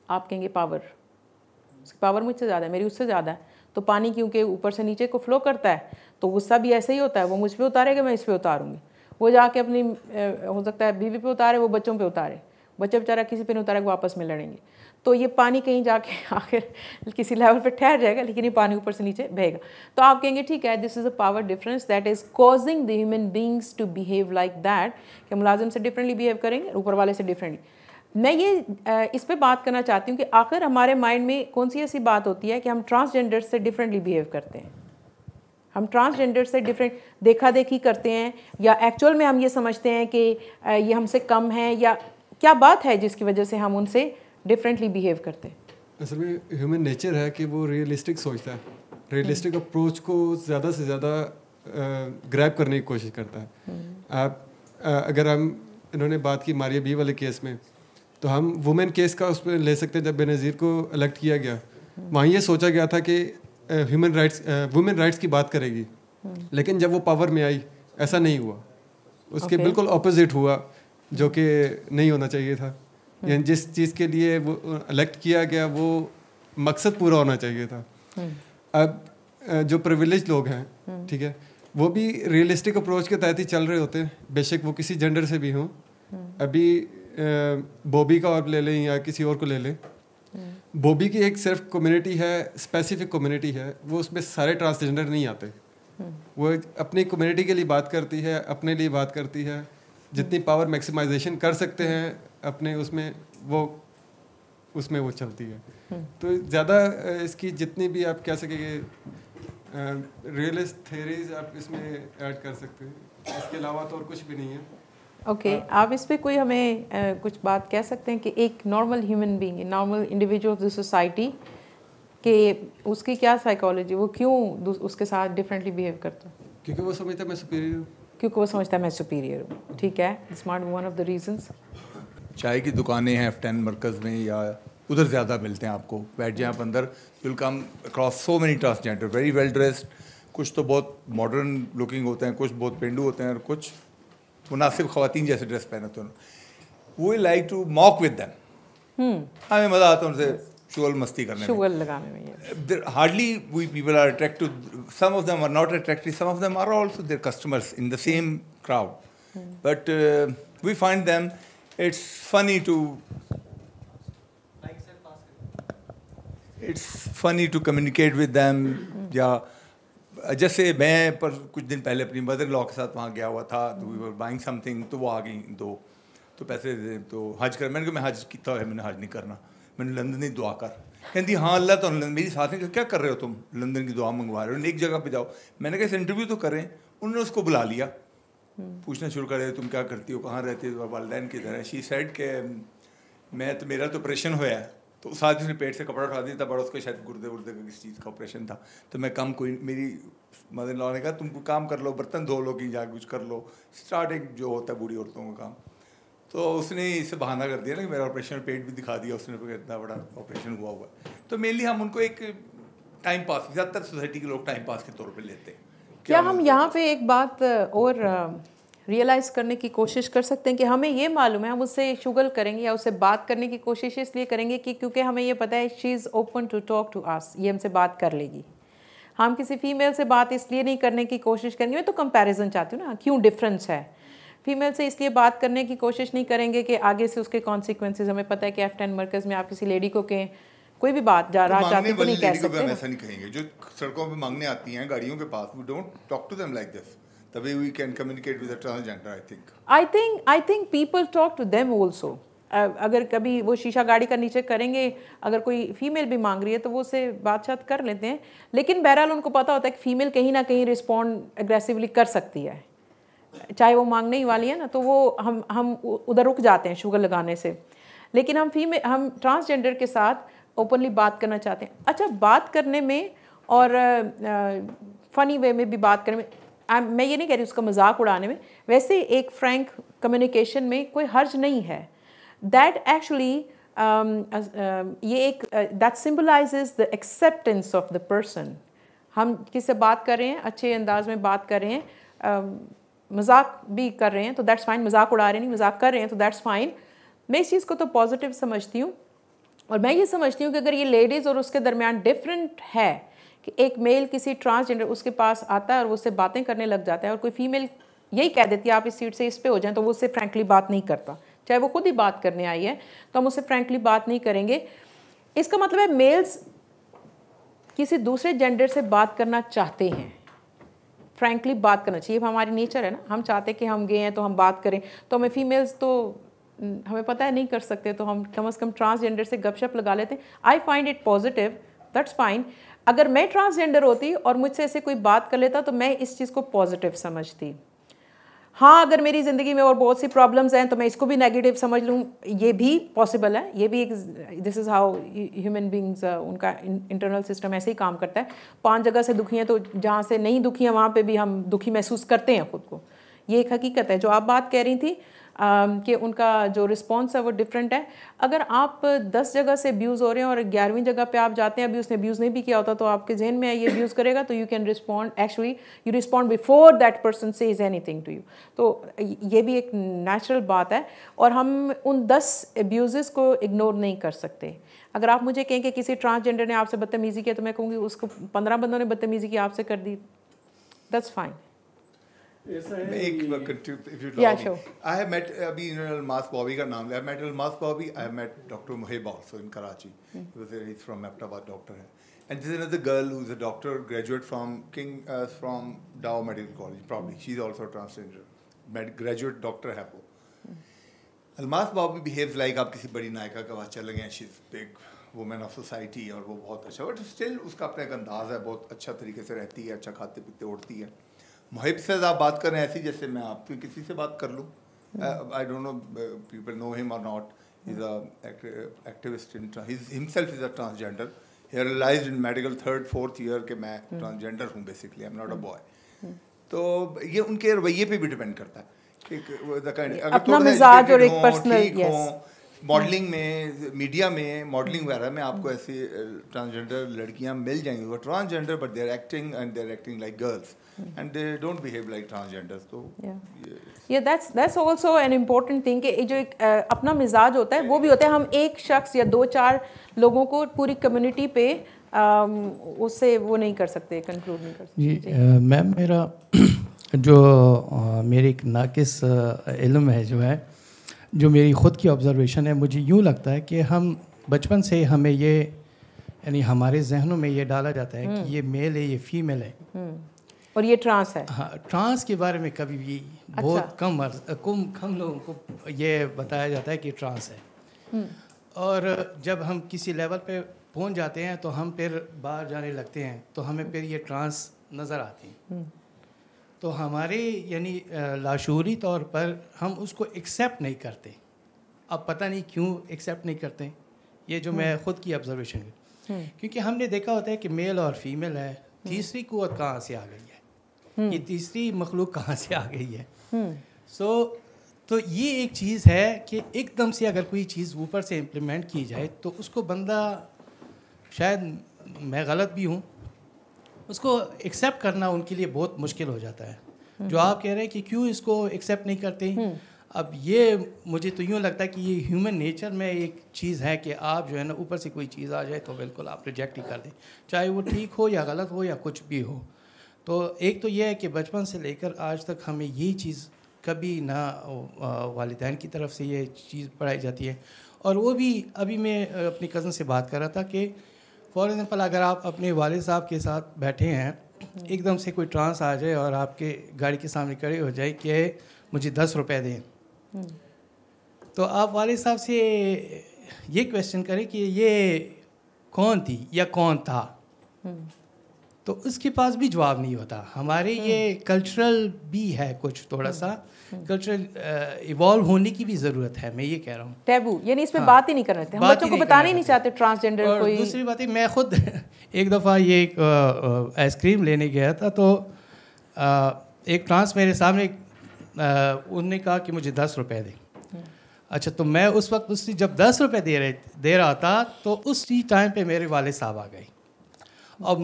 आप कहेंगे पावर, उसकी पावर मुझसे ज़्यादा है, मेरी उससे ज़्यादा है। तो पानी क्योंकि ऊपर से नीचे को फ्लो करता है तो गुस्सा भी ऐसे ही होता है, वो मुझ पर उतारेगा, मैं इस पर उतारूँगी। वो जाके अपनी हो सकता है बीवी पे उतारे, वो बच्चों पे उतारे, बच्चा बेचारा किसी पे नहीं उतारे, वो आपस में लड़ेंगे। तो ये पानी कहीं जाके आखिर किसी लेवल पे ठहर जाएगा, लेकिन ये पानी ऊपर से नीचे बहेगा। तो आप कहेंगे ठीक है, this is a power difference that is causing the human beings to behave like that, कि मुलाजिम से डिफरेंटली बिहेव करेंगे, ऊपर वाले से डिफरेंटली। मैं ये इस पर बात करना चाहती हूँ कि आखिर हमारे माइंड में कौन सी ऐसी बात होती है कि हम ट्रांसजेंडर से डिफरेंटली बिहेव करते हैं, हम ट्रांसजेंडर से डिफरेंट देखा देखी करते हैं, या एक्चुअल में हम ये समझते हैं कि ये हमसे कम है, या क्या बात है जिसकी वजह से हम उनसे डिफरेंटली बिहेव करते हैं। असल में ह्यूमन नेचर है कि वो रियलिस्टिक सोचता है, रियलिस्टिक अप्रोच को ज़्यादा से ज़्यादा ग्रैब करने की कोशिश करता है। आप अगर हम इन्होंने बात की मारिया बी वाले केस में, तो हम वुमेन केस का उस पर ले सकते हैं। जब बेनज़ीर को इलेक्ट किया गया, वहाँ ये सोचा गया था कि ह्यूमन राइट्स वुमेन राइट्स की बात करेगी, लेकिन जब वो पावर में आई ऐसा नहीं हुआ, उसके बिल्कुल ऑपोजिट हुआ, जो कि नहीं होना चाहिए था। यानी जिस चीज़ के लिए वो इलेक्ट किया गया वो मकसद पूरा होना चाहिए था। अब जो प्रिविलेज लोग हैं, ठीक है, वो भी रियलिस्टिक अप्रोच के तहत ही चल रहे होते हैं, बेशक वो किसी जेंडर से भी हों। अभी बॉबी का और ले लें या किसी और को ले लें, बॉबी की एक सिर्फ कम्युनिटी है, स्पेसिफिक कम्युनिटी है, वो उसमें सारे ट्रांसजेंडर नहीं आते। वो अपनी कम्युनिटी के लिए बात करती है, अपने लिए बात करती है, जितनी पावर मैक्सिमाइजेशन कर सकते हैं अपने उसमें वो चलती है। तो ज़्यादा इसकी जितनी भी आप कह सकेंगे रियलिस्ट थ्योरीज आप इसमें ऐड कर सकते हैं, इसके अलावा तो और कुछ भी नहीं है। ओके आप इस पे कोई हमें कुछ बात कह सकते हैं कि एक normal human being, normal individual of the society के उसकी क्या साइकोलॉजी, वो क्यों उसके साथ डिफरेंटली बिहेव करता है? क्योंकि वो समझता है मैं सुपीरियर हूँ। क्योंकि वो समझता है मैं सुपीरियर हूँ, ठीक है, smart one of the reasons. चाय की दुकानें हैं F10 मरकज़ में या उधर ज़्यादा मिलते हैं आपको, बैठ जाए आप अंदर, will come across so many transgender, very well dressed, कुछ तो बहुत मॉडर्न लुकिंग होते हैं, कुछ बहुत पेंडू होते हैं और कुछ मुनासिब ख़वातीन जैसे ड्रेस पहने होते हैं। We like to mock with them, हमें मज़ा आता है उनसे शुगल मस्ती करने में, शुगल लगाने में। Hardly we people are attracted, some of them are not attracted, some of them are also their customers in the same crowd, but we find them it's funny to communicate with them। या जैसे मैं पर कुछ दिन पहले अपनी मदर लॉ के साथ वहाँ गया हुआ था, तो वी वर बाइंग समथिंग, तो वो आ गई दो, तो पैसे दे, तो हज कर, मैंने कहा मैं हज किया है, मैंने हज नहीं करना, मैंने लंदन ही दुआ कर, कहती हाँ अल्लाह तो मेरी साथ में क्या कर रहे हो तुम, लंदन की दुआ मंगवा रहे हो, एक जगह पे जाओ। मैंने कहा इस इंटरव्यू तो करें, उन्होंने उसको बुला लिया, पूछना शुरू कर, तुम क्या करती हो, कहाँ रहती हो, वालदैन किधर है। शी सेड के मैं तो मेरा तो ऑपरेशन हुआ है, तो साथ ही उसने पेट से कपड़ा उठा दिया था, बड़ा उसका शायद गुर्दे का किस चीज़ का ऑपरेशन था, तो मैं कम कोई, मेरी मदर इन लॉ ने कहा तुम कोई काम कर लो, बर्तन धो लो, कहीं जाके कुछ कर लो, स्टार्टिंग जो होता है बूढ़ी औरतों का काम। तो उसने इससे बहाना कर दिया ना कि मेरा ऑपरेशन, पेट भी दिखा दिया उसने, इतना बड़ा ऑपरेशन हुआ हुआ। तो मेनली हम उनको एक टाइम पास, ज़्यादातर सोसाइटी के लोग टाइम पास के तौर पर लेते हैं। क्या हम यहाँ पे एक बात और रियलाइज़ करने की कोशिश कर सकते हैं कि हमें ये मालूम है हम उससे शुगल करेंगे या उससे बात करने की कोशिश इसलिए करेंगे कि क्योंकि हमें ये पता है she is open to talk to us, ये हमसे बात कर लेगी। हम किसी फीमेल से बात इसलिए नहीं करने की कोशिश करेंगे, मैं तो कंपैरिजन चाहती हूँ ना, क्यों डिफरेंस है। फीमेल से इसलिए बात करने की कोशिश नहीं करेंगे कि आगे से उसके कॉन्सिक्वेंसेज, हमें पता है कि F10 मरकज़ में आप किसी लेडी को कहें कोई भी बात जा रहा चाहती तो नहीं कह सकते। हम ऐसा नहीं कहेंगे, जो सड़कों पे मांगने आती हैं गाड़ियों के पास, we don't talk to them like this, the way we can communicate with a transgender, I think people talk to them also। अगर कभी वो शीशा गाड़ी का नीचे करेंगे, अगर कोई फीमेल भी मांग रही है तो वो उससे बातचीत कर लेते हैं, लेकिन बहरहाल उनको पता होता है कि फीमेल कहीं ना कहीं रिस्पॉन्ड एग्रेसिवली कर सकती है, चाहे वो मांगने ही वाली है ना, तो वो हम उधर रुक जाते हैं शुगर लगाने से। लेकिन हम ट्रांसजेंडर के साथ ओपनली बात करना चाहते हैं। अच्छा, बात करने में और फ़नी वे में भी बात करने में, मैं ये नहीं कह रही उसका मजाक उड़ाने में, वैसे एक फ्रैंक कम्युनिकेशन में कोई हर्ज नहीं है। दैट एक्चुअली ये एक that symbolises the acceptance of the person. हम किससे बात कर रहे हैं, अच्छे अंदाज में बात कर रहे हैं, मजाक भी कर रहे हैं तो दैट्स फाइन, मजाक उड़ा रहे नहीं, मजाक कर रहे हैं तो दैट्स फाइन। मैं इस चीज़ को तो पॉजिटिव समझती हूँ, और मैं ये समझती हूँ कि अगर ये लेडीज़ और उसके दरमियान डिफरेंट है कि एक मेल किसी ट्रांसजेंडर उसके पास आता है और वो उससे बातें करने लग जाता है, और कोई फीमेल यही कह देती है आप इस सीट से इस पे हो जाएं, तो वो उससे फ्रैंकली बात नहीं करता, चाहे वो खुद ही बात करने आई है तो हम उससे फ्रैंकली बात नहीं करेंगे। इसका मतलब है मेल्स किसी दूसरे जेंडर से बात करना चाहते हैं, फ्रैंकली बात करना चाहिए, हमारी नेचर है ना, हम चाहते हैं कि हम गए हैं तो हम बात करें। तो हमें फीमेल्स तो हमें पता है नहीं कर सकते, तो हम कम से कम ट्रांसजेंडर से गपशप लगा लेते हैं। I find it positive, that's fine. अगर मैं ट्रांसजेंडर होती और मुझसे ऐसे कोई बात कर लेता तो मैं इस चीज़ को पॉजिटिव समझती। हाँ, अगर मेरी ज़िंदगी में और बहुत सी प्रॉब्लम्स हैं तो मैं इसको भी नेगेटिव समझ लूँ, ये भी पॉसिबल है, ये भी एक, this is how human beings, उनका इंटरनल सिस्टम ऐसे ही काम करता है। 5 जगह से दुखी हैं तो जहाँ से नहीं दुखी हैं वहाँ पे भी हम दुखी महसूस करते हैं खुद को, ये एक हकीकत है। जो आप बात कह रही थी कि उनका जो रिस्पॉन्स है वो डिफरेंट है। अगर आप 10 जगह से अब्यूज़ हो रहे हैं और 11वीं जगह पे आप जाते हैं, अभी उसने अब्यूज़ नहीं भी किया होता तो आपके जहन में ये अब्यूज़ करेगा, तो you can respond, actually you respond before that person says anything to you. तो ये भी एक नेचुरल बात है, और हम उन 10 अब्यूज़ को इग्नोर नहीं कर सकते। अगर आप मुझे कहें कि किसी ट्रांसजेंडर ने आपसे बदतमीज़ी किया तो मैं कहूँगी उसको 15 बंदों ने बदतमीज़ी की, आपसे कर दी, that's fine. I have met अभी Almas Bobby का नाम लिया, I met Almas Bobby, I have met Dr. Mohib also in Karachi. He's from Ahmedabad, doctor है. And there's another girl who's a doctor, graduate from from Dow Medical College, probably. She's also a transgender. Graduate doctor है वो। अलमास बाबू बिहेव्स लाइक आप किसी बड़ी नायिका के पास चले गए, she is big women of society और वो बहुत अच्छा, बट स्टिल उसका अपना एक अंदाज़ है, बहुत अच्छा तरीके से रहती है, अच्छा खाते पीते उड़ती है। मुहिब से आप बात करें ऐसी जैसे मैं आपकी किसी से बात कर लूँ, I don't know people know him और not, he is a activist in, himself is a transgender, he realized in medical 3rd 4th year कि मैं ट्रांसजेंडर हूँ basically, I am not a boy. तो ये उनके रवैये पे भी डिपेंड करता है कि अपना मिजाज और एक पर्सनल मॉडलिंग में, मीडिया में, मॉडलिंग वगैरह में आपको ऐसी ट्रांसजेंडर लड़कियां मिल जाएंगी, वो transgender but they are acting and they are acting like girls and they don't behave like transgenders. तो that's also an important thing कि जो एक अपना मिजाज होता है वो भी होता है, हम एक शख्स या 2-4 लोगों को पूरी कम्युनिटी पे उससे वो नहीं कर सकते, कंक्लूड नहीं कर सकते। जी मैम, मेरा जो मेरी एक नाकिस इल्म है जो है, जो मेरी ख़ुद की ऑब्ज़र्वेशन है, मुझे यूँ लगता है कि हम बचपन से हमें ये यानी हमारे जहनों में ये डाला जाता है कि ये मेल है, ये फीमेल है और ये ट्रांस है। हाँ, ट्रांस के बारे में कभी भी बहुत कम लोगों को ये बताया जाता है कि ट्रांस है, और जब हम किसी लेवल पे पहुंच जाते हैं तो हम फिर बाहर जाने लगते हैं तो हमें फिर ये ट्रांस नज़र आती हैं। तो हमारे यानी लाशूरी तौर पर हम उसको एक्सेप्ट नहीं करते। अब पता नहीं क्यों एक्सेप्ट नहीं करते, ये जो मैं ख़ुद की ऑब्जर्वेशन है, क्योंकि हमने देखा होता है कि मेल और फीमेल है, तीसरी कुव्वत कहाँ से आ गई है, ये तीसरी मखलूक कहाँ से आ गई है। तो ये एक चीज़ है कि एकदम से अगर कोई चीज़ ऊपर से इम्प्लीमेंट की जाए तो उसको बंदा, शायद मैं गलत भी हूँ, उसको एक्सेप्ट करना उनके लिए बहुत मुश्किल हो जाता है। जो आप कह रहे हैं कि क्यों इसको एक्सेप्ट नहीं करते, अब ये मुझे तो यूँ लगता है कि ये ह्यूमन नेचर में एक चीज़ है कि आप जो है ना ऊपर से कोई चीज़ आ जाए तो बिल्कुल आप रिजेक्ट ही कर दें, चाहे वो ठीक हो या गलत हो या कुछ भी हो। तो एक तो ये है कि बचपन से लेकर आज तक हमें ये चीज़ कभी ना वालिदैन की तरफ से ये चीज़ पढ़ाई जाती है। और वो भी अभी मैं अपनी कज़न से बात कर रहा था कि फॉर एग्ज़ाम्पल अगर आप अपने वालिद साहब के साथ बैठे हैं, एकदम से कोई ट्रांस आ जाए और आपके गाड़ी के सामने खड़े हो जाए कि मुझे 10 रुपए दें, तो आप वालिद साहब से ये क्वेश्चन करें कि ये कौन थी या कौन था, तो उसके पास भी जवाब नहीं होता। हमारे ये कल्चरल भी है, कुछ थोड़ा सा कल्चरल इवॉल्व होने की भी ज़रूरत है, मैं ये कह रहा हूँ। टैबू यानी इस पे बात ही नहीं करना चाहते, हम बच्चों को बताना ही नहीं चाहते ट्रांसजेंडर कोई। दूसरी बात है, मैं खुद एक दफ़ा ये आइसक्रीम लेने गया था तो एक ट्रांस मेरे सामने, उन्होंने कहा कि मुझे 10 रुपए दें। अच्छा, तो मैं उस वक्त उससे जब 10 रुपए दे रहा था तो उसी टाइम पे मेरे वाले साहब आ गए। अब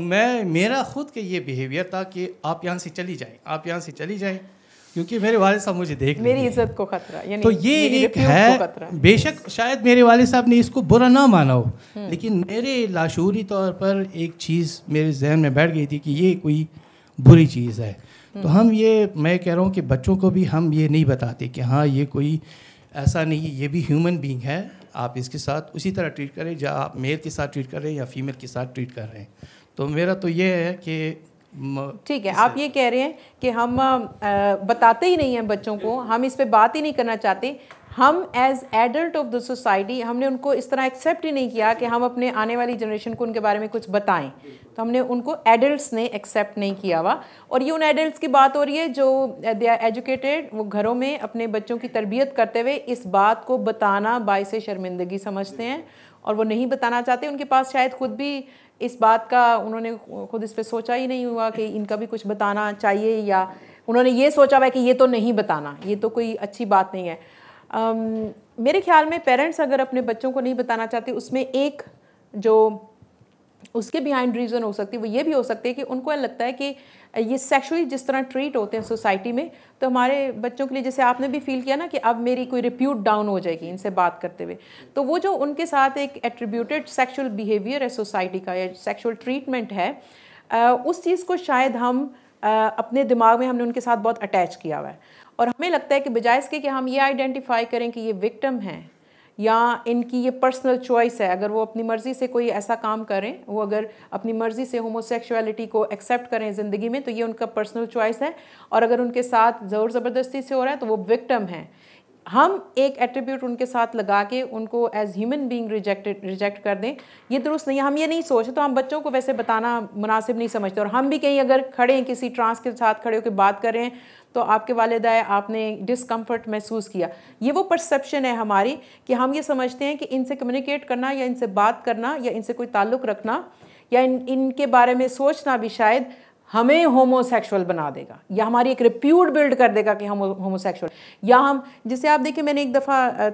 मेरा खुद के ये बिहेवियर था कि आप यहाँ से चली जाएं, आप यहाँ से चली जाएं, क्योंकि मेरे वाले साहब मुझे देख मेरी इज्जत को खतरा, यानी तो ये एक है। बेशक शायद मेरे वाले साहब ने इसको बुरा ना माना हो, लेकिन मेरे लाशूरी तौर पर एक चीज़ मेरे जहन में बैठ गई थी कि ये कोई बुरी चीज़ है। तो हम ये, मैं कह रहा हूँ कि बच्चों को भी हम ये नहीं बताते कि हाँ ये कोई ऐसा नहीं, ये भी ह्यूमन बीइंग है, आप इसके साथ उसी तरह ट्रीट करें जो आप मेल के साथ ट्रीट कर रहे हैं या फीमेल के साथ ट्रीट कर रहे हैं। तो मेरा तो ये है कि ठीक है, आप ये कह रहे हैं कि हम बताते ही नहीं हैं बच्चों को, हम इस पे बात ही नहीं करना चाहते। हम as adult of the society हमने उनको इस तरह एक्सेप्ट ही नहीं किया कि हम अपने आने वाली जनरेशन को उनके बारे में कुछ बताएं, तो हमने उनको एडल्ट्स ने एक्सेप्ट नहीं किया हुआ। और ये उन एडल्ट्स की बात हो रही है जो दे आर एजुकेटेड, वो घरों में अपने बच्चों की तरबियत करते हुए इस बात को बताना बाइसे शर्मिंदगी समझते हैं और वो नहीं बताना चाहते। उनके पास शायद खुद भी इस बात का, उन्होंने खुद इस पे सोचा ही नहीं हुआ कि इनका भी कुछ बताना चाहिए, या उन्होंने ये सोचा हुआ कि ये तो नहीं बताना, ये तो कोई अच्छी बात नहीं है। मेरे ख्याल में पेरेंट्स अगर अपने बच्चों को नहीं बताना चाहते, उसमें एक जो उसके बिहाइंड रीज़न हो सकती है वो ये भी हो सकती है कि उनको लगता है कि ये सेक्सुअली जिस तरह ट्रीट होते हैं सोसाइटी में, तो हमारे बच्चों के लिए, जैसे आपने भी फील किया ना कि अब मेरी कोई रिप्यूट डाउन हो जाएगी इनसे बात करते हुए, तो वो जो उनके साथ एक एट्रीब्यूटेड सेक्सुअल बिहेवियर है सोसाइटी का या सेक्सुअल ट्रीटमेंट है, उस चीज़ को शायद हम अपने दिमाग में हमने उनके साथ बहुत अटैच किया हुआ है। और हमें लगता है कि बजाय इसके कि हम ये आइडेंटिफाई करें कि ये विक्टिम हैं या इनकी ये पर्सनल चॉइस है, अगर वो अपनी मर्ज़ी से कोई ऐसा काम करें, वो अगर अपनी मर्ज़ी से होमोसेक्सुअलिटी को एक्सेप्ट करें ज़िंदगी में, तो ये उनका पर्सनल चॉइस है। और अगर उनके साथ ज़ोर ज़बरदस्ती से हो रहा है तो वो विक्टिम हैं। हम एक एट्रीब्यूट उनके साथ लगा के उनको एज ह्यूमन बीइंग रिजेक्ट कर दें, ये दुरुस्त नहीं है। हम ये नहीं सोचते, तो हम बच्चों को वैसे बताना मुनासिब नहीं समझते। और हम भी कहीं अगर खड़े हैं, किसी ट्रांस के साथ खड़े होकर बात कर रहे हैं, तो आपके वालिदा आपने डिस्कम्फर्ट महसूस किया, ये वो परसेप्शन है हमारी कि हम ये समझते हैं कि इनसे कम्युनिकेट करना या इनसे बात करना या इनसे कोई ताल्लुक़ रखना या इनके बारे में सोचना भी शायद हमें होमोसेक्सुअल बना देगा या हमारी एक रिप्यूट बिल्ड कर देगा कि हम होमोसेक्सुअल। या हम, जिसे आप देखिए, मैंने एक दफ़ा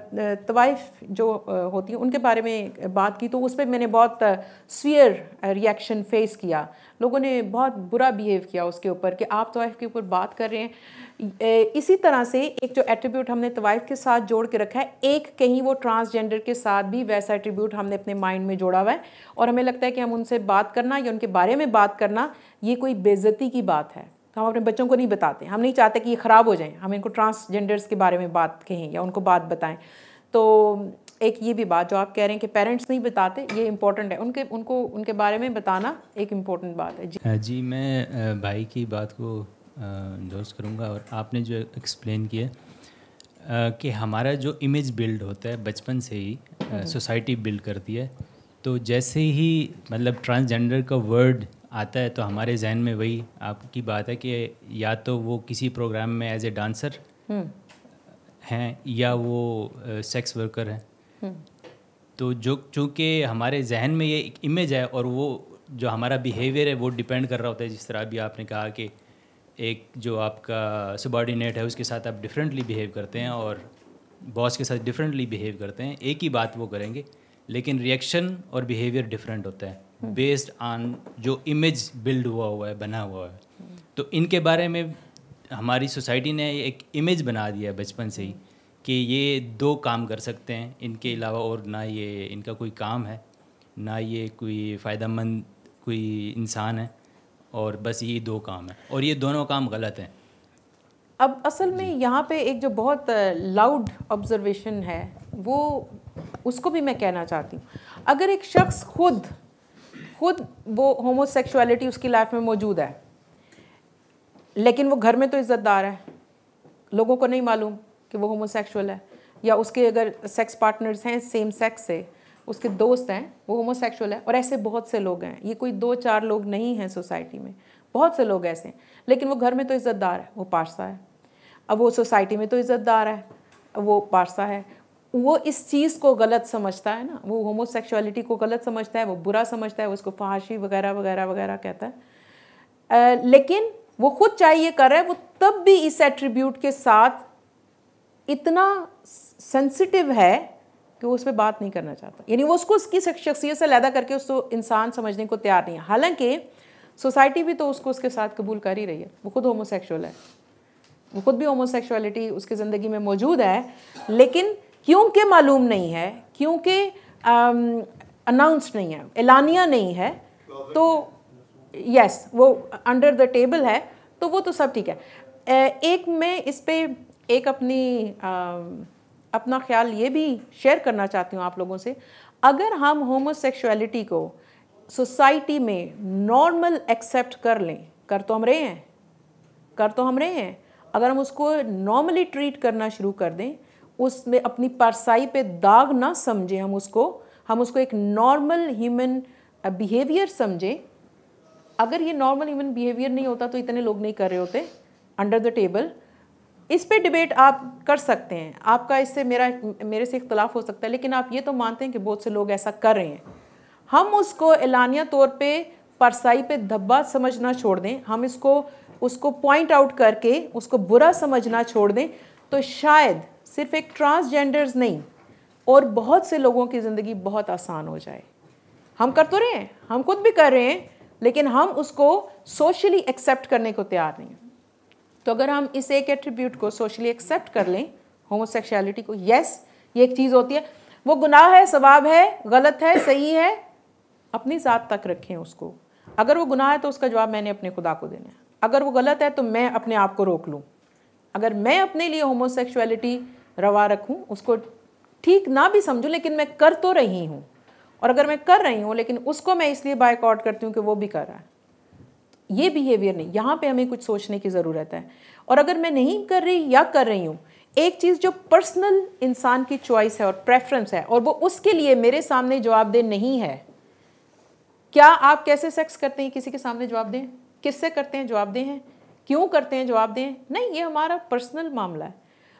तवाइफ जो होती हैं उनके बारे में बात की, तो उस पर मैंने बहुत स्वीयर रिएक्शन फेस किया। लोगों ने बहुत बुरा बिहेव किया उसके ऊपर कि आप तवाइफ के ऊपर बात कर रहे हैं। इसी तरह से एक जो एट्रीब्यूट हमने तवाइफ के साथ जोड़ के रखा है, एक कहीं वो ट्रांसजेंडर के साथ भी वैसा एट्रीब्यूट हमने अपने माइंड में जोड़ा हुआ है। और हमें लगता है कि हम उनसे बात करना या उनके बारे में बात करना ये कोई बेइज्जती की बात है, तो हम अपने बच्चों को नहीं बताते। हम नहीं चाहते कि ये ख़राब हो जाएं, हम इनको ट्रांसजेंडर्स के बारे में बात कहें या उनको बात बताएं। तो एक ये भी बात जो आप कह रहे हैं कि पेरेंट्स नहीं बताते, ये इम्पोर्टेंट है, उनको उनके बारे में बताना एक इम्पोर्टेंट बात है। जी मैं भाई की बात को एंडोर्स करूँगा। और आपने जो एक्सप्लेन किया कि हमारा जो इमेज बिल्ड होता है बचपन से ही सोसाइटी बिल्ड करती है, तो जैसे ही मतलब ट्रांसजेंडर का वर्ड आता है तो हमारे जहन में वही आपकी बात है कि या तो वो किसी प्रोग्राम में एज ए डांसर हैं या वो सेक्स वर्कर हैं। तो जो चूँकि हमारे जहन में ये एक इमेज है और वो जो हमारा बिहेवियर है वो डिपेंड कर रहा होता है, जिस तरह अभी आपने कहा कि एक जो आपका सबॉर्डिनेट है उसके साथ आप डिफरेंटली बिहेव करते हैं और बॉस के साथ डिफरेंटली बिहेव करते हैं, एक ही बात वो करेंगे लेकिन रिएक्शन और बिहेवियर डिफरेंट होता है बेस्ड ऑन जो इमेज बिल्ड हुआ है, बना हुआ है। तो इनके बारे में हमारी सोसाइटी ने एक इमेज बना दिया है बचपन से ही कि ये दो काम कर सकते हैं, इनके अलावा और ना ये इनका कोई काम है, ना ये कोई फ़ायदेमंद कोई इंसान है, और बस ये दो काम है और ये दोनों काम गलत हैं। अब असल में यहाँ पे एक जो बहुत लाउड ऑब्जर्वेशन है वो उसको भी मैं कहना चाहती हूँ। अगर एक शख्स खुद वो होमोसेक्सुअलिटी उसकी लाइफ में मौजूद है, लेकिन वो घर में तो इज़्ज़तदार है, लोगों को नहीं मालूम कि वो होमोसेक्सुअल है, या उसके अगर सेक्स पार्टनर्स हैं सेम सेक्स से, उसके दोस्त हैं वो होमोसेक्सुअल है, और ऐसे बहुत से लोग हैं। ये कोई 2-4 लोग नहीं हैं सोसाइटी में, बहुत से लोग ऐसे हैं। लेकिन वो घर में तो इज़्ज़तदार है, वो पारसा है। अब वो सोसाइटी में तो इज़्ज़तदार है, वो पारसा है। वो इस चीज़ को गलत समझता है ना, वो होमोसेक्सुअलिटी को गलत समझता है, वो बुरा समझता है, उसको फहाशी वगैरह वगैरह वगैरह कहता है। लेकिन वो खुद चाहिए कर रहा है, वो तब भी इस एट्रीब्यूट के साथ इतना सेंसिटिव है कि वो उस पर बात नहीं करना चाहता, यानी वो उसको उसकी शख्सियत से अलहदा करके उसको इंसान समझने को तैयार नहीं है। हालांकि सोसाइटी भी तो उसको उसके साथ कबूल कर ही रही है, वो खुद होमोसेक्सुअल है, वो खुद भी होमोसेक्सुअलिटी उसकी ज़िंदगी में मौजूद है, लेकिन क्योंकि मालूम नहीं है, क्योंकि अनाउंस नहीं है, एलानिया नहीं है, तो यस वो अंडर द टेबल है, तो वो तो सब ठीक है। एक मैं इस पे एक अपना ख्याल ये भी शेयर करना चाहती हूँ आप लोगों से। अगर हम होमोसेक्सुअलिटी को सोसाइटी में नॉर्मल एक्सेप्ट कर लें, कर तो हम रहे हैं, अगर हम उसको नॉर्मली ट्रीट करना शुरू कर दें, उसमें अपनी परसाई पे दाग ना समझें, हम उसको एक नॉर्मल ह्यूमन बिहेवियर समझें। अगर ये नॉर्मल ह्यूमन बिहेवियर नहीं होता तो इतने लोग नहीं कर रहे होते अंडर द टेबल। इस पे डिबेट आप कर सकते हैं, आपका इससे मेरे से इख्तलाफ हो सकता है, लेकिन आप ये तो मानते हैं कि बहुत से लोग ऐसा कर रहे हैं। हम उसको एलानिया तौर पे परसाई पे धब्बा समझना छोड़ दें, हम उसको पॉइंट आउट करके उसको बुरा समझना छोड़ दें, तो शायद सिर्फ एक ट्रांसजेंडर्स नहीं और बहुत से लोगों की ज़िंदगी बहुत आसान हो जाए। हम कर तो रहे हैं, हम खुद भी कर रहे हैं, लेकिन हम उसको सोशली एक्सेप्ट करने को तैयार नहीं हैं। तो अगर हम इस एक एट्रीब्यूट को सोशली एक्सेप्ट कर लें, होमोसेक्सुअलिटी को, यस ये एक चीज़ होती है, वो गुनाह है, सवाब है, गलत है, सही है, अपनी ज़ात तक रखें उसको। अगर वो गुनाह है तो उसका जवाब मैंने अपने खुदा को देना है, अगर वो गलत है तो मैं अपने आप को रोक लूँ। अगर मैं अपने लिए होमोसेक्सुअलिटी रवा रखूँ, उसको ठीक ना भी समझूं लेकिन मैं कर तो रही हूँ, और अगर मैं कर रही हूँ लेकिन उसको मैं इसलिए बायकॉट करती हूँ कि वो भी कर रहा है, ये बिहेवियर नहीं। यहाँ पे हमें कुछ सोचने की ज़रूरत है। और अगर मैं नहीं कर रही या कर रही हूँ, एक चीज़ जो पर्सनल इंसान की चॉइस है और प्रेफरेंस है, और वो उसके लिए मेरे सामने जवाबदेह नहीं है। क्या आप कैसे सेक्स करते हैं किसी के सामने जवाब दें? किससे करते हैं जवाब दें? हैं क्यों करते हैं जवाब दें? नहीं, ये हमारा पर्सनल मामला है।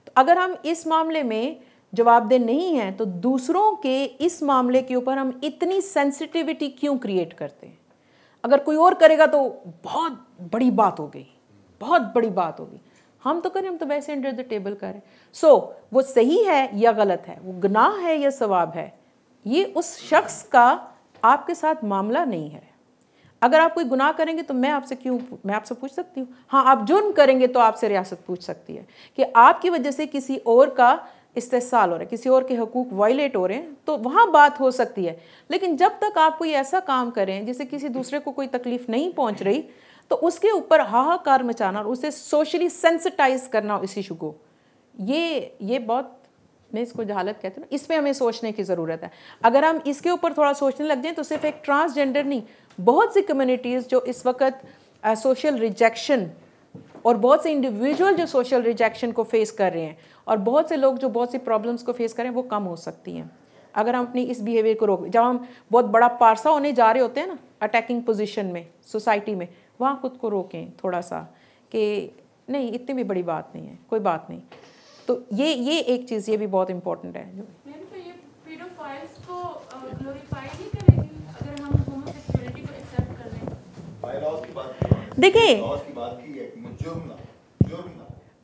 तो अगर हम इस मामले में जवाबदेह नहीं हैं तो दूसरों के इस मामले के ऊपर हम इतनी सेंसिटिविटी क्यों क्रिएट करते हैं? अगर कोई और करेगा तो बहुत बड़ी बात हो गई, बहुत बड़ी बात होगी। हम तो करें, हम तो वैसे अंडर द टेबल करें। सो वो सही है या गलत है, वो गुनाह है या सवाब है, ये उस शख्स का आपके साथ मामला नहीं है। अगर आप कोई गुनाह करेंगे तो मैं आपसे पूछ सकती हूँ। हाँ, आप जुर्म करेंगे तो आपसे रियासत पूछ सकती है कि आपकी वजह से किसी और का इस्तेहसाल हो रहा है, किसी और के हकूक़ वायलेट हो रहे हैं, तो वहाँ बात हो सकती है। लेकिन जब तक आप कोई ऐसा काम करें जिससे किसी दूसरे को कोई तकलीफ़ नहीं पहुँच रही, तो उसके ऊपर हाहाकार मचाना और उसे सोशली सेंसिटाइज करना इस इशू को, ये बहुत, मैं इसको जहालत कहती हूँ। इसमें हमें सोचने की ज़रूरत है। अगर हम इसके ऊपर थोड़ा सोचने लग जाएं तो सिर्फ एक ट्रांसजेंडर नहीं, बहुत सी कम्युनिटीज़ जो इस वक्त सोशल रिजेक्शन और बहुत से इंडिविजुअल जो सोशल रिजेक्शन को फेस कर रहे हैं, और बहुत से लोग जो बहुत सी प्रॉब्लम्स को फेस कर रहे हैं, वो कम हो सकती हैं अगर हम अपनी इस बिहेवियर को रोक। जब हम बहुत बड़ा पारसा होने जा रहे होते हैं ना, अटैकिंग पोजीशन में सोसाइटी में, वहाँ खुद को रोकें थोड़ा सा कि नहीं, इतनी भी बड़ी बात नहीं है, कोई बात नहीं। तो ये एक चीज़, ये भी बहुत इम्पोर्टेंट है।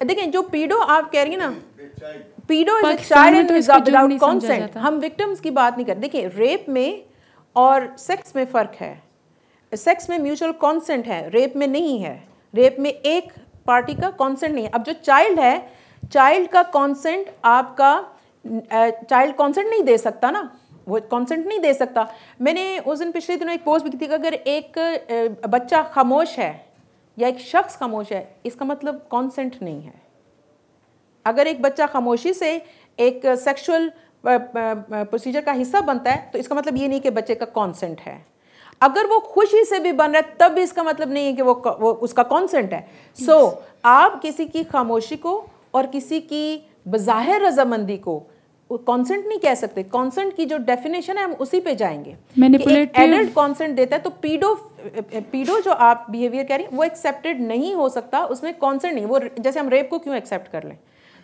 देखिए जो पीडो आप कह रही हैं ना, pedo is a child without consent. हम विक्टिम्स की बात नहीं कर। देखिए रेप में और सेक्स में फ़र्क है। सेक्स में म्यूचुअल कॉन्सेंट है, रेप में नहीं है। रेप में एक पार्टी का कॉन्सेंट नहीं है। अब जो चाइल्ड है, चाइल्ड का कॉन्सेंट आपका, चाइल्ड कॉन्सेंट नहीं दे सकता ना, वो कॉन्सेंट नहीं दे सकता। मैंने उस दिन पिछले दिनों एक पोस्ट भी की थी कि अगर एक बच्चा खामोश है या एक शख्स खामोश है, इसका मतलब कॉन्सेंट नहीं है। अगर एक बच्चा खामोशी से एक सेक्सुअल प्रोसीजर का हिस्सा बनता है तो इसका मतलब ये नहीं कि बच्चे का कॉन्सेंट है। अगर वो खुशी से भी बन रहा है तब भी इसका मतलब नहीं है कि वो उसका कॉन्सेंट है। सो आप किसी की खामोशी को और किसी की बज़ाहिर रजामंदी को कॉन्सेंट नहीं कह सकते। कॉन्सेंट की जो डेफिनेशन है हम उसी पे जाएंगे। एक एडल्ट कॉन्सेंट देता है तो पीडो जो आप बिहेवियर कह रही हैं वो एक्सेप्टेड नहीं हो सकता, उसमें कॉन्सेंट नहीं। वो जैसे हम रेप को क्यों एक्सेप्ट कर लें,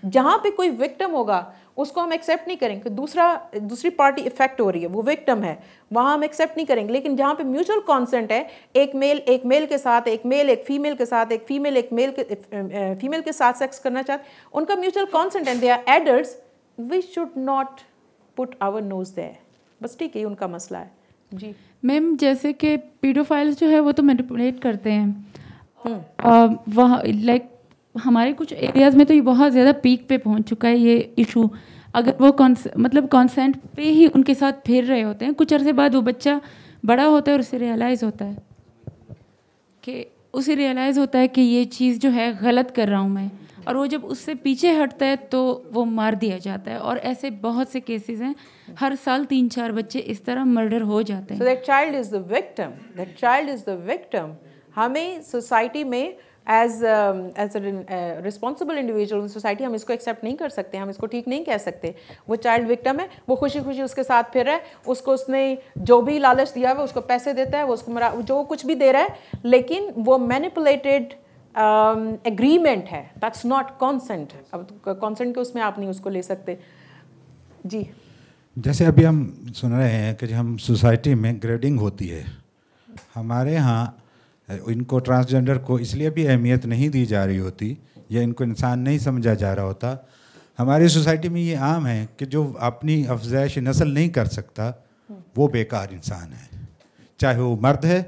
जहाँ पे कोई विक्टिम होगा उसको हम एक्सेप्ट नहीं करेंगे। दूसरी पार्टी इफेक्ट हो रही है, वो विक्टिम है, वहाँ हम एक्सेप्ट नहीं करेंगे। लेकिन जहाँ पे म्यूचुअल कॉन्सेंट है, एक मेल के साथ, एक मेल एक फीमेल के साथ, एक फीमेल फीमेल के साथ सेक्स करना चाहते, उनका म्यूचुअल कॉन्सेंट है, they are adults, we should not put our nose there. बस ठीक है, उनका मसला है। जी मैम, जैसे कि पीडोफाइल्स जो है वो तो मैनिपुलेट करते हैं, वहाँ लाइक हमारे कुछ एरियाज़ में तो ये बहुत ज़्यादा पीक पे पहुंच चुका है ये इशू। अगर वो कॉन्सेंट पे ही उनके साथ फिर रहे होते हैं, कुछ अरसे बाद वो बच्चा बड़ा होता है और उसे रियलाइज़ होता है कि ये चीज़ जो है गलत कर रहा हूँ मैं, और वो जब उससे पीछे हटता है तो वो मार दिया जाता है। और ऐसे बहुत से केसेस हैं, हर साल 3-4 बच्चे इस तरह मर्डर हो जाते हैं। So that child is the victim. That child is the victim. हमें सोसाइटी में एज रिस्पॉन्सिबल इंडिविजुअल सोसाइटी हम इसको एक्सेप्ट नहीं कर सकते, हम इसको ठीक नहीं कह सकते। वो चाइल्ड विक्टिम है, वो खुशी खुशी उसके साथ फिर रहा है, उसको उसने जो भी लालच दिया हुआ, उसको पैसे देता है, वो उसको जो कुछ भी दे रहा है, लेकिन वो मैनिपुलेटेड एग्रीमेंट है, दैट्स नॉट कॉन्सेंट। अब कॉन्सेंट के उसमें आप नहीं उसको ले सकते। जी जैसे अभी हम सुन रहे हैं कि हम सोसाइटी में ग्रेडिंग होती है, हमारे यहाँ इनको ट्रांसजेंडर को इसलिए भी अहमियत नहीं दी जा रही होती या इनको इंसान नहीं समझा जा रहा होता। हमारी सोसाइटी में ये आम है कि जो अपनी अफजाइश नस्ल नहीं कर सकता वो बेकार इंसान है। चाहे वो मर्द है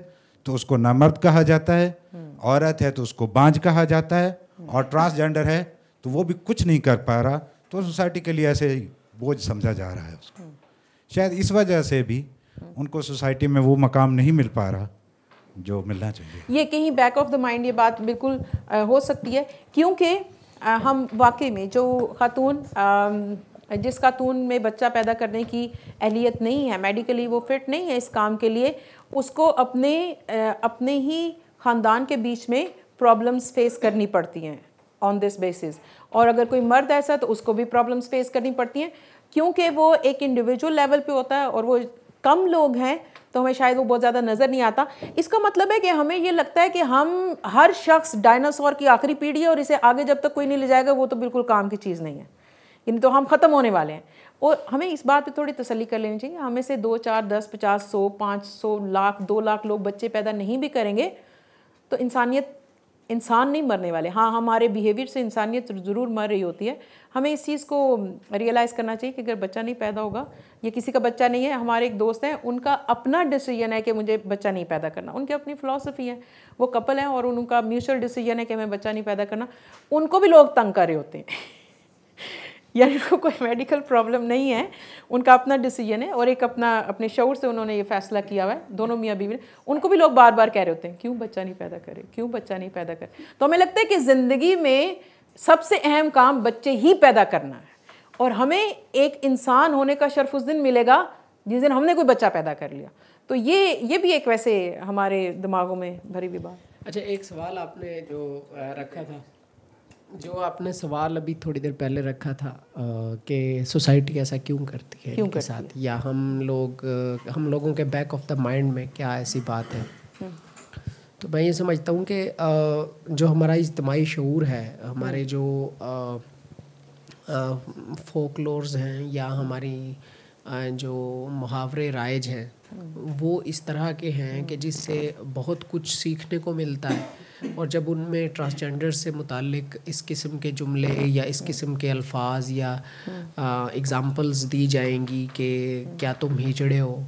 तो उसको नामर्द कहा जाता है, औरत है तो उसको बांझ कहा जाता है, और ट्रांसजेंडर है तो वो भी कुछ नहीं कर पा रहा, तो सोसाइटी के लिए ऐसे बोझ समझा जा रहा है उसको। शायद इस वजह से भी उनको सोसाइटी में वो मकाम नहीं मिल पा रहा जो मिलना चाहिए। ये कहीं बैक ऑफ द माइंड ये बात बिल्कुल हो सकती है, क्योंकि हम वाकई में जो खातून जिस खातून में बच्चा पैदा करने की अहलियत नहीं है, मेडिकली वो फिट नहीं है इस काम के लिए, उसको अपने ही ख़ानदान के बीच में प्रॉब्लम्स फेस करनी पड़ती हैं ऑन दिस बेसिस। और अगर कोई मर्द ऐसा तो उसको भी प्रॉब्लम्स फेस करनी पड़ती हैं, क्योंकि वो एक इंडिविजुअल लेवल पे होता है और वो कम लोग हैं तो हमें शायद वो बहुत ज़्यादा नज़र नहीं आता। इसका मतलब है कि हमें ये लगता है कि हम हर शख्स डायनासोर की आखिरी पीढ़ी है और इसे आगे जब तक कोई नहीं ले जाएगा वो तो बिल्कुल काम की चीज़ नहीं है, यानी तो हम ख़त्म होने वाले हैं। और हमें इस बात पे थोड़ी तसल्ली कर लेनी चाहिए, हमें से 2, 4, 10, 50, 100, 500, लाख, 2 लाख लोग बच्चे पैदा नहीं भी करेंगे तो इंसान नहीं मरने वाले। हाँ, हमारे बिहेवियर से इंसानियत ज़रूर मर रही होती है। हमें इस चीज़ को रियलाइज़ करना चाहिए कि अगर बच्चा नहीं पैदा होगा, ये किसी का बच्चा नहीं है। हमारे एक दोस्त हैं, उनका अपना डिसीजन है कि मुझे बच्चा नहीं पैदा करना, उनकी अपनी फ़िलासफ़ी है, वो कपल हैं और उनका म्यूचुअल डिसीजन है कि मैं बच्चा नहीं पैदा करना। उनको भी लोग तंग कर रहे होते हैं यानी उनको कोई मेडिकल प्रॉब्लम नहीं है, उनका अपना डिसीजन है और एक अपने शऊर से उन्होंने ये फ़ैसला किया हुआ है, दोनों मियाँ बीवी ने। उनको भी लोग बार बार कह रहे होते हैं क्यों बच्चा नहीं पैदा करे, क्यों बच्चा नहीं पैदा करे। तो हमें लगता है कि ज़िंदगी में सबसे अहम काम बच्चे ही पैदा करना है और हमें एक इंसान होने का शर्फ उस दिन मिलेगा जिस दिन हमने कोई बच्चा पैदा कर लिया। तो ये भी एक वैसे हमारे दिमागों में भरी हुई बात। अच्छा, एक सवाल आपने जो रखा था, जो आपने सवाल अभी थोड़ी देर पहले रखा था कि सोसाइटी ऐसा क्यों करती है इनके साथ, या हम लोगों के बैक ऑफ द माइंड में क्या ऐसी बात है। तो मैं ये समझता हूँ कि जो हमारा इज्तिमाई शऊर है, हमारे जो फोकलोर्स हैं या हमारी जो मुहावरे राइज हैं वो इस तरह के हैं कि जिससे बहुत कुछ सीखने को मिलता है। और जब उनमें ट्रांसजेंडर से मुतालिक इस किस्म के जुमले या इस किस्म के अल्फाज या एग्ज़ाम्पल्स दी जाएंगी कि क्या तुम हिजड़े हो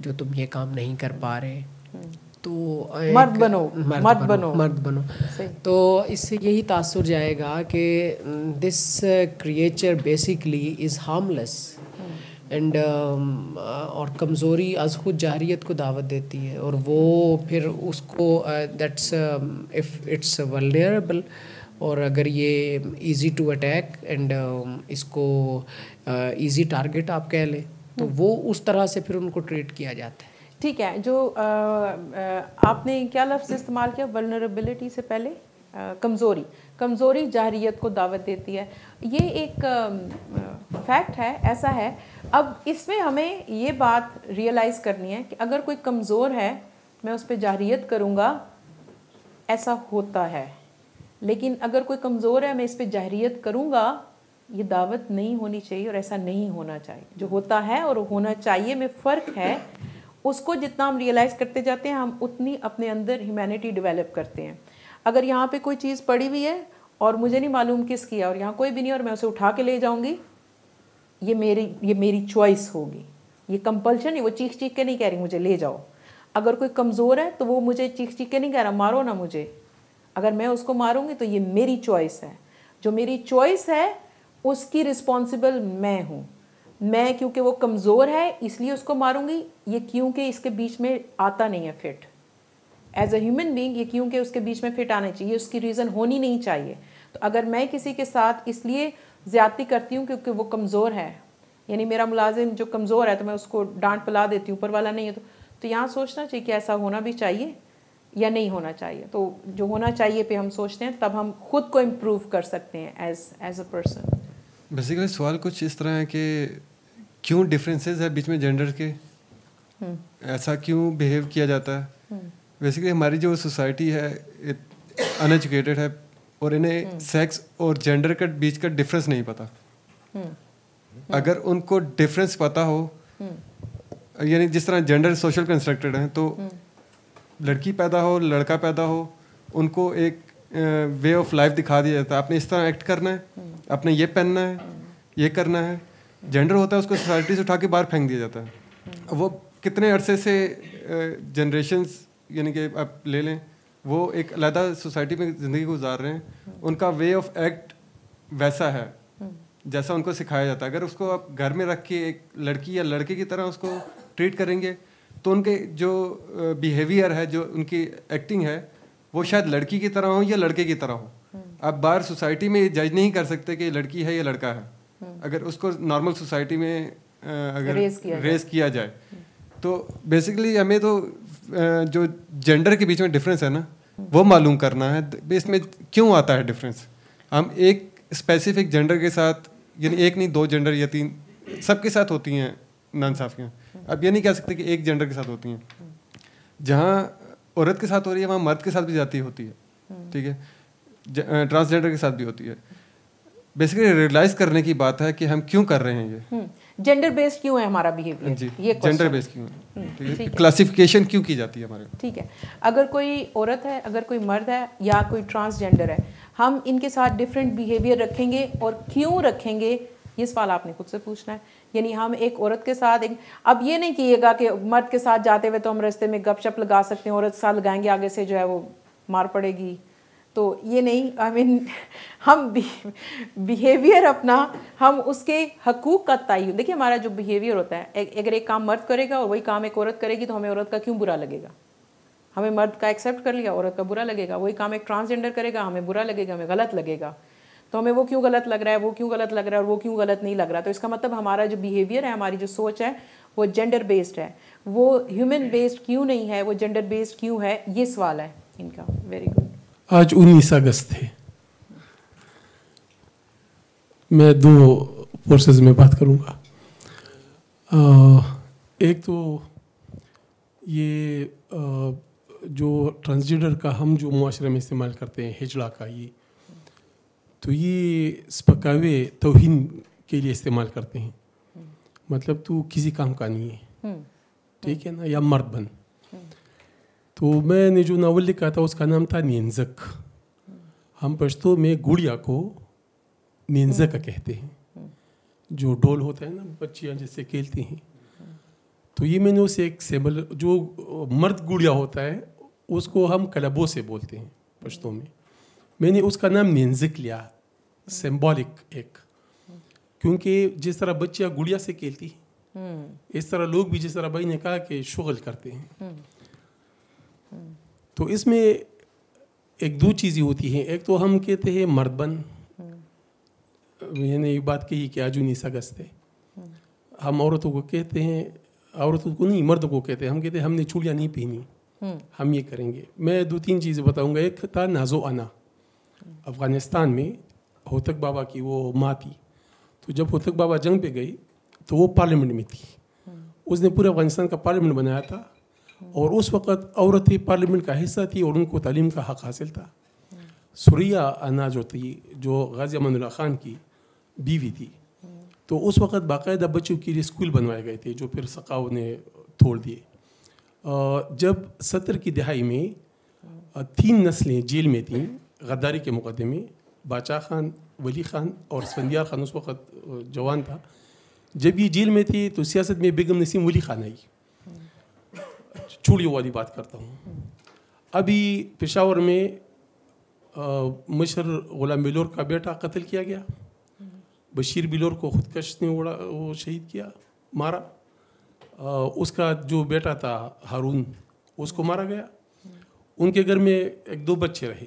जो तुम ये काम नहीं कर पा रहे, तो मर्द बनो। तो इससे यही तासुर जाएगा कि this creature basically is harmless and और कमज़ोरी अज़ खुद जाहरियत को दावत देती है और वो फिर उसको दैट्स इफ़ इट्स वल्नरेबल, और अगर ये इजी टू अटैक एंड इसको इजी टारगेट आप कह लें तो वो उस तरह से फिर उनको ट्रीट किया जाता है। ठीक है, जो आपने क्या लफ्ज़ इस्तेमाल किया वल्नरेबिलिटी से पहले, कमज़ोरी जाहरियत को दावत देती है, ये एक फैक्ट है, ऐसा है। अब इसमें हमें ये बात रियलाइज़ करनी है कि अगर कोई कमज़ोर है मैं उस पर जाहरियत करूँगा, ऐसा होता है। लेकिन अगर कोई कमज़ोर है मैं इस पर जाहरियत करूँगा, ये दावत नहीं होनी चाहिए और ऐसा नहीं होना चाहिए। जो होता है और होना चाहिए में फ़र्क है। उसको जितना हम रियलाइज़ करते जाते हैं हम उतनी अपने अंदर ह्यूमैनिटी डेवलप करते हैं। अगर यहाँ पे कोई चीज़ पड़ी हुई है और मुझे नहीं मालूम किसकी है और यहाँ कोई भी नहीं और मैं उसे उठा के ले जाऊँगी, ये मेरी चॉइस होगी, ये कंपल्शन है। वो चीख के नहीं कह रही मुझे ले जाओ। अगर कोई कमज़ोर है तो वो मुझे चीख के नहीं कह रहा मारो ना मुझे, अगर मैं उसको मारूंगी तो ये मेरी चॉइस है। जो मेरी चॉइस है उसकी रिस्पॉन्सिबल मैं हूँ। मैं क्योंकि वो कमज़ोर है इसलिए उसको मारूंगी, ये क्योंकि इसके बीच में आता नहीं है fit. As a human being ये क्योंकि उसके बीच में फिट आना चाहिए, उसकी रीज़न होनी नहीं चाहिए। तो अगर मैं किसी के साथ इसलिए ज़्यादती करती हूँ क्योंकि वो कमज़ोर है, यानी मेरा मुलाजिम जो कमज़ोर है तो मैं उसको डांट पिला देती हूँ, ऊपर वाला नहीं है तो यहाँ सोचना चाहिए कि ऐसा होना भी चाहिए या नहीं होना चाहिए। तो जो होना चाहिए पे हम सोचते हैं, तब हम खुद को इम्प्रूव कर सकते हैं एज अ पर्सन। बेसिकली सवाल कुछ इस तरह है कि क्यों डिफरेंसेस है बीच में जेंडर के, ऐसा क्यों बिहेव किया जाता है। बेसिकली हमारी जो सोसाइटी है अनएजुकेटेड है और इन्हें सेक्स और जेंडर के बीच का डिफरेंस नहीं पता। अगर उनको डिफरेंस पता हो, यानी जिस तरह जेंडर सोशल कंस्ट्रक्टेड है, तो लड़की पैदा हो लड़का पैदा हो, उनको एक वे ऑफ लाइफ दिखा दिया जाता है, आपने इस तरह एक्ट करना है, आपने ये पहनना है, ये करना है। जेंडर होता है उसको सोसाइटी से उठा के बाहर फेंक दिया जाता है। वो कितने अरसे से जनरेशन्स यानी कि आप ले लें, वो एक अलग सोसाइटी में ज़िंदगी गुजार रहे हैं, उनका वे ऑफ एक्ट वैसा है जैसा उनको सिखाया जाता है। अगर उसको आप घर में रख के एक लड़की या लड़के की तरह उसको ट्रीट करेंगे तो उनके जो बिहेवियर है, जो उनकी एक्टिंग है, वो शायद लड़की की तरह हो या लड़के की तरह हो। आप बाहर सोसाइटी में जज नहीं कर सकते कि लड़की है या लड़का है, अगर उसको नॉर्मल सोसाइटी में अगर रेस किया जाए तो बेसिकली हमें तो जो जेंडर के बीच में डिफरेंस है ना वो मालूम करना है, इसमें क्यों आता है डिफरेंस। हम एक स्पेसिफिक जेंडर के साथ, यानी एक नहीं 2 जेंडर या 3 सबके साथ होती हैं नाइंसाफियाँ। अब ये नहीं कह सकते कि एक जेंडर के साथ होती हैं, जहाँ औरत के साथ हो रही है वहाँ मर्द के साथ भी जाती होती है, ठीक है, ट्रांसजेंडर के साथ भी होती है। बेसिकली रियलाइज करने की बात है कि हम क्यों कर रहे हैं ये, जेंडर बेस्ड क्यों है हमारा बिहेवियर, ये जेंडर बेस्ड क्यों है, ठीक है, क्लासिफिकेशन क्यों की जाती है हमारे। ठीक है, अगर कोई औरत है, अगर कोई मर्द है या कोई ट्रांसजेंडर है, हम इनके साथ डिफरेंट बिहेवियर रखेंगे और क्यों रखेंगे, ये सवाल आपने खुद से पूछना है। यानी हम एक औरत के साथ अब ये नहीं कीजिएगा कि मर्द के साथ जाते हुए तो हम रास्ते में गपशप लगा सकते हैं, औरत के साथ लगाएंगे आगे से जो है वो मार पड़ेगी, तो ये नहीं। आई मीन हम बिहेवियर अपना, हम उसके हकूक़ का तयन, देखिए हमारा जो बिहेवियर होता है, अगर एक काम मर्द करेगा और वही काम एक औरत करेगी तो हमें औरत का क्यों बुरा लगेगा। हमें मर्द का एक्सेप्ट कर लिया, औरत का बुरा लगेगा। वही काम एक ट्रांसजेंडर करेगा, हमें बुरा लगेगा, हमें गलत लगेगा। तो हमें वो क्यों गलत लग रहा है, वो क्यों गलत लग रहा है और वो क्यों गलत नहीं लग रहा। तो इसका मतलब हमारा जो बिहेवियर है, हमारी जो सोच है वो जेंडर बेस्ड है, वो ह्यूमन बेस्ड क्यों नहीं है, वो जेंडर बेस्ड क्यों है, ये सवाल है इनका। Very good. आज 19 अगस्त है, मैं 2 फोर्सेस में बात करूंगा। एक तो ये जो ट्रांसजेंडर का हम जो मुआशरे में इस्तेमाल करते हैं हिजड़ा का, ये तो ये स्पकावे तौहीन के लिए इस्तेमाल करते हैं। मतलब तू किसी काम का नहीं है, ठीक है ना, या मर्द बन। तो मैंने जो नावल लिखा था उसका नाम था नींजक। हम पश्तो में गुड़िया को नींजक कहते हैं, जो डोल होता है ना, बच्चियाँ जिससे खेलती हैं। तो ये मैंने उसे एक सिंबल, जो मर्द गुड़िया होता है उसको हम कलबो से बोलते हैं पश्तो में, मैंने उसका नाम नींजक लिया, सिंबॉलिक एक, क्योंकि जिस तरह बच्चियाँ गुड़िया से खेलती हैं इस तरह लोग भी, जिस तरह भाई ने कहा, कि शुगल करते हैं। तो इसमें एक 2 चीज़ें होती हैं। एक तो हम कहते हैं मर्द बन, मैंने ये बात कही कि आज 19 अगस्त है, हम औरतों को कहते हैं, औरतों को नहीं मर्द को कहते हैं, हम कहते हैं हमने चूड़ियाँ नहीं पहनी, हम ये करेंगे। मैं 2-3 चीज़ें बताऊंगा। एक था नाजो अना, अफ़गानिस्तान में होतक बाबा की वो माँ थी, तो जब होतक बाबा जंग पे गई तो वो पार्लियामेंट में थी, उसने पूरे अफ़गानिस्तान का पार्लियामेंट बनाया था, और उस वक़्त औरतें पार्लियामेंट का हिस्सा थी और उनको तालीम का हक़ हासिल था। सुरिया अना जो थी, जो गाज़ी अमानुल्लाह खान की बीवी थी, तो उस वक़्त बाकायदा बच्चों के लिए स्कूल बनवाए गए थे, जो फिर सकाव ने तोड़ दिए। जब 70 की दहाई में 3 नस्लें जेल में थीं गद्दारी के मुकदमे, बादशाह खान, वली खान और स्फंदियार खान उस वक़्त जवान था। जब ये जेल में थी तो सियासत में बेगम नसीम वली खान आई, चूड़ियों वाली बात करता हूँ। अभी पेशावर में मशहूर गुलाम बिलोर का बेटा कत्ल किया गया, बशीर बिलोर को खुदकश ने वो शहीद किया, मारा। उसका जो बेटा था हारून, उसको मारा गया। उनके घर में 1-2 बच्चे रहे,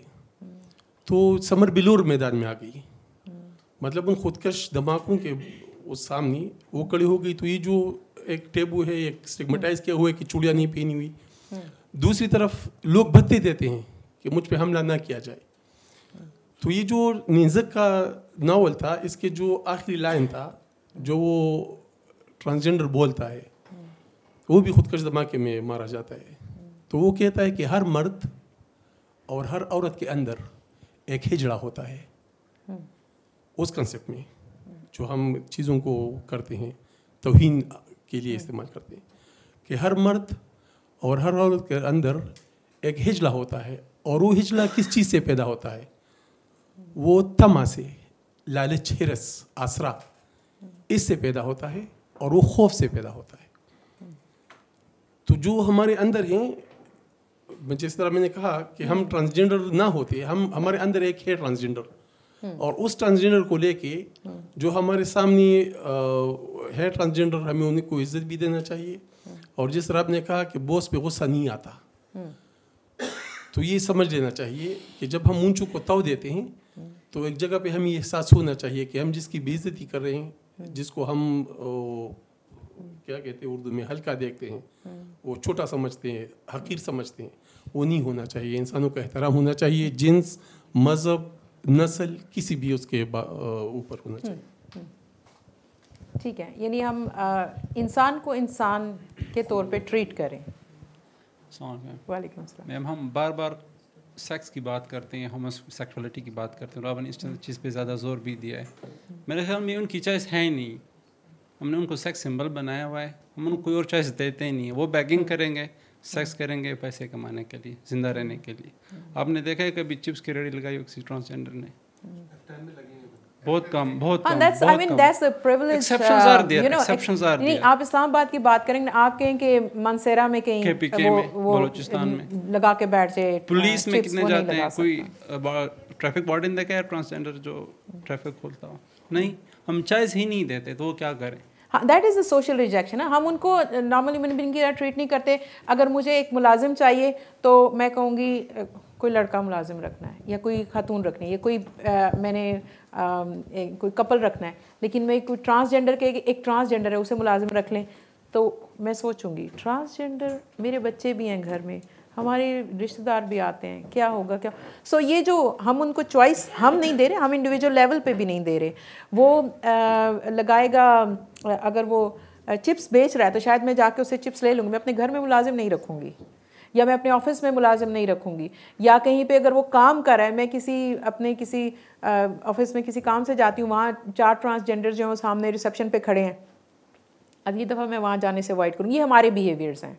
तो समर बिलोर मैदान में आ गई। मतलब उन खुदकश धमाकों के उस सामने वो खड़ी हो गई। तो ये जो एक टेबू है, एक स्टिग्मेटाइज किया हुआ है कि चूड़ियाँ नहीं पहनी हुई, दूसरी तरफ लोग भत्ते देते हैं कि मुझ पे हमला ना किया जाए। तो ये जो नींजक का नावल था, इसके जो आखिरी लाइन था, जो वो ट्रांसजेंडर बोलता है, वो भी खुदकश धमाके में मारा जाता है। तो वो कहता है कि हर मर्द और हर औरत के अंदर एक हिजड़ा होता है। उस कंसेप्ट में जो हम चीज़ों को करते हैं, तौहीन के लिए इस्तेमाल करते हैं, कि हर मर्द और हर औरत के अंदर एक हिजड़ा होता है। और वो हिजड़ा किस चीज़ से पैदा होता है? वो तमा से, लालच, हिरस, आसरा, इससे पैदा होता है, और वो खौफ से पैदा होता है। तो जो हमारे अंदर हैं, जिस तरह मैंने कहा कि हम ट्रांसजेंडर ना होते, हम हमारे अंदर एक है ट्रांसजेंडर, और उस ट्रांसजेंडर को लेके जो हमारे सामने है ट्रांसजेंडर, हमें उनको इज्जत भी देना चाहिए। और जिस तरह आपने कहा कि बॉस पे गुस्सा नहीं आता, तो ये समझ लेना चाहिए कि जब हम ऊंचों को ताव देते हैं तो एक जगह पे हमें ये एहसास होना चाहिए कि हम जिसकी बेइज्जती कर रहे हैं, जिसको हम क्या कहते हैं उर्दू में हल्का देखते हैं, वो छोटा समझते हैं, हकीर समझते हैं, वो नहीं होना चाहिए। इंसानों का एहतराम होना चाहिए, जिन्स, मज़हब, नस्ल किसी भी उसके ऊपर होना चाहिए। ठीक है, यानी हम इंसान को इंसान के तौर पे ट्रीट करें। वालेकुम सलाम। मैम, हम बार बार सेक्स की बात करते हैं, होमोसेक्सुअलिटी की बात करते हैं, और आपने इस चीज़ पे ज़्यादा जोर भी दिया है। मेरे ख्याल में उनकी चॉइस है ही नहीं, हमने उनको सेक्स सिंबल बनाया हुआ है, हम उनको कोई और चॉइस देते ही नहीं है। वो बैगिंग करेंगे, सेक्स करेंगे पैसे कमाने के लिए, ज़िंदा रहने के लिए। आपने देखा है कभी चिप्स की रेडी लगाई हो किसी ट्रांसजेंडर ने? बहुत कम, बहुत कम। I mean that's a privilege. Exceptions are there. You know, exceptions are there. नहीं, आप इस्लामाबाद की बात करेंगे, आप कहें कि मनसेरा में कहीं KPK में, बलूचिस्तान में लगा के बैठ जाए, पुलिस में कितने जाते हैं, कोई ट्रैफिक वार्डन देखा है ट्रांसजेंडर जो ट्रैफिक खोलता हो? नहीं, हम चॉइस ही नहीं देते, तो वो क्या करें? That is a social rejection. हम उनको नॉर्मली ह्यूमन बीइंग की तरह ट्रीट नहीं करते। अगर मुझे एक मुलाजिम चाहिए तो मैं कहूँगी कोई लड़का मुलाजिम रखना है, या कोई खातून रखनी है, या कोई मैंने कोई कपल रखना है, लेकिन मैं कोई ट्रांसजेंडर के एक ट्रांसजेंडर है उसे मुलाजिम रख लें, तो मैं सोचूंगी ट्रांसजेंडर, मेरे बच्चे भी हैं घर में, हमारे रिश्तेदार भी आते हैं, क्या होगा क्या। सो ये जो हम उनको चॉइस हम नहीं दे रहे, हम इंडिविजुअल लेवल पे भी नहीं दे रहे। वो लगाएगा, अगर वो चिप्स बेच रहा है तो शायद मैं जाके उससे चिप्स ले लूँगी, मैं अपने घर में मुलाजिम नहीं रखूँगी, या मैं अपने ऑफिस में मुलाजिम नहीं रखूँगी, या कहीं पे अगर वो काम कर रहा है, मैं किसी ऑफिस में किसी काम से जाती हूँ, वहाँ 4 ट्रांसजेंडर जो हैं सामने रिसेप्शन पे खड़े हैं, अगली दफ़ा मैं वहाँ जाने से अवॉइड करूँगी। ये हमारे बिहेवियर्स हैं,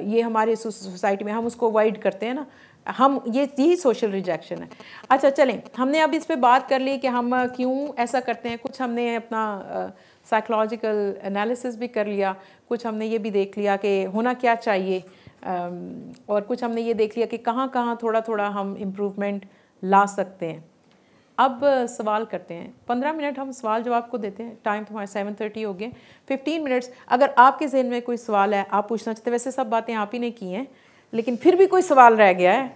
ये हमारे सोसाइटी में हम उसको अवॉइड करते हैं ना, हम यही सोशल रिजेक्शन है। अच्छा चलें, हमने अब इस पे बात कर ली कि हम क्यों ऐसा करते हैं, कुछ हमने अपना साइकोलॉजिकल एनालिसिस भी कर लिया, कुछ हमने ये भी देख लिया कि होना क्या चाहिए, और कुछ हमने ये देख लिया कि कहाँ कहाँ थोड़ा थोड़ा हम इम्प्रूवमेंट ला सकते हैं। अब सवाल करते हैं, 15 मिनट हम सवाल जवाब को देते हैं, टाइम तो हमारे 7:30 हो गए, 15 मिनट्स। अगर आपके जहन में कोई सवाल है, आप पूछना चाहते, वैसे सब बातें आप ही ने की हैं, लेकिन फिर भी कोई सवाल रह गया है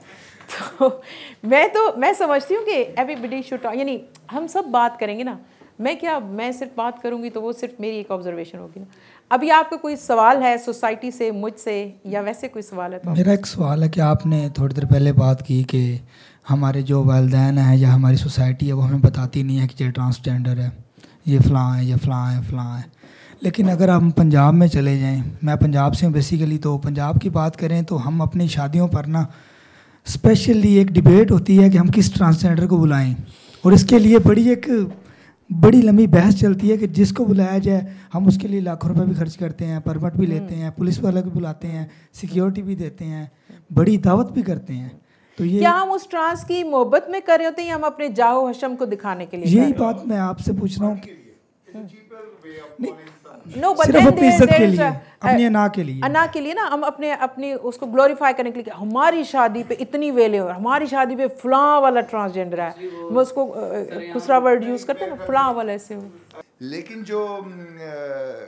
तो मैं समझती हूँ कि एवरीबडी शुड, यानी हम सब बात करेंगे ना, मैं सिर्फ बात करूँगी तो वो सिर्फ मेरी एक ऑब्जर्वेशन होगी ना। अभी आपका कोई सवाल है सोसाइटी से, मुझसे, या वैसे कोई सवाल है तो? मेरा एक सवाल है कि आपने थोड़ी देर पहले बात की कि हमारे जो वालिदैन हैं या हमारी सोसाइटी है वो हमें बताती नहीं है कि ये ट्रांसजेंडर है, ये फ़लाँ है, ये फ़लाँ है, फ़लाँ है। लेकिन अगर हम पंजाब में चले जाएं, मैं पंजाब से हूँ बेसिकली, तो पंजाब की बात करें तो हम अपनी शादियों पर ना स्पेशली एक डिबेट होती है कि हम किस ट्रांसजेंडर को बुलाएं, और इसके लिए बड़ी लंबी बहस चलती है कि जिसको बुलाया जाए हम उसके लिए लाखों रुपए भी खर्च करते हैं, परमिट भी लेते हैं, पुलिस वाले भी बुलाते हैं, सिक्योरिटी भी देते हैं, बड़ी दावत भी करते हैं। तो ये क्या हम उस ट्रांस की मोहब्बत में कर रहे होते हैं या हम अपने जाओ हशम को दिखाने के लिए? यही बात मैं आपसे पूछ रहा हूँ कि सिर्फ अपनी इज्जत के लिए, अपनी अना के लिए ना, हम अपने उसको ग्लोरीफाई करने के लिए, हमारी शादी पे इतनी वेले हो, हमारी शादी पे फलां वाला ट्रांसजेंडर है, वो उसको दूसरा वर्ड यूज करते हैं ना, फलां वाला ऐसे हो। लेकिन जो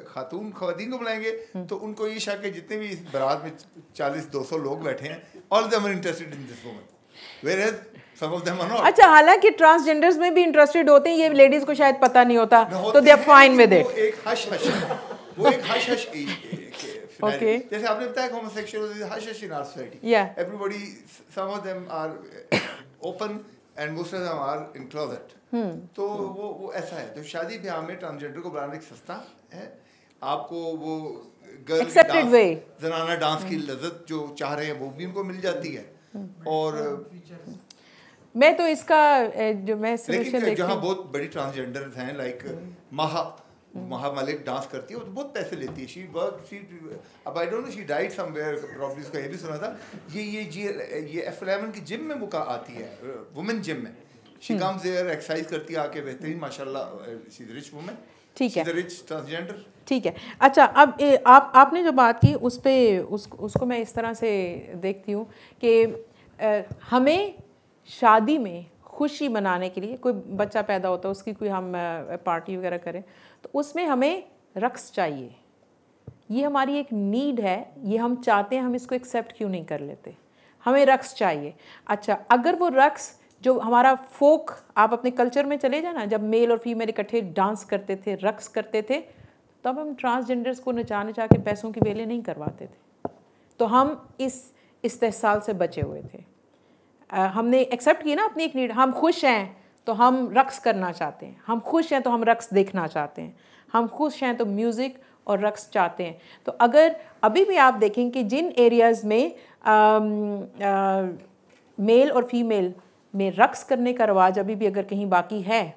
खवातीन को बुलाएंगे तो उनको ये शक है जितने भी इस बारात में 40-200 लोग बैठे हैं, all them are interested in this woman, whereas some of them are not. अच्छा, हालांकि ट्रांसजेंडर्स में भी इंटरेस्टेड होते हैं, ये लेडीज को शायद पता नहीं होता, तो they are fine with it. वो एक हश हश ओके, जैसे आपने बताया homosexual hush hush in our society, everybody, some of them are open and most of them are in closet. तो वो ऐसा है। तो शादी ब्याह में ट्रांसजेंडर को बुलाना एक सस्ता है, आपको वो एक्सेप्टेड वे जनाना डांस की लज्जत जो चाह रहे हैं वो भी उनको मिल जाती है। और मैं तो इसका जो मैं लेकिन जहाँ बहुत बड़ी ट्रांसजेंडर हैं, लाइक महा मलिक डांस करती है, वो तो बहुत पैसे लेती है, अब आई don't no, she died somewhere, problem उसका ये भी सुना था, ये F11 की जिम में मुका आती है, वुमेन जिम में, शी कम्स देयर, एक्सरसाइज करती है आके, बेहतरीन माशाल्लाह, शी इज रिच वुमेन, ठीक है, रिच ट्रांसजेंडर, ठीक है। अच्छा, अब आपने जो बात की उस पे उसको मैं इस तरह से देखती हूँ कि हमें शादी में खुशी मनाने के लिए, कोई बच्चा पैदा होता है उसकी कोई हम पार्टी वगैरह करें तो उसमें हमें रक्स चाहिए, ये हमारी एक नीड है, ये हम चाहते हैं, हम इसको एक्सेप्ट क्यों नहीं कर लेते? हमें रक्स चाहिए। अच्छा, अगर वो रक्स जो हमारा फोक, आप अपने कल्चर में चले जाना, जब मेल और फीमेल इकट्ठे डांस करते थे, रक्स करते थे, तब हम ट्रांसजेंडर्स को नचा नचा के पैसों की वेले नहीं करवाते थे। तो हम इस इस्तेहसाल से बचे हुए थे। हमने एक्सेप्ट किया ना अपनी एक नीड। हम खुश हैं तो हम रक्स करना चाहते हैं, हम खुश हैं तो हम रक्स देखना चाहते हैं, हम खुश हैं तो म्यूज़िक और रक्स चाहते हैं। तो अगर अभी भी आप देखें कि जिन एरियाज़ में मेल और फीमेल में रक्स करने का रवाज अभी भी अगर कहीं बाकी है,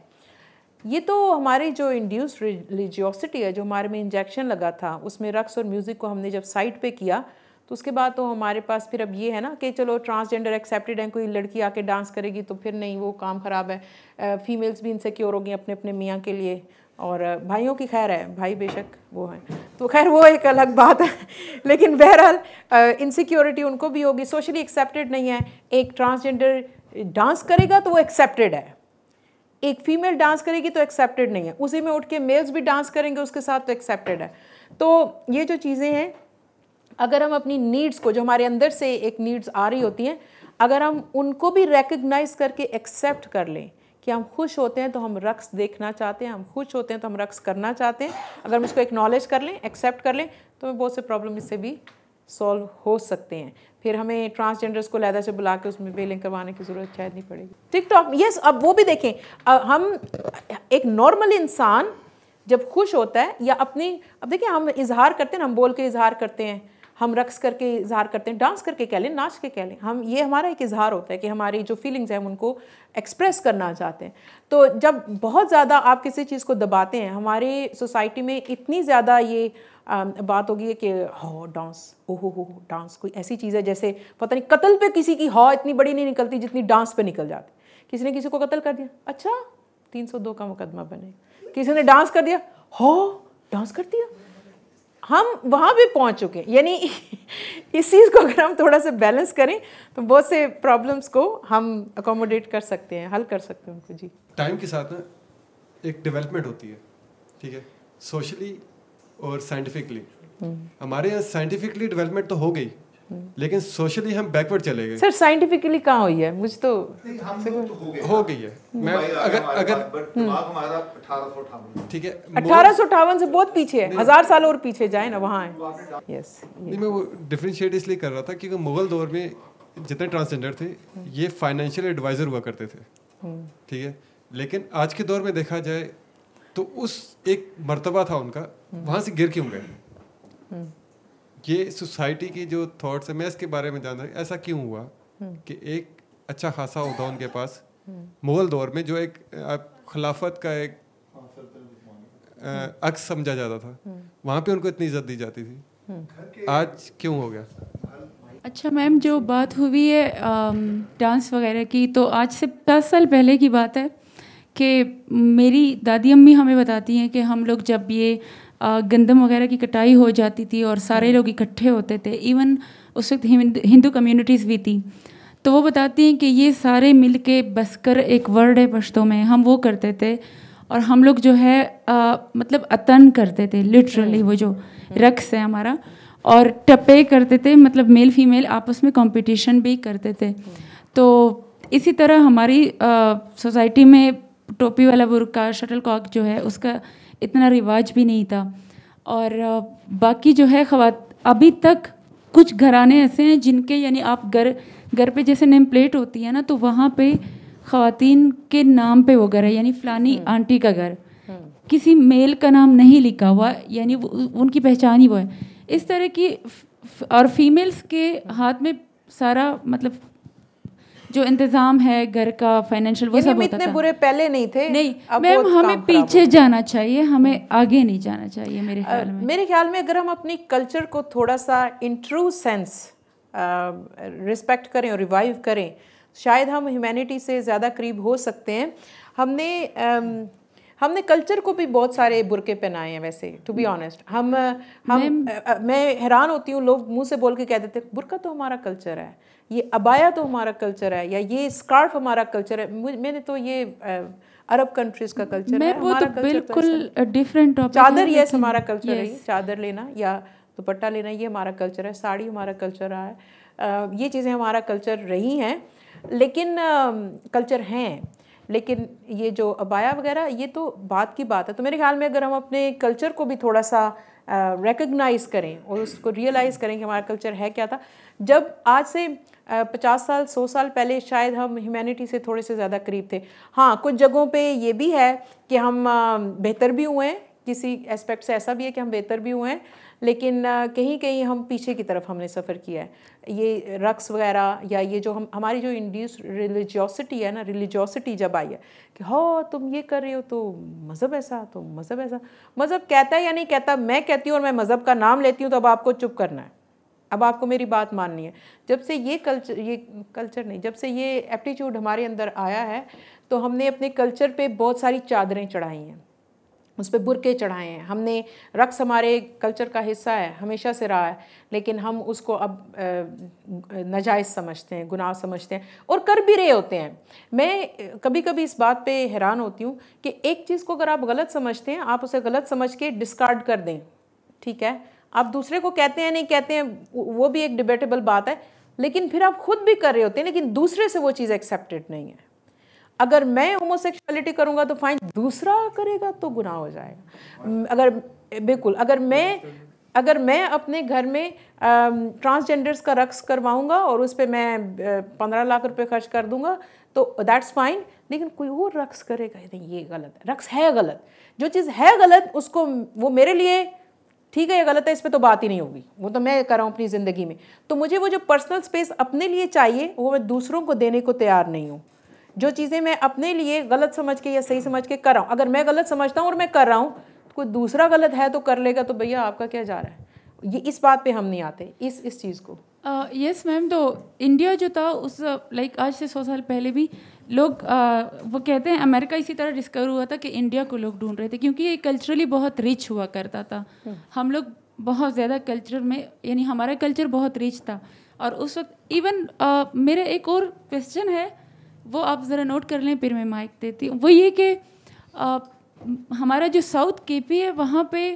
ये तो हमारे जो इंड्यूस्ड रिलीजियोसिटी है, जो हमारे में इंजेक्शन लगा था, उसमें रक्स और म्यूज़िक को हमने जब साइड पे किया, तो उसके बाद तो हमारे पास फिर अब ये है ना कि चलो ट्रांसजेंडर एक्सेप्टेड है, कोई लड़की आके डांस करेगी तो फिर नहीं, वो काम ख़राब है। फीमेल्स भी इनसिक्योर हो गई अपने अपने मियाँ के लिए, और भाइयों की खैर है, भाई बेशक वो हैं तो खैर वो एक अलग बात है। लेकिन बहरहाल इनसिक्योरिटी उनको भी होगी, सोशली एक्सेप्टेड नहीं है। एक ट्रांसजेंडर डांस करेगा तो वो एक्सेप्टेड है, एक फीमेल डांस करेगी तो एक्सेप्टेड नहीं है, उसी में उठ के मेल्स भी डांस करेंगे उसके साथ तो एक्सेप्टेड है। तो ये जो चीज़ें हैं, अगर हम अपनी नीड्स को, जो हमारे अंदर से एक नीड्स आ रही होती हैं, अगर हम उनको भी रिकग्नाइज करके एक्सेप्ट कर लें कि हम खुश होते हैं तो हम रक्स देखना चाहते हैं, हम खुश होते हैं तो हम रक्स करना चाहते हैं, अगर हम इसको एक्नॉलेज कर लें, एक्सेप्ट कर लें, तो बहुत से प्रॉब्लम इससे भी सॉल्व हो सकते हैं। फिर हमें ट्रांसजेंडर्स को लहदा से बुला के उसमें वेलिंग करवाने की ज़रूरत शायद नहीं पड़ेगी। टिकटॉक, यस, अब वो भी देखें, हम एक नॉर्मल इंसान जब खुश होता है या अपनी, अब देखिए हम इजहार करते हैं, हम बोल के इजहार करते हैं, हम रक्स करके इजहार करते हैं, डांस करके कह लें, नाच के कह लें, हम, ये हमारा एक इजहार होता है कि हमारी जो फीलिंग्स हैं हम उनको एक्सप्रेस करना चाहते हैं। तो जब बहुत ज़्यादा आप किसी चीज़ को दबाते हैं, हमारे सोसाइटी में इतनी ज़्यादा ये बात होगी कि हो डांस, ओहो हो डांस कोई ऐसी चीज़ है जैसे पता नहीं कत्ल पे किसी की हौ इतनी बड़ी नहीं निकलती जितनी डांस पे निकल जाती। किसी ने किसी को कत्ल कर दिया, अच्छा 302 का मुकदमा बने, किसी ने डांस कर दिया, हो डांस कर दिया, हम वहाँ भी पहुँच चुके हैं। यानी इस चीज़ को अगर हम थोड़ा सा बैलेंस करें तो बहुत से प्रॉब्लम्स को हम अकोमोडेट कर सकते हैं, हल कर सकते हैं उनको। जी, टाइम के साथ ना एक डेवलपमेंट होती है, ठीक है, सोशली और साइंटिफिकली। हमारे यहाँ साइंटिफिकली डेवलपमेंट तो हो गई, लेकिन सोशली हम बैकवर्ड चले गए। सर साइंटिफिकली कहाँ हुई है, मुझे तो हो गई है। मैं अगर ठीक है, 1858 से बहुत पीछे है, 1000 साल और पीछे जाए ना, वहाँ है। यस, नहीं, मैं वो डिफरेंशिएट इसलिए कर रहा था क्योंकि मुगल दौर में जितने ट्रांसजेंडर थे ये फाइनेंशियल एडवाइजर हुआ करते थे, ठीक है, लेकिन आज के दौर में देखा जाए तो उस एक मर्तबा था उनका, वहाँ से गिर क्यों गए? ये सोसाइटी की जो थॉट्स है, मैं इसके बारे में जान रहा हूँ ऐसा क्यों हुआ कि एक अच्छा खासा होता उनके पास मुगल दौर में, जो एक खिलाफत का एक अक्स समझा जाता था, वहाँ पे उनको इतनी इज्जत दी जाती थी, आज क्यों हो गया? अच्छा मैम, जो बात हुई है डांस वगैरह की, तो आज से 10 साल पहले की बात है कि मेरी दादी अम्मी हमें बताती हैं कि हम लोग जब ये गंदम वगैरह की कटाई हो जाती थी और सारे लोग इकट्ठे होते थे, इवन उस वक्त हिंदू कम्युनिटीज़ भी थी, तो वो बताती हैं कि ये सारे मिल के बसकर एक वर्ड है पश्तो में, हम वो करते थे और हम लोग जो है मतलब अतन करते थे, लिटरली वो जो रक्स है हमारा, और टप्पे करते थे, मतलब मेल फीमेल आपस में कंपटीशन भी करते थे। तो इसी तरह हमारी सोसाइटी में टोपी वाला बुर्का, शटल कॉक जो है उसका इतना रिवाज भी नहीं था। और बाकी जो है अभी तक कुछ घराने ऐसे हैं जिनके, यानी आप घर पे जैसे नेम प्लेट होती है ना, तो वहाँ पे ख़वातीन के नाम पे वो घर है, यानी फ़लानी आंटी का घर, किसी मेल का नाम नहीं लिखा हुआ, यानी उनकी पहचान ही वो है। इस तरह की, और फीमेल्स के हाथ में सारा मतलब जो इंतज़ाम है घर का, फाइनेंशियल, वो सब होता इतने था। बुरे पहले नहीं थे। नहीं मैम, हमें पीछे जाना चाहिए, हमें आगे नहीं जाना चाहिए मेरे ख्याल में। अगर हम अपनी कल्चर को थोड़ा सा इन ट्रू सेंस रिस्पेक्ट करें और रिवाइव करें, शायद हम ह्यूमैनिटी से ज़्यादा करीब हो सकते हैं। हमने कल्चर को भी बहुत सारे बुरके पहनाए हैं वैसे, टू बी ऑनेस्ट। मैं हैरान होती हूँ, लोग मुंह से बोल के कह देते बुरका तो हमारा कल्चर है, ये अबाया तो हमारा कल्चर है, या ये स्कार्फ हमारा कल्चर है। मैंने तो ये अरब कंट्रीज का कल्चर है, वो तो बिल्कुल डिफरेंट टॉपिक। चादर यस हमारा कल्चर है, चादर लेना या दुपट्टा लेना ये हमारा कल्चर है, साड़ी हमारा कल्चर रहा है, ये चीज़ें हमारा कल्चर रही हैं, लेकिन कल्चर हैं, लेकिन ये जो अबाया वगैरह ये तो बात की बात है। तो मेरे ख्याल में अगर हम अपने कल्चर को भी थोड़ा सा रिकग्नाइज करें और उसको रियलाइज़ करें कि हमारा कल्चर है क्या था। जब आज से 50 साल 100 साल पहले शायद हम ह्यूमैनिटी से थोड़े से ज़्यादा करीब थे। हाँ, कुछ जगहों पे ये भी है कि हम बेहतर भी हुए हैं, किसी एस्पेक्ट से ऐसा भी है कि हम बेहतर भी हुए हैं, लेकिन कहीं कहीं हम पीछे की तरफ हमने सफ़र किया है। ये रक्स वगैरह या ये जो हमारी जो इंड्यूस रिलीजियोसिटी है ना, रिलीजियोसिटी जब आई है कि हाँ तुम ये कर रहे हो तो मज़हब ऐसा, तो मज़हब ऐसा, मज़हब कहता है या नहीं कहता, मैं कहती हूँ और मैं मज़हब का नाम लेती हूँ तो अब आपको चुप करना है, अब आपको मेरी बात माननी है। जब से ये कल्चर नहीं, जब से ये एप्टीट्यूड हमारे अंदर आया है तो हमने अपने कल्चर पे बहुत सारी चादरें चढ़ाई हैं, उस पर बुरके चढ़ाए हैं। हमने रक्स हमारे कल्चर का हिस्सा है, हमेशा से रहा है, लेकिन हम उसको अब नाजायज़ समझते हैं, गुनाह समझते हैं और कर भी रहे होते हैं। मैं कभी कभी इस बात पे हैरान होती हूँ कि एक चीज़ को अगर आप गलत समझते हैं, आप उसे गलत समझ के डिस्कार्ड कर दें, ठीक है, आप दूसरे को कहते हैं नहीं कहते हैं वो भी एक डिबेटेबल बात है, लेकिन फिर आप खुद भी कर रहे होते हैं, लेकिन दूसरे से वो चीज़ एक्सेप्टेड नहीं है। अगर मैं होमोसेक्सुअलिटी करूँगा तो फाइन, दूसरा करेगा तो गुनाह हो जाएगा। अगर बिल्कुल अगर मैं अपने घर में ट्रांसजेंडर्स का रक्स करवाऊँगा और उस पर मैं 15 लाख रुपए खर्च कर दूँगा तो दैट्स फाइन, लेकिन कोई और रक्स करेगा नहीं, ये गलत है, रक्स है गलत। जो चीज़ है गलत उसको वो मेरे लिए ठीक है या गलत है इस पर तो बात ही नहीं होगी, वो तो मैं कर रहा हूँ अपनी ज़िंदगी में। तो मुझे वो जो पर्सनल स्पेस अपने लिए चाहिए वो मैं दूसरों को देने को तैयार नहीं हूँ। जो चीज़ें मैं अपने लिए गलत समझ के या सही समझ के कर रहा हूँ, अगर मैं गलत समझता हूँ और मैं कर रहा हूँ तो कोई दूसरा गलत है तो कर लेगा, तो भैया आपका क्या जा रहा है। ये इस बात पे हम नहीं आते, इस चीज़ को। यस मैम, तो इंडिया जो था उस लाइक आज से 100 साल पहले भी लोग वो कहते हैं अमेरिका इसी तरह डिस्कवर हुआ था कि इंडिया को लोग ढूंढ रहे थे, क्योंकि ये कल्चरली बहुत रिच हुआ करता था। हम लोग बहुत ज़्यादा कल्चर में, यानी हमारा कल्चर बहुत रिच था। और उस वक्त इवन मेरा एक और क्वेश्चन है, वो आप ज़रा नोट कर लें, फिर मैं माइक देती हूँ। वो ये कि हमारा जो साउथ केपी है वहाँ पे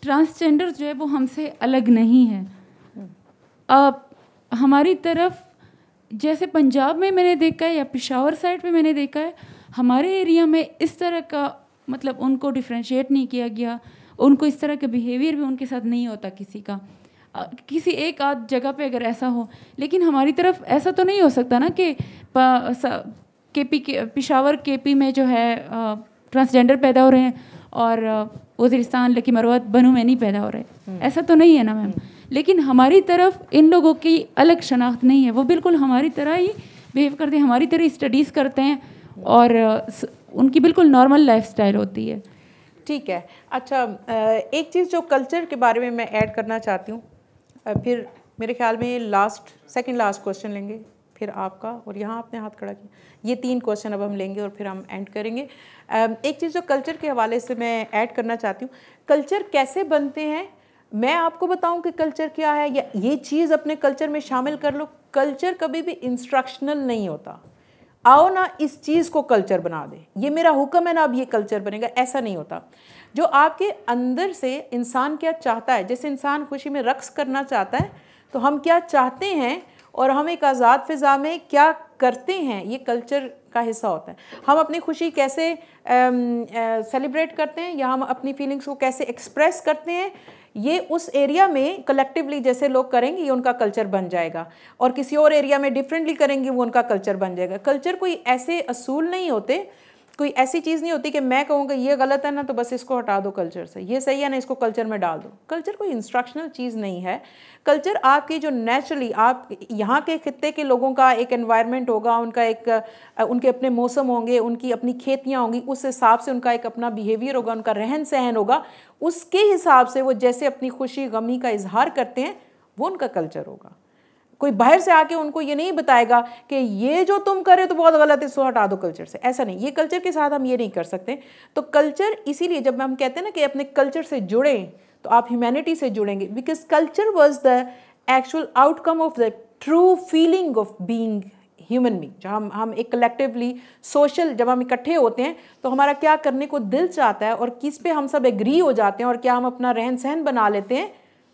ट्रांसजेंडर जो है वो हमसे अलग नहीं है। हमारी तरफ जैसे पंजाब में मैंने देखा है या पेशावर साइड पे मैंने देखा है, हमारे एरिया में इस तरह का मतलब उनको डिफ्रेंशिएट नहीं किया गया, उनको इस तरह का बिहेवियर भी उनके साथ नहीं होता किसी का। किसी एक आध जगह पे अगर ऐसा हो, लेकिन हमारी तरफ ऐसा तो नहीं हो सकता ना कि पेशावर केपी में जो है ट्रांसजेंडर पैदा हो रहे हैं और वज़ीरिस्तान लकी मरवत बनू में नहीं पैदा हो रहे, ऐसा तो नहीं है ना मैम। लेकिन हमारी तरफ इन लोगों की अलग शनाख्त नहीं है, वो बिल्कुल हमारी तरह ही बिहेव करते हैं, हमारी तरह स्टडीज़ करते हैं और उनकी बिल्कुल नॉर्मल लाइफस्टाइल होती है। ठीक है, अच्छा एक चीज़ जो कल्चर के बारे में मैं ऐड करना चाहती हूँ, फिर मेरे ख्याल में सेकंड लास्ट क्वेश्चन लेंगे, फिर आपका, और यहाँ आपने हाथ खड़ा किया। ये 3 क्वेश्चन अब हम लेंगे और फिर हम एंड करेंगे। एक चीज़ जो कल्चर के हवाले से मैं ऐड करना चाहती हूँ, कल्चर कैसे बनते हैं, मैं आपको बताऊं कि कल्चर क्या है या ये चीज़ अपने कल्चर में शामिल कर लो। कल्चर कभी भी इंस्ट्रक्शनल नहीं होता, आओ ना इस चीज़ को कल्चर बना दे, ये मेरा हुक्म है ना अब ये कल्चर बनेगा, ऐसा नहीं होता। जो आपके अंदर से इंसान क्या चाहता है, जैसे इंसान खुशी में रक्स करना चाहता है तो हम क्या चाहते हैं और हम एक आज़ाद फ़िज़ा में क्या करते हैं, ये कल्चर का हिस्सा होता है। हम अपनी खुशी कैसे सेलिब्रेट करते हैं या हम अपनी फीलिंग्स को कैसे एक्सप्रेस करते हैं, ये उस एरिया में कलेक्टिवली जैसे लोग करेंगे ये उनका कल्चर बन जाएगा, और किसी और एरिया में डिफरेंटली करेंगे वो उनका कल्चर बन जाएगा। कल्चर कोई ऐसे असूल नहीं होते, कोई ऐसी चीज़ नहीं होती कि मैं कहूँगा ये गलत है ना तो बस इसको हटा दो कल्चर से, ये सही है ना इसको कल्चर में डाल दो। कल्चर कोई इंस्ट्रक्शनल चीज़ नहीं है। कल्चर आपकी जो नेचुरली आप यहाँ के खित्ते के लोगों का एक एनवायरनमेंट होगा, उनका एक उनके अपने मौसम होंगे, उनकी अपनी खेतियाँ होंगी, उस हिसाब से उनका एक अपना बिहेवियर होगा, उनका रहन सहन होगा, उसके हिसाब से वो जैसे अपनी खुशी गमी का इजहार करते हैं वो उनका कल्चर होगा। कोई बाहर से आके उनको ये नहीं बताएगा कि ये जो तुम कर रहे हो तो बहुत गलत है, इसको हटा दो कल्चर से, ऐसा नहीं। ये कल्चर के साथ हम ये नहीं कर सकते। तो कल्चर इसीलिए जब हम कहते हैं ना कि अपने कल्चर से जुड़ें तो आप ह्यूमैनिटी से जुड़ेंगे, because culture was the actual outcome of the true feeling of being human being. जब हम एक कलेक्टिवली सोशल जब हम इकट्ठे होते हैं तो हमारा क्या करने को दिल चाहता है और किस पे हम सब एग्री हो जाते हैं और क्या हम अपना रहन सहन बना लेते हैं,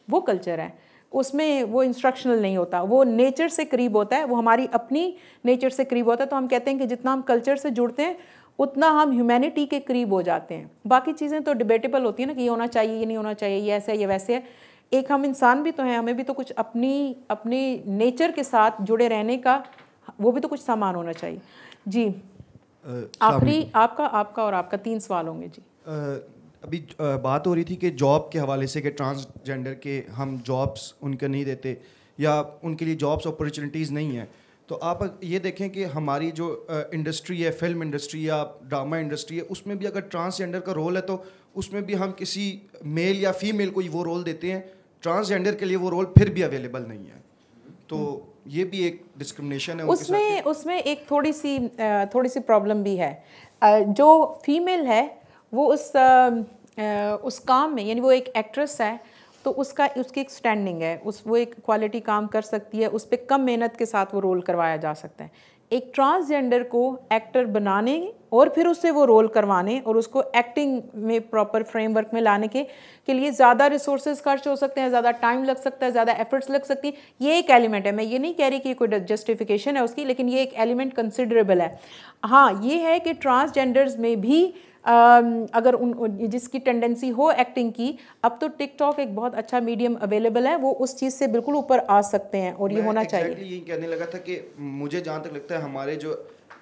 वो कल्चर है। उसमें वो इंस्ट्रक्शनल नहीं होता, वो नेचर से करीब होता है, वो हमारी अपनी नेचर से करीब होता है। तो हम कहते हैं कि जितना हम कल्चर से जुड़ते हैं उतना हम ह्यूमैनिटी के करीब हो जाते हैं। बाकी चीज़ें तो डिबेटेबल होती है ना कि ये होना चाहिए, ये नहीं होना चाहिए, ये ऐसा है, ये वैसे है। एक हम इंसान भी तो हैं, हमें भी तो कुछ अपनी नेचर के साथ जुड़े रहने का वो भी तो कुछ सामान होना चाहिए। जी आखिरी आपका और आपका 3 सवाल होंगे जी। अभी बात हो रही थी कि जॉब के हवाले से कि ट्रांसजेंडर के हम जॉब्स उनको नहीं देते या उनके लिए जॉब्स अपॉर्चुनिटीज़ नहीं है। तो आप ये देखें कि हमारी जो इंडस्ट्री है, फिल्म इंडस्ट्री या ड्रामा इंडस्ट्री है, उसमें भी अगर ट्रांसजेंडर का रोल है तो उसमें भी हम किसी मेल या फीमेल को वो रोल देते हैं, ट्रांसजेंडर के लिए वो रोल फिर भी अवेलेबल नहीं है। तो ये भी एक डिस्क्रिमिनेशन है उसमें एक थोड़ी सी प्रॉब्लम भी है। जो फीमेल है वो उस काम में, यानी वो एक एक्ट्रेस है तो उसकी एक स्टैंडिंग है, वो एक क्वालिटी काम कर सकती है, उस पर कम मेहनत के साथ वो रोल करवाया जा सकता है। एक ट्रांसजेंडर को एक्टर बनाने और फिर उससे वो रोल करवाने और उसको एक्टिंग में प्रॉपर फ्रेमवर्क में लाने के लिए ज़्यादा रिसोर्सेज खर्च हो सकते हैं, ज़्यादा टाइम लग सकता है, ज़्यादा एफर्ट्स लग सकती हैं। ये एक एलिमेंट है, मैं ये नहीं कह रही कि कोई जस्टिफिकेशन है उसकी, लेकिन ये एक एलिमेंट कंसिडरेबल है। हाँ, ये है कि ट्रांसजेंडर्स में भी अगर जिसकी टेंडेंसी हो एक्टिंग की, अब तो टिकटॉक एक बहुत अच्छा मीडियम अवेलेबल है, वो उस चीज़ से बिल्कुल ऊपर आ सकते हैं और ये होना चाहिए। यही कहने लगा था कि मुझे जहाँ तक लगता है हमारे जो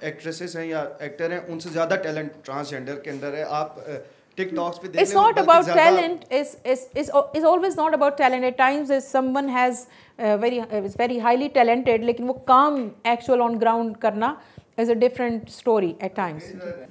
एक्ट्रेसेस हैं या एक्टर हैं उनसे ज़्यादा टैलेंट ट्रांसजेंडर के अंदर है। आप टिकटॉक्स पे देख It's not about talent. It's always not about talent. At times, someone has is very highly talented, लेकिन वो काम actual on ground करना is a different story at times.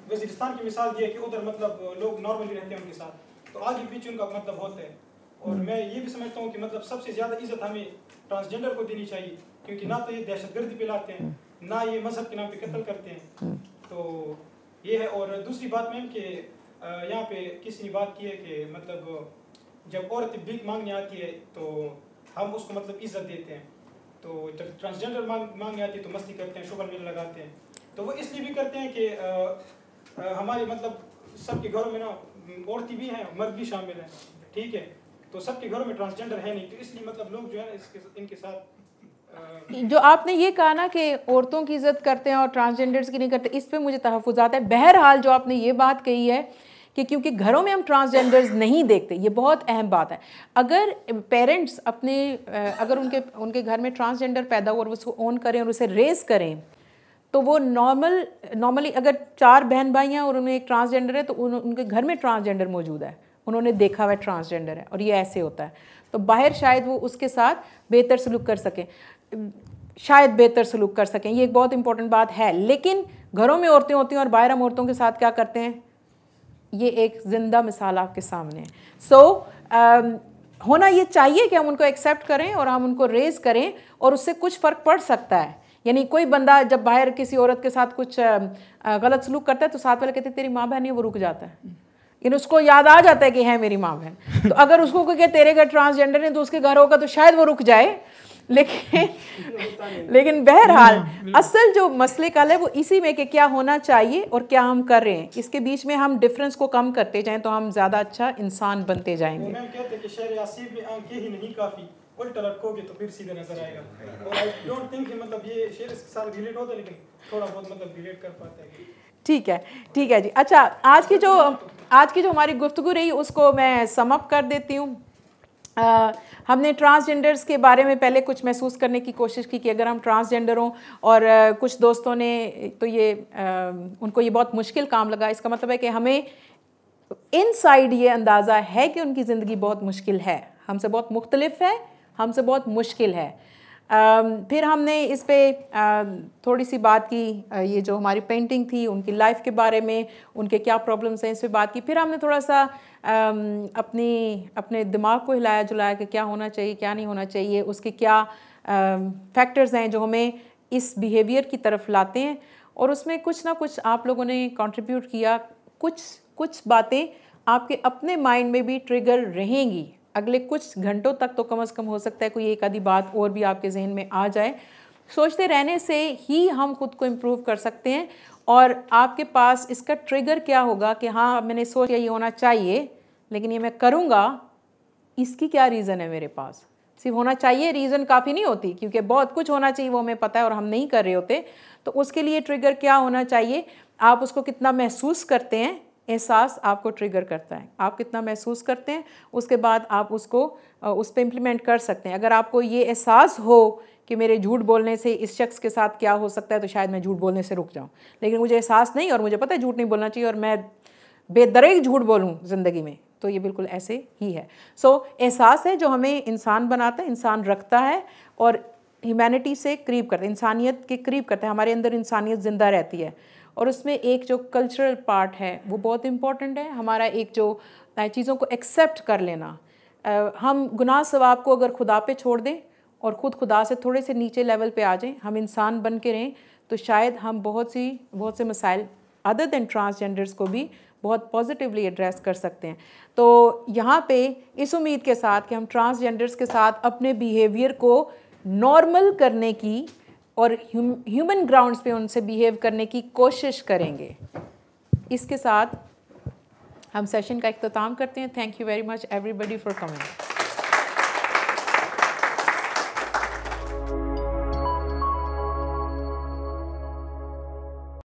Waziristan की मिसाल दी है कि उधर मतलब लोग नॉर्मली रहते हैं उनके साथ, तो आगे पीछे उनका मतलब होता है। और मैं ये भी समझता हूँ कि मतलब सबसे ज़्यादा इज्जत हमें ट्रांसजेंडर को देनी चाहिए, क्योंकि ना तो ये दहशतगर्दी फैलाते हैं, ना ये मजहब के नाम पे कत्ल करते हैं। तो ये है। और दूसरी बात मैम कि यहाँ पे किसी ने बात की है कि मतलब जब औरत भीख मांगने आती है तो हम उसको मतलब इज्जत देते हैं, तो जब ट्रांसजेंडर मांगने आती है तो मस्ती करते हैं, शुगर मेला लगाते हैं। तो वो इसलिए भी करते हैं कि हमारे मतलब सबके घरों में ना औरतें भी हैं, मर्द भी शामिल हैं, ठीक है। तो सबके घरों में ट्रांसजेंडर है नहीं, तो इसलिए मतलब लोग जो है ना इनके साथ जो आपने ये कहा ना कि औरतों की इज्जत करते हैं और ट्रांसजेंडर्स की नहीं करते, इस पे मुझे तहफ़्फ़ुज़ात है। बहरहाल जो आपने ये बात कही है कि क्योंकि घरों में हम ट्रांसजेंडर्स नहीं देखते, ये बहुत अहम बात है। अगर पेरेंट्स अगर उनके घर में ट्रांसजेंडर पैदा हो और उसको ओन करें और उसे रेस करें, तो वो नॉर्मली अगर 4 बहन भाई हैं और उनमें एक ट्रांसजेंडर है तो उनके घर में ट्रांसजेंडर मौजूद है, उन्होंने देखा हुआ ट्रांसजेंडर है और ये ऐसे होता है। तो बाहर शायद वो उसके साथ बेहतर सलूक कर सकें, ये एक बहुत इंपॉर्टेंट बात है। लेकिन घरों में औरतें होती हैं और बाहर हम औरतों के साथ क्या करते हैं, ये एक जिंदा मिसाल आपके सामने है। होना ये चाहिए कि हम उनको एक्सेप्ट करें और हम उनको रेज करें और उससे कुछ फ़र्क पड़ सकता है। यानी कोई बंदा जब बाहर किसी औरत के साथ कुछ गलत सलूक करता है तो साथ वाले कहते हैं तेरी माँ बहन है, वो रुक जाता है, यानी उसको याद आ जाता है कि है मेरी माँ बहन। तो अगर उसको कोई कहे तेरे घर ट्रांसजेंडर है तो उसके घर होगा तो शायद वो रुक जाए, लेकिन बहरहाल असल जो मसले का है वो इसी में कि क्या होना चाहिए और क्या हम कर रहे हैं, इसके बीच में हम डिफरेंस को कम करते जाएं तो हम ज़्यादा अच्छा इंसान बनते जाएंगे। मैम कहते हैं कि शहर यासीब में आंखें ही नहीं काफ़ी, उल्टा लटकोगे तो फिर सीधे नजर आएगा। और आई डोंट थिंक कि मतलब ये शेर इसके साथ रिलेट होता है, लेकिन थोड़ा बहुत मतलब रिलेट कर पाते हैं। ठीक है जी। अच्छा, आज की जो हमारी गुफ्तगू रही उसको मैं सम अप कर देती हूँ। हमने ट्रांसजेंडर्स के बारे में पहले कुछ महसूस करने की कोशिश की कि अगर हम ट्रांसजेंडर हों, और कुछ दोस्तों ने तो उनको ये बहुत मुश्किल काम लगा। इसका मतलब है कि हमें इनसाइड ये अंदाज़ा है कि उनकी ज़िंदगी बहुत मुश्किल है, हमसे बहुत मुख्तलिफ है, हमसे बहुत मुश्किल है। फिर हमने इस पे थोड़ी सी बात की, ये जो हमारी पेंटिंग थी उनकी लाइफ के बारे में, उनके क्या प्रॉब्लम्स हैं, इस पे बात की। फिर हमने थोड़ा सा अपने दिमाग को हिलाया जुलाया कि क्या होना चाहिए, क्या नहीं होना चाहिए, उसके क्या फैक्टर्स हैं जो हमें इस बिहेवियर की तरफ लाते हैं। और उसमें कुछ ना कुछ आप लोगों ने कंट्रीब्यूट किया, कुछ बातें आपके अपने माइंड में भी ट्रिगर रहेंगी अगले कुछ घंटों तक, तो कम से कम हो सकता है कोई एक आधी बात और भी आपके जहन में आ जाए। सोचते रहने से ही हम खुद को इम्प्रूव कर सकते हैं। और आपके पास इसका ट्रिगर क्या होगा कि हाँ मैंने सोचा ये होना चाहिए, लेकिन ये मैं करूँगा, इसकी क्या रीज़न है मेरे पास। सिर्फ होना चाहिए रीज़न काफ़ी नहीं होती, क्योंकि बहुत कुछ होना चाहिए वो हमें पता है और हम नहीं कर रहे होते। तो उसके लिए ट्रिगर क्या होना चाहिए, आप उसको कितना महसूस करते हैं, एहसास आपको ट्रिगर करता है। आप कितना महसूस करते हैं, उसके बाद आप उसको उस पर इम्प्लीमेंट कर सकते हैं। अगर आपको ये एहसास हो कि मेरे झूठ बोलने से इस शख्स के साथ क्या हो सकता है, तो शायद मैं झूठ बोलने से रुक जाऊँ। लेकिन मुझे एहसास नहीं और मुझे पता है झूठ नहीं बोलना चाहिए और मैं बेदरेग झूठ बोलूँ ज़िंदगी में, तो ये बिल्कुल ऐसे ही है। एहसास है जो हमें इंसान बनाता है, इंसान रखता है और ह्यूमैनिटी से करीब करता है, इंसानियत के करीब करता है। हमारे अंदर इंसानियत ज़िंदा रहती है और उसमें एक जो कल्चरल पार्ट है वो बहुत इम्पॉर्टेंट है। हमारा एक जो चीज़ों को एक्सेप्ट कर लेना, हम गुनाह सवाब को अगर खुदा पे छोड़ दें और ख़ुद खुदा से थोड़े से नीचे लेवल पे आ जाएं, हम इंसान बन के रहें, तो शायद हम बहुत से मसाइल अदर दैन ट्रांसजेंडर्स को भी बहुत पॉजिटिवली एड्रेस कर सकते हैं। तो यहाँ पे इस उम्मीद के साथ कि हम ट्रांसजेंडर्स के साथ अपने बिहेवियर को नॉर्मल करने की और ह्यूमन ग्राउंड्स पे उनसे बिहेव करने की कोशिश करेंगे, इसके साथ हम सेशन का इख्तिताम करते हैं। Thank you very much everybody for coming.